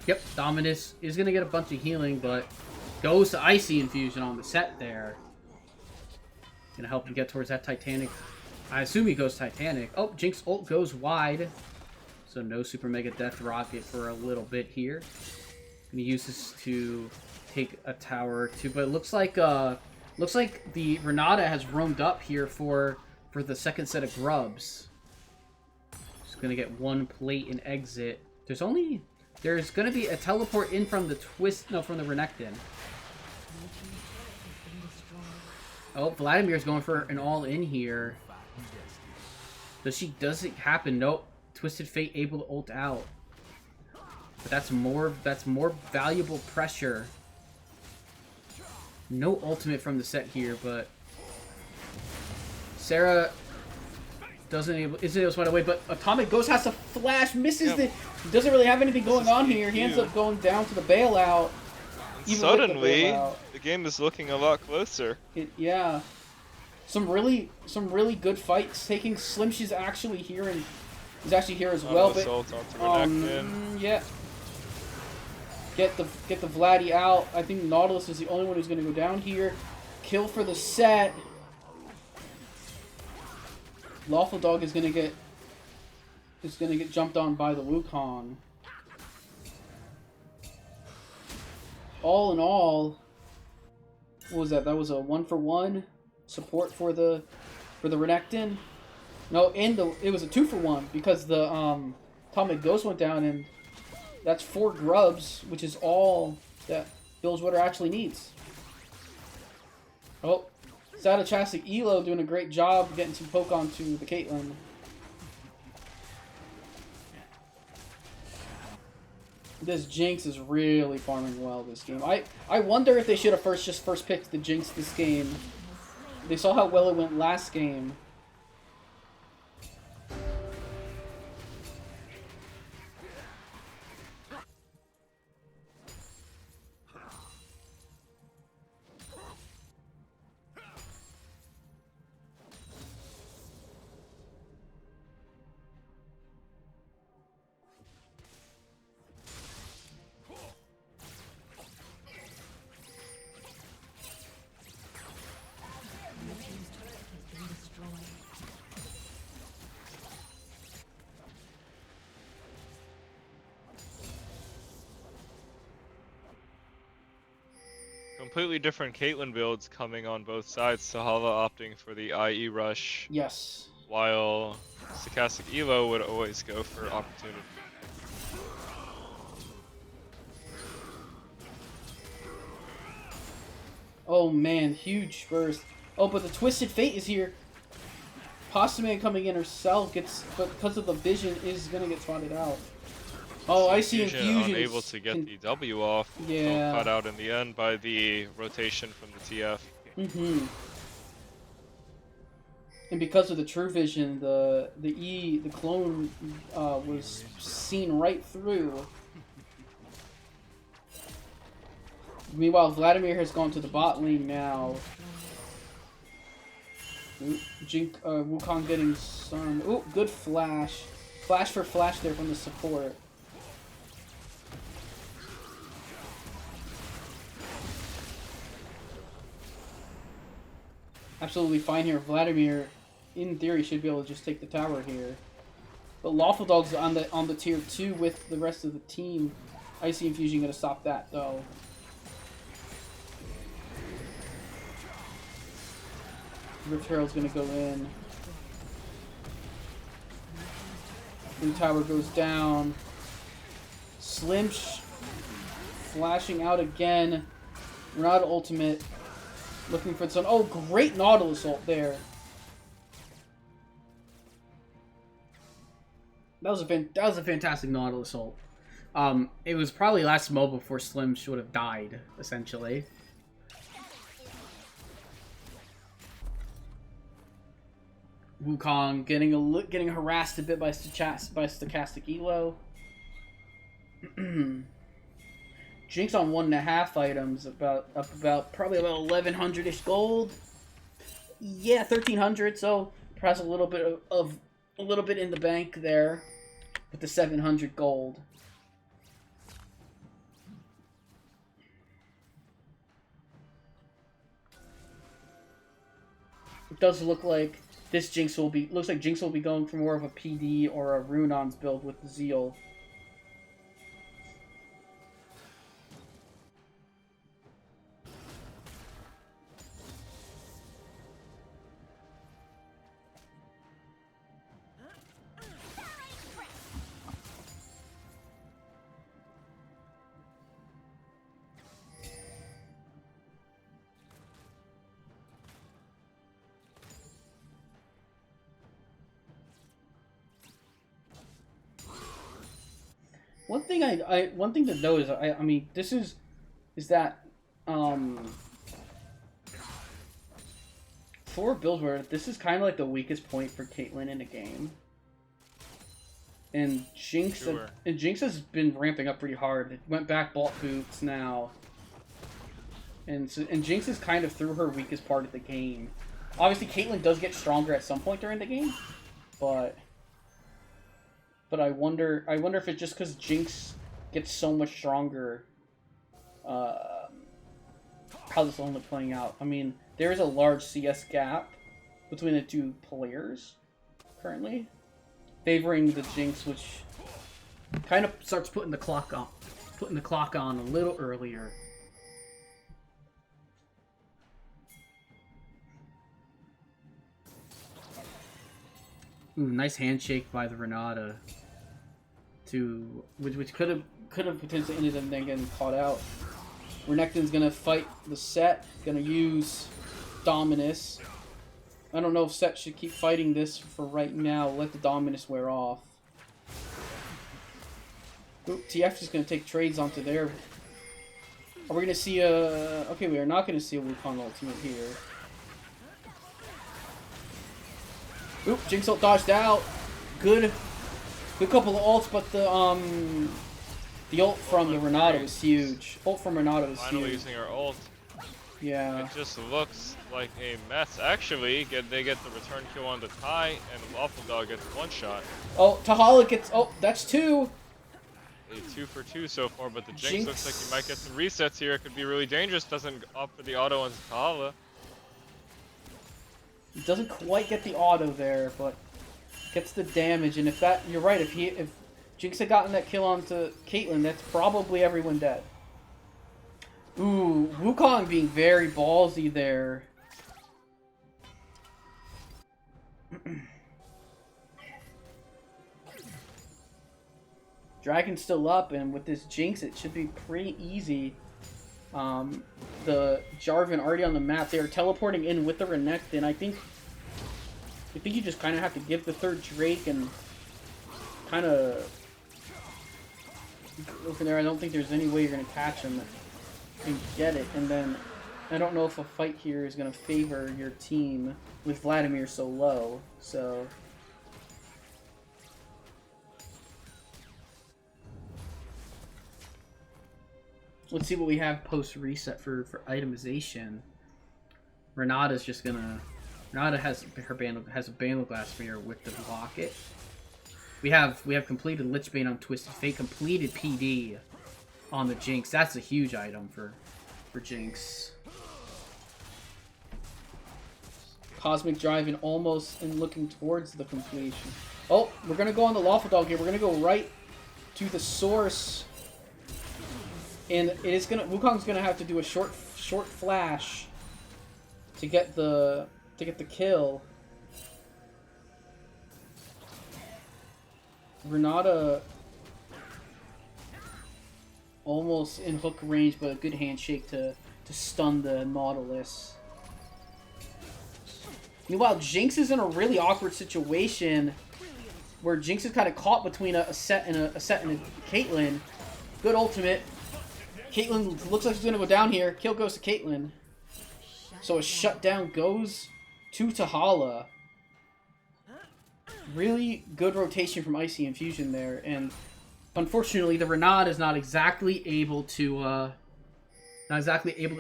Yep, Dominus is going to get a bunch of healing, but goes to Icy Infusion on the set there. Going to help him get towards that Titanic. I assume he goes Titanic. Oh, Jinx ult goes wide. So no Super Mega Death Rocket for a little bit here. Going to use this to take a tower or two, but it looks like the Renata has roamed up here for the second set of grubs. Just gonna get one plate and exit. There's gonna be a teleport in from the from the Renekton. Oh, Vladimir's going for an all-in here. Does it happen? Nope. Twisted Fate able to ult out. But that's more valuable pressure. No ultimate from the set here, but Sarah isn't able to find a way, but Atomic Ghost has to flash, misses it. Doesn't really have anything going on here. He ends up going down to the bailout. Suddenly, the game is looking a lot closer. Yeah, some really good fights. Taking Slim, she's actually here and is actually here as well. But yeah, get the Vladdy out. I think Nautilus is the only one who's going to go down here. Kill for the set. Lawful Dog is gonna get jumped on by the Wukong. All in all, what was that? That was a 1-for-1 support for the Renekton. No, it was a 2-for-1 because the Atomic Ghost went down, and that's 4 grubs, which is all that Bilgewater actually needs. Oh. Satachastic Elo doing a great job getting some poke onto the Caitlyn. This Jinx is really farming well this game. I wonder if they should have first picked the Jinx this game. They saw how well it went last game. Completely different Caitlyn builds coming on both sides. Sahala opting for the IE rush. Yes. While Stochastic Evo would always go for opportunity. Oh man, huge burst. Oh, but the Twisted Fate is here. Postman coming in herself but because of the vision, is gonna get spotted out. Oh, I see Infusion. Unable to get the W off. Yeah. Cut out in the end by the rotation from the TF. Mm-hmm. And because of the True Vision, the clone was seen right through. Meanwhile, Vladimir has gone to the bot lane now. Wukong getting some. Ooh, good flash. Flash for flash there from the support. Absolutely fine here. Vladimir in theory, should be able to just take the tower here. But Lawful Dog's on the tier 2 with the rest of the team. Icy Infusion gonna stop that though. Rift Herald's gonna go in. And tower goes down. Slimsh flashing out again. Renata ultimate. Looking for some. Oh, great Nautilus ult there. That was a fantastic Nautilus ult. It was probably last mo before Slim should have died, essentially. Wukong getting harassed a bit by stochastic elo. Jinx on 1.5 items, probably about 1100-ish gold. Yeah, 1300. So perhaps a little bit in the bank there with the 700 gold. It does look like this Jinx looks like Jinx will be going for more of a PD or a Runon's build with the Zeal. One thing to note is I mean this is that for Bilgewater, this is kind of like the weakest point for Caitlyn in a game, and Jinx has been ramping up pretty hard. It went back, bought boots now, and Jinx is kind of through her weakest part of the game. Obviously, Caitlyn does get stronger at some point during the game, but I wonder if it's just because Jinx gets so much stronger, how this will end up playing out. I mean, there is a large CS gap between the two players currently, favoring the Jinx, which kind of starts putting the clock on a little earlier. Ooh, nice handshake by the Renata. Which could have potentially ended up then getting caught out. Renekton's gonna fight the Set, gonna use Dominus. I don't know if Set should keep fighting this for right now. Let the Dominus wear off. Oop, TF is gonna take trades onto there. Are we gonna see a? Okay, we are not gonna see a Wukong ultimate here. Oop, Jinx ult dodged out. Good couple of ults, but the ult from the Renata was huge. Ult from Renata was Finally huge. using her ult. Yeah. It just looks like a mess. Actually, they get the return kill on the tie, and Lawful Dog gets one shot. Oh, Tahala gets. Oh, that's 2. A 2 for 2 so far, but the Jinx looks like you might get some resets here. It could be really dangerous. Doesn't opt for the auto on Tahala. He doesn't quite get the auto there, but gets the damage. And you're right. If Jinx had gotten that kill onto Caitlyn, that's probably everyone dead. Ooh, Wukong being very ballsy there. Dragon's still up, and with this Jinx, it should be pretty easy. The Jarvan already on the map. They are teleporting in with the Renekton. I think you just kind of have to give the third Drake and kind of go from there. I don't think there's any way you're going to catch him and get it. And then I don't know if a fight here is going to favor your team with Vladimir so low. So let's see what we have post reset for itemization. Renata's just gonna. Renata has a Bandle Glass Sphere with the Locket. We have completed Lichbane on Twisted Fate, completed PD on the Jinx. That's a huge item for Jinx. Cosmic Drive and almost looking towards the completion. Oh, we're gonna go on the Lawful Dog here. We're gonna go right to the source, and it is gonna. Wukong's gonna have to do a short flash to get the kill. Renata almost in hook range, but a good handshake to stun the Nautilus. Meanwhile, Jinx is in a really awkward situation where Jinx is kind of caught between a set and a Caitlyn. Good ultimate. Caitlyn looks like she's gonna go down here. Kill goes to Caitlyn. So a shutdown goes to Tahala. Really good rotation from Icy Infusion there, and unfortunately the Renata is not exactly able to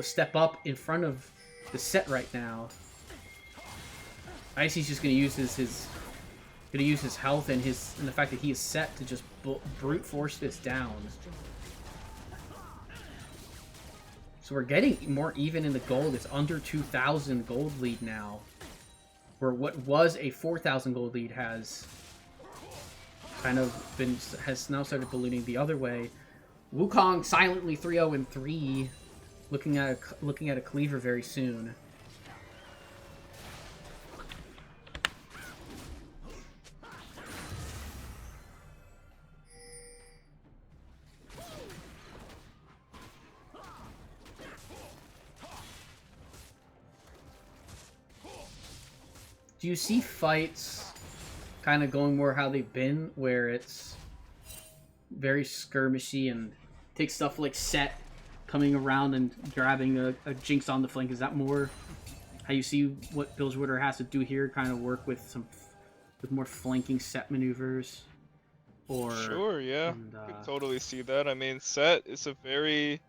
step up in front of the set right now. Icy's just gonna use his health and the fact that he is set to just brute force this down. So we're getting more even in the gold. It's under 2,000 gold lead now, where what was a 4,000 gold lead has now started ballooning the other way. Wukong silently 3-0-3, looking at a cleaver very soon. Do you see fights kind of going more how they've been, where it's very skirmishy and takes stuff like Set coming around and grabbing a Jinx on the flank? Is that more how you see what Bilgewater has to do here? Kind of work with more flanking Set maneuvers? Or sure, yeah, I could totally see that. I mean, Set is a very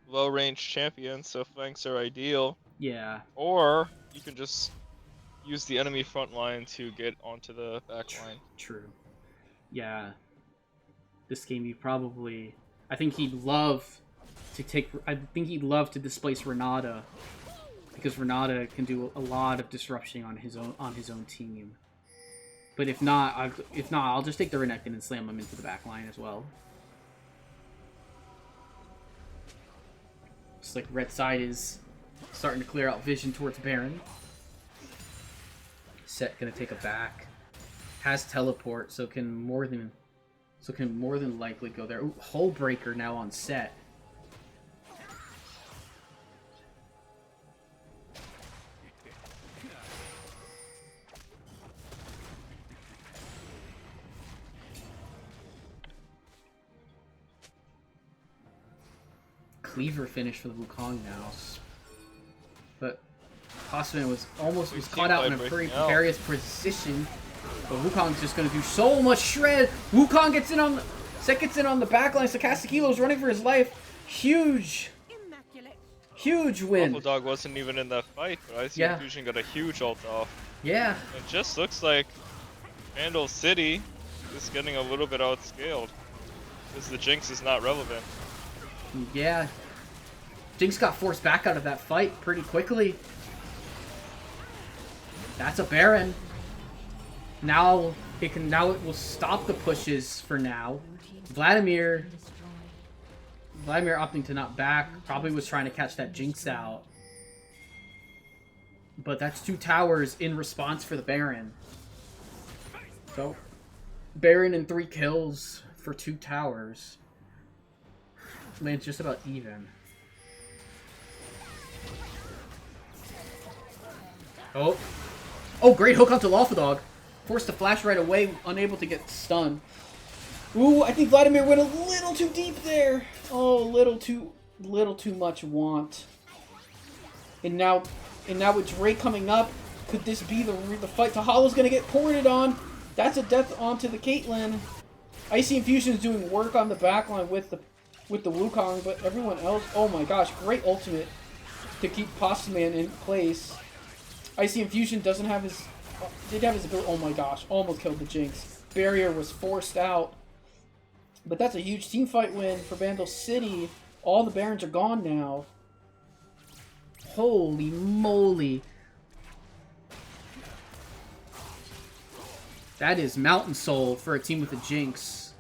low-range champion, so flanks are ideal. Yeah. Or you can just use the enemy front line to get onto the back line. True. Yeah. This game, I think he'd love to displace Renata, because Renata can do a lot of disruption on his own team. But if not, I'll just take the Renekton and slam him into the back line as well. It's like red side is starting to clear out vision towards Baron. Set gonna take a back. Has teleport, so can more than likely go there. Ooh, Hull Breaker now on Set. Cleaver finish for the Wukong now. But Hosman was caught out in a very precarious position. But Wukong's just going to do so much shred. Wukong gets in on the back line. Sacastikilo's running for his life. Huge win. Awful Dog wasn't even in that fight, but Icy Infusion got a huge ult off. Yeah. It just looks like Bandle City is getting a little bit outscaled, because the Jinx is not relevant. Yeah. Jinx got forced back out of that fight pretty quickly. That's a Baron. Now it will stop the pushes for now. Vladimir opting to not back. Probably was trying to catch that Jinx out. But that's 2 towers in response for the Baron. So Baron and 3 kills for 2 towers. Lands just about even. Oh, great hook onto Lawful Dog. Forced to flash right away, unable to get stunned. Ooh, I think Vladimir went a little too deep there. Oh, little too much want. And now with Drake coming up, could this be the fight? Tahala's gonna get ported on. That's a death onto the Caitlyn. Icy Infusion is doing work on the backline with the Wukong, but everyone else, oh my gosh, great ultimate to keep Postman in place. Icy Infusion did have his ability. Oh my gosh, almost killed the Jinx. Barrier was forced out. But that's a huge team fight win for Bandle City. All the Barons are gone now. Holy moly. That is Mountain Soul for a team with a Jinx.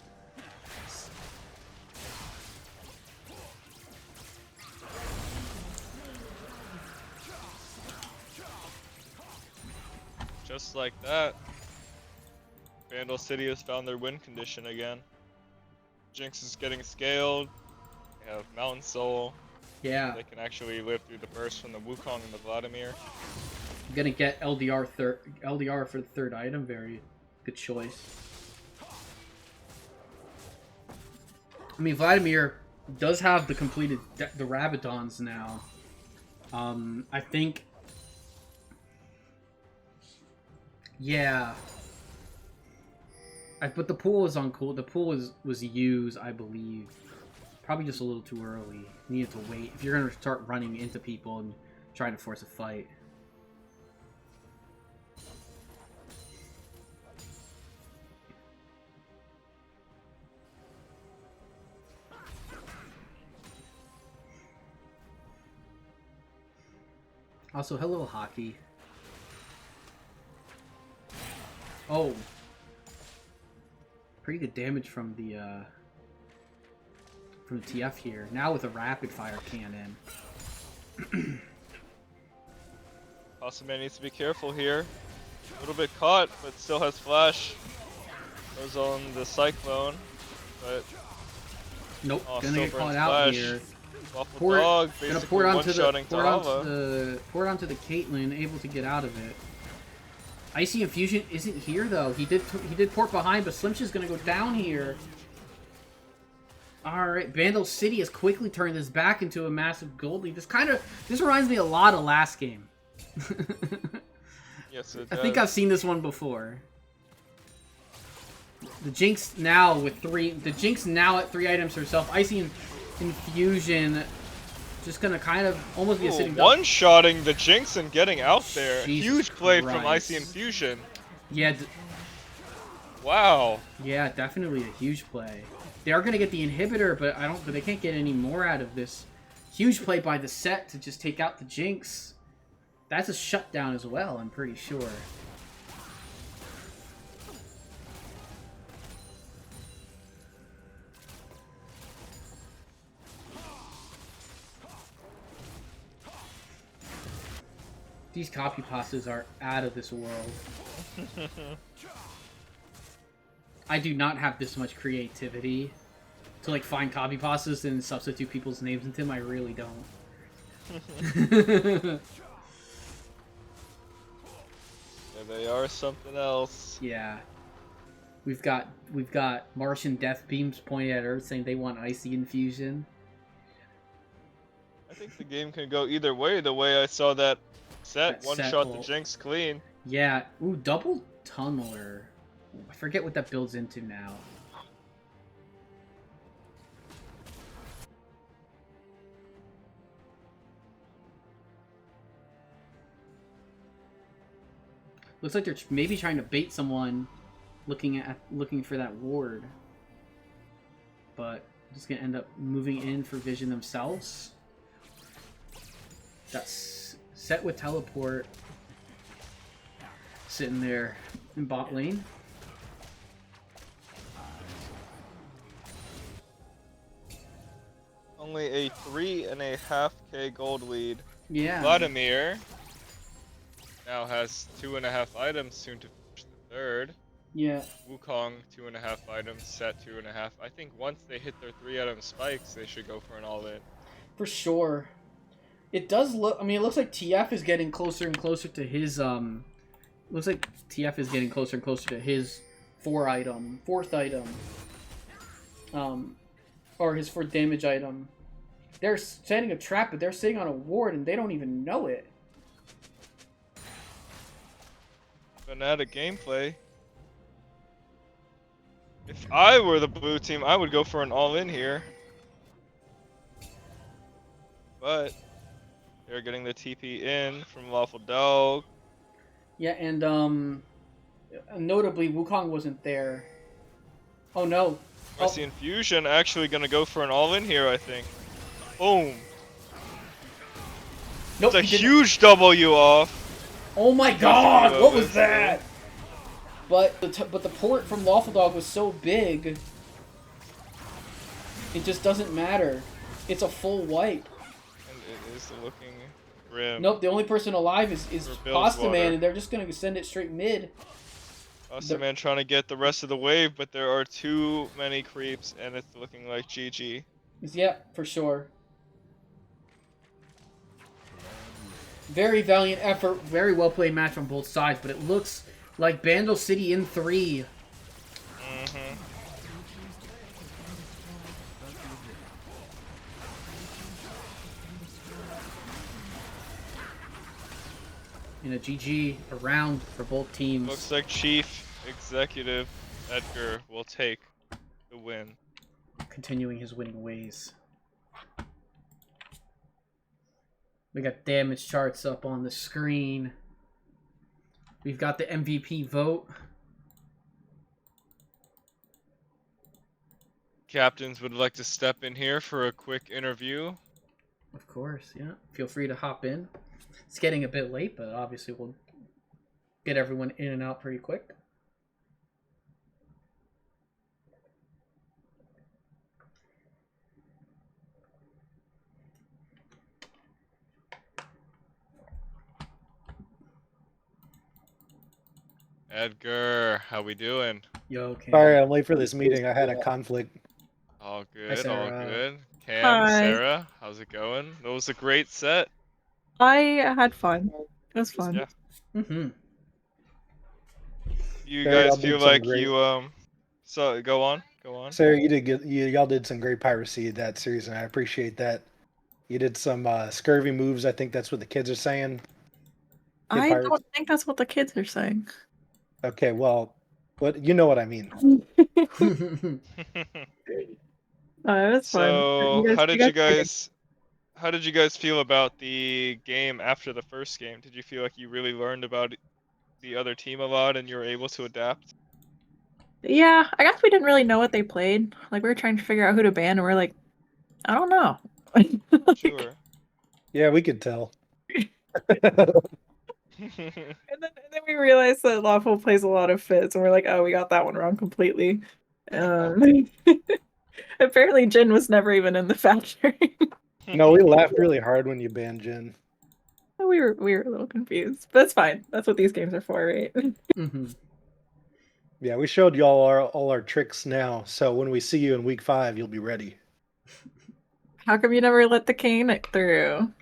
Just like that, Bandle City has found their win condition again. Jinx is getting scaled. They have Mountain Soul. Yeah. They can actually live through the burst from the Wukong and the Vladimir. I'm gonna get LDR for the third item. Very good choice. I mean, Vladimir does have the completed the Rabadons now. I think. Yeah. But the pool is uncool. The pool was used, I believe. Probably just a little too early. Needed to wait. If you're gonna start running into people and trying to force a fight. Also, hello, Hockey. Oh. Pretty good damage from the TF here. Now with a rapid fire cannon. Possibly needs to be careful here. A little bit caught, but still has flash. Goes on the Cyclone, but nope, oh, gonna still get caught burns out flash. here. Waffle Pour Dog gonna basically pour it onto one-shotting pour it onto the Caitlyn, able to get out of it. Icy Infusion isn't here though. He did port behind, but Slim's gonna go down here. All right, Bandle City has quickly turned this back into a massive gold lead. This reminds me a lot of last game. Yes, it I does. think I've seen this one before. The Jinx now with the Jinx now at 3 items herself. Icy Infusion just gonna kind of almost be a sitting duck. One-shotting the Jinx and getting out there. Jesus Huge play from Christ. Icy Infusion. Yeah. Wow. Yeah, definitely a huge play. They are gonna get the inhibitor, but they can't get any more out of this. Huge play by the set to just take out the Jinx. That's a shutdown as well, I'm pretty sure. These copy pastas are out of this world. I do not have this much creativity to like find copy pastas and substitute people's names into them. I really don't. Yeah, they are something else. Yeah. We've got Martian death beams pointing at Earth saying they want Icy Infusion. I think the game can go either way. The way I saw that set, one set shot will- the Jinx clean. Yeah. Ooh, double tunneler. I forget what that builds into now. Looks like they're maybe trying to bait someone looking for that ward. But just gonna end up moving in for vision themselves. That's set with teleport. Sitting there in bot lane. Only a 3.5k gold lead. Yeah. Vladimir now has 2.5 items, soon to finish the third. Yeah. Wukong 2.5 items, set 2.5. I think once they hit their 3-item spikes, they should go for an all-in. For sure. It does look. I mean, it looks like TF is getting closer and closer to his. Looks like TF is getting closer and closer to his fourth item. Or his 4th damage item. They're setting a trap, but they're sitting on a ward and they don't even know it. Fanatic gameplay. If I were the blue team, I would go for an all-in here. But they're getting the TP in from Lawful Dog. Yeah, and notably, Wukong wasn't there. Oh no. I see Infusion actually gonna go for an all-in here, I think. Boom. Nope, It's a he didn't. huge W off. Oh my god! What was that? But the port from Lawful Dog was so big, it just doesn't matter. It's a full wipe. And it is looking grim. Nope, the only person alive is For Pasta Man, Bilgewater. and they're just gonna send it straight mid. Pasta Man trying to get the rest of the wave, but there are too many creeps, and it's looking like GG. Yeah, for sure. Very valiant effort, very well played match on both sides, but it looks like Bandle City in 3. Mm-hmm. In a GG around for both teams. Looks like Chief Executive Edgar will take the win. Continuing his winning ways. We got damage charts up on the screen. We've got the MVP vote. Captains would like to step in here for a quick interview. Of course, yeah. Feel free to hop in. It's getting a bit late, but obviously we'll get everyone in and out pretty quick. Edgar, how we doing? Yo, Cam. Sorry, I'm late for this meeting. I had a conflict. All Hi, good, all Sarah. good. Cam, Hi. Sarah, how's it going? That was a great set. I had fun. It was fun. Yeah. Mm-hmm. You Sarah, guys y'all feel did some like great- you so go on. Sarah, you did good. Y'all did some great piracy that series, and I appreciate that. You did some scurvy moves. I think that's what the kids are saying. Good I pirates. don't think that's what the kids are saying. Okay, well, what you know what I mean. It was fun. So, You how did you played. guys feel about the game after the first game? Did you feel like you really learned about the other team a lot and you were able to adapt? Yeah, I guess we didn't really know what they played. Like we were trying to figure out who to ban, and we're like, I don't know. Sure. Yeah, we could tell. And then we realized that Lawful plays a lot of Fizz, and we're like, oh, we got that one wrong completely. Apparently, Jin was never even in the factory. No, we laughed really hard when you banned Jin. we were a little confused, but it's fine. That's what these games are for, right? Mm-hmm. Yeah, we showed y'all all our tricks now, so when we see you in week 5, you'll be ready. How come you never let the cane through?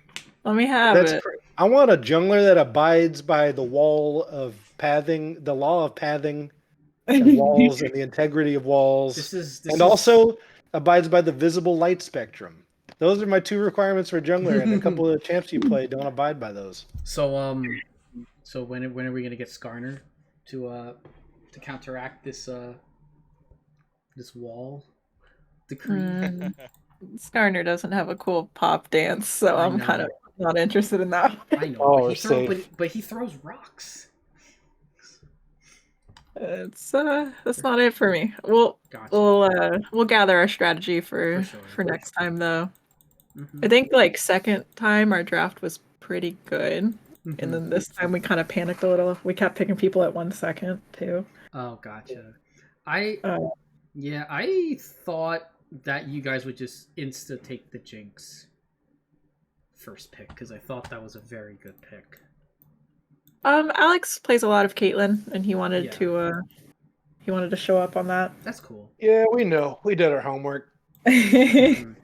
Let me have That's it. I want a jungler that abides by the wall of pathing, the law of pathing, and walls, and the integrity of walls, This is also abides by the visible light spectrum. Those are my 2 requirements for jungler, and a couple of the champs you play don't abide by those. So so when are we gonna get Skarner to counteract this this wall decree? Skarner doesn't have a cool pop dance, so I I'm know. kind of not interested in that. I know, Oh, but, we're safe. but he throws rocks. It's that's not it for me. We'll Gotcha. we'll gather our strategy for sure. next time though. Mhm. I think like second time our draft was pretty good, Mhm. and then this time we kind of panicked a little. We kept picking people at 1 second too. Oh, gotcha. Uh, I thought that you guys would just insta take the Jinx first pick because I thought that was a very good pick. Alex plays a lot of Caitlyn, and he wanted Yeah. to show up on that. That's cool. Yeah, we know. We did our homework. Mhm.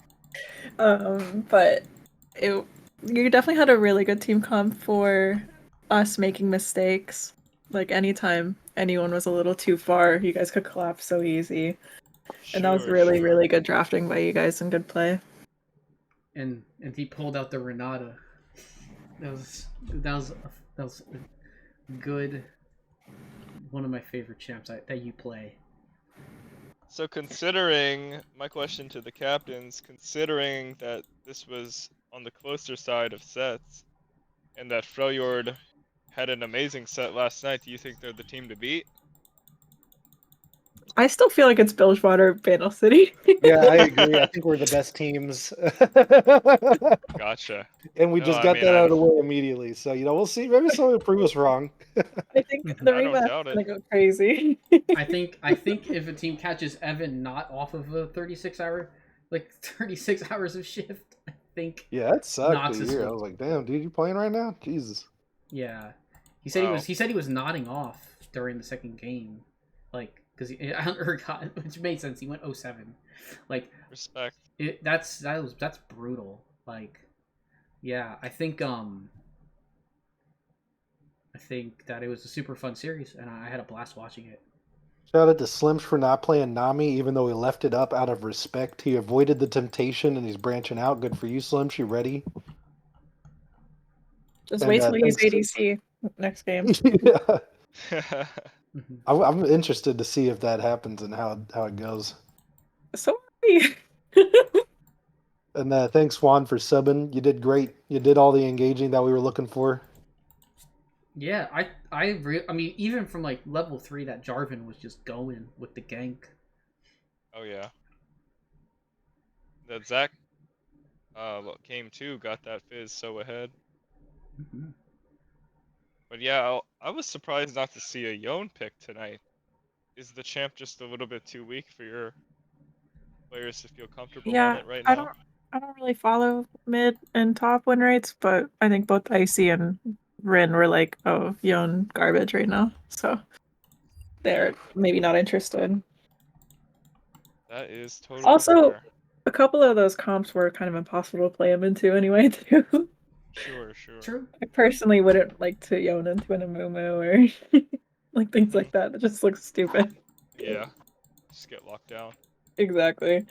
But you definitely had a really good team comp for us making mistakes. Like anytime anyone was a little too far, you guys could collapse so easy. And that was really, really good drafting by you guys and good play. And he pulled out the Renata. That was a good. One of my favorite champs that you play. So considering, my question to the captains, considering that this was on the closer side of sets, and that Freljord had an amazing set last night, do you think they're the team to beat? I still feel like it's Bilgewater, Bandle City. Yeah, I agree. I think we're the best teams. Gotcha. And we No, just I got mean, that out of the way immediately. So, we'll see. Maybe someone will prove us wrong. I think the I don't rematch doubt is it. gonna go crazy. I think if a team catches Evan not off of a 36 hours of shift, I think Yeah, that sucked to Noxus hear. I would. was like, damn, dude, you playing right now? Jesus. Yeah, he said Wow. he said he was nodding off during the second game, like because Hunter got, which made sense. He went 0-7, like Respect. that's brutal. Like, yeah, I think that it was a super fun series, and I had a blast watching it. Shout out to Slims for not playing Nami, even though he left it up out of respect. He avoided the temptation and he's branching out. Good for you, Slims. You ready? Just And wait till he's thanks. ADC next game. Yeah. Mhm. I'm interested to see if that happens and how it goes. So are we. And thanks, Juan, for subbing. You did great. You did all the engaging that we were looking for. Yeah, I mean, even from like level 3, that Jarvan was just going with the gank. Oh yeah. That Zach game 2 got that Fizz so ahead. Mm-hmm. But yeah, I was surprised not to see a Yone pick tonight. Is the champ just a little bit too weak for your players to feel comfortable on Yeah, it right I now? don't really follow mid and top win rates, but I think both Icy and Rin were like, oh, Yon garbage right now. So they're maybe not interested. That is totally Also, fair. a couple of those comps were kind of impossible to play them into anyway, too. Sure, sure. True. I personally wouldn't like to Yon into an Amumu or like things like that. It just looks stupid. Yeah. Just get locked down. Exactly.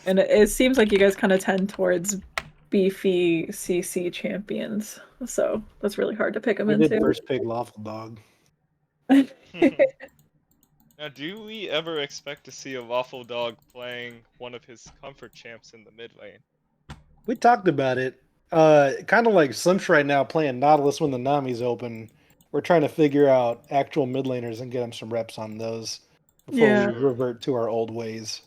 And it seems like you guys kind of tend towards beefy CC champions. So that's really hard to pick them We did into. first pick Lawful Dog. Now, do we ever expect to see a Waffle Dog playing one of his comfort champs in the mid lane? We talked about it. Kind of like Slimsh right now playing Nautilus when the Nami's open. We're trying to figure out actual mid laners and get him some reps on those before Yeah. we revert to our old ways.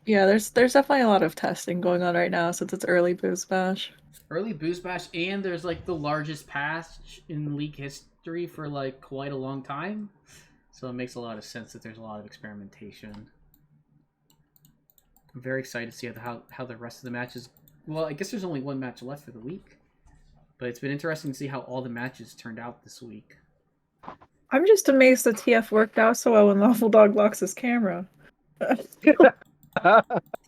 Yeah, there's definitely a lot of testing going on right now since it's early BoozeBash. Early BoozeBash, and there's like the largest patch in league history for like quite a long time, so it makes a lot of sense that there's a lot of experimentation. I'm very excited to see how the rest of the matches. Well, I guess there's only one match left for the week, but it's been interesting to see how all the matches turned out this week. I'm just amazed that TF worked out so well when Lawful Dog locks his camera. The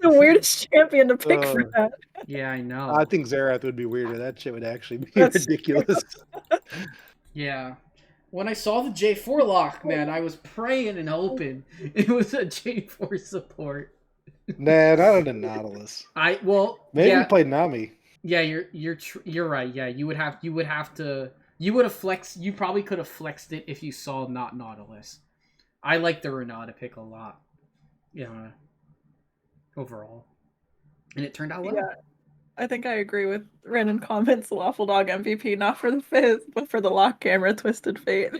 weirdest champion to pick for that. Yeah, I know. I think Xerath would be weirder. That shit would actually be That's ridiculous. Yeah. When I saw the J4 lock, man, I was praying and hoping it was a J4 support. Nah, not on the Nautilus. Maybe we played Nami. Yeah, you're right. Yeah, you would have to flexed. You probably could have flexed it if you saw not Nautilus. I like the Renata pick a lot. Yeah. Overall, and it turned out well. Yeah, I think I agree with Ren in comments. Lawful Dog MVP, not for the Fizz, but for the lock camera, Twisted Fate.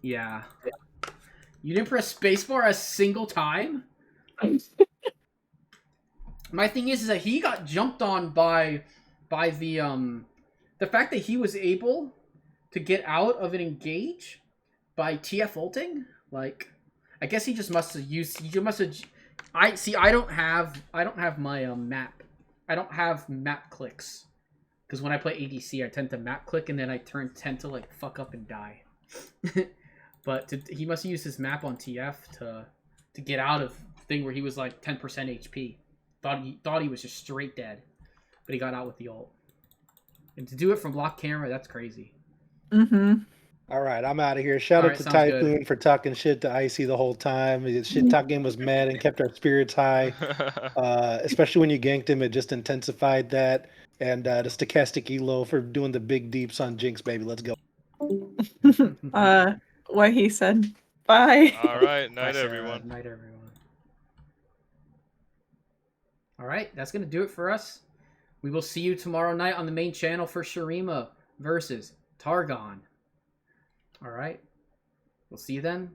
Yeah. You didn't press spacebar a single time? My thing is that he got jumped on by the fact that he was able to get out of an engage by TF ulting. Like, I guess he just must have used. You must have. I don't have my map. I don't have map clicks because when I play ADC, I tend to map click and then I tend to like fuck up and die. But he must have used his map on TF to get out of the thing where he was like 10% HP. Thought he was just straight dead, but he got out with the ult. And to do it from lock camera, that's crazy. Mm-hmm. All right, I'm out of here. Shout out to Typhoon for talking shit to Icy the whole time. His shit talk game was mad and kept our spirits high. Especially when you ganked him, it just intensified that. And the Stochastic Elo for doing the big deeps on Jinx, baby. Let's go. What he said. Bye. All right, night Bye, Sarah. everyone. Night everyone. All right, that's gonna do it for us. We will see you tomorrow night on the main channel for Shurima versus Targon. All right. We'll see you then.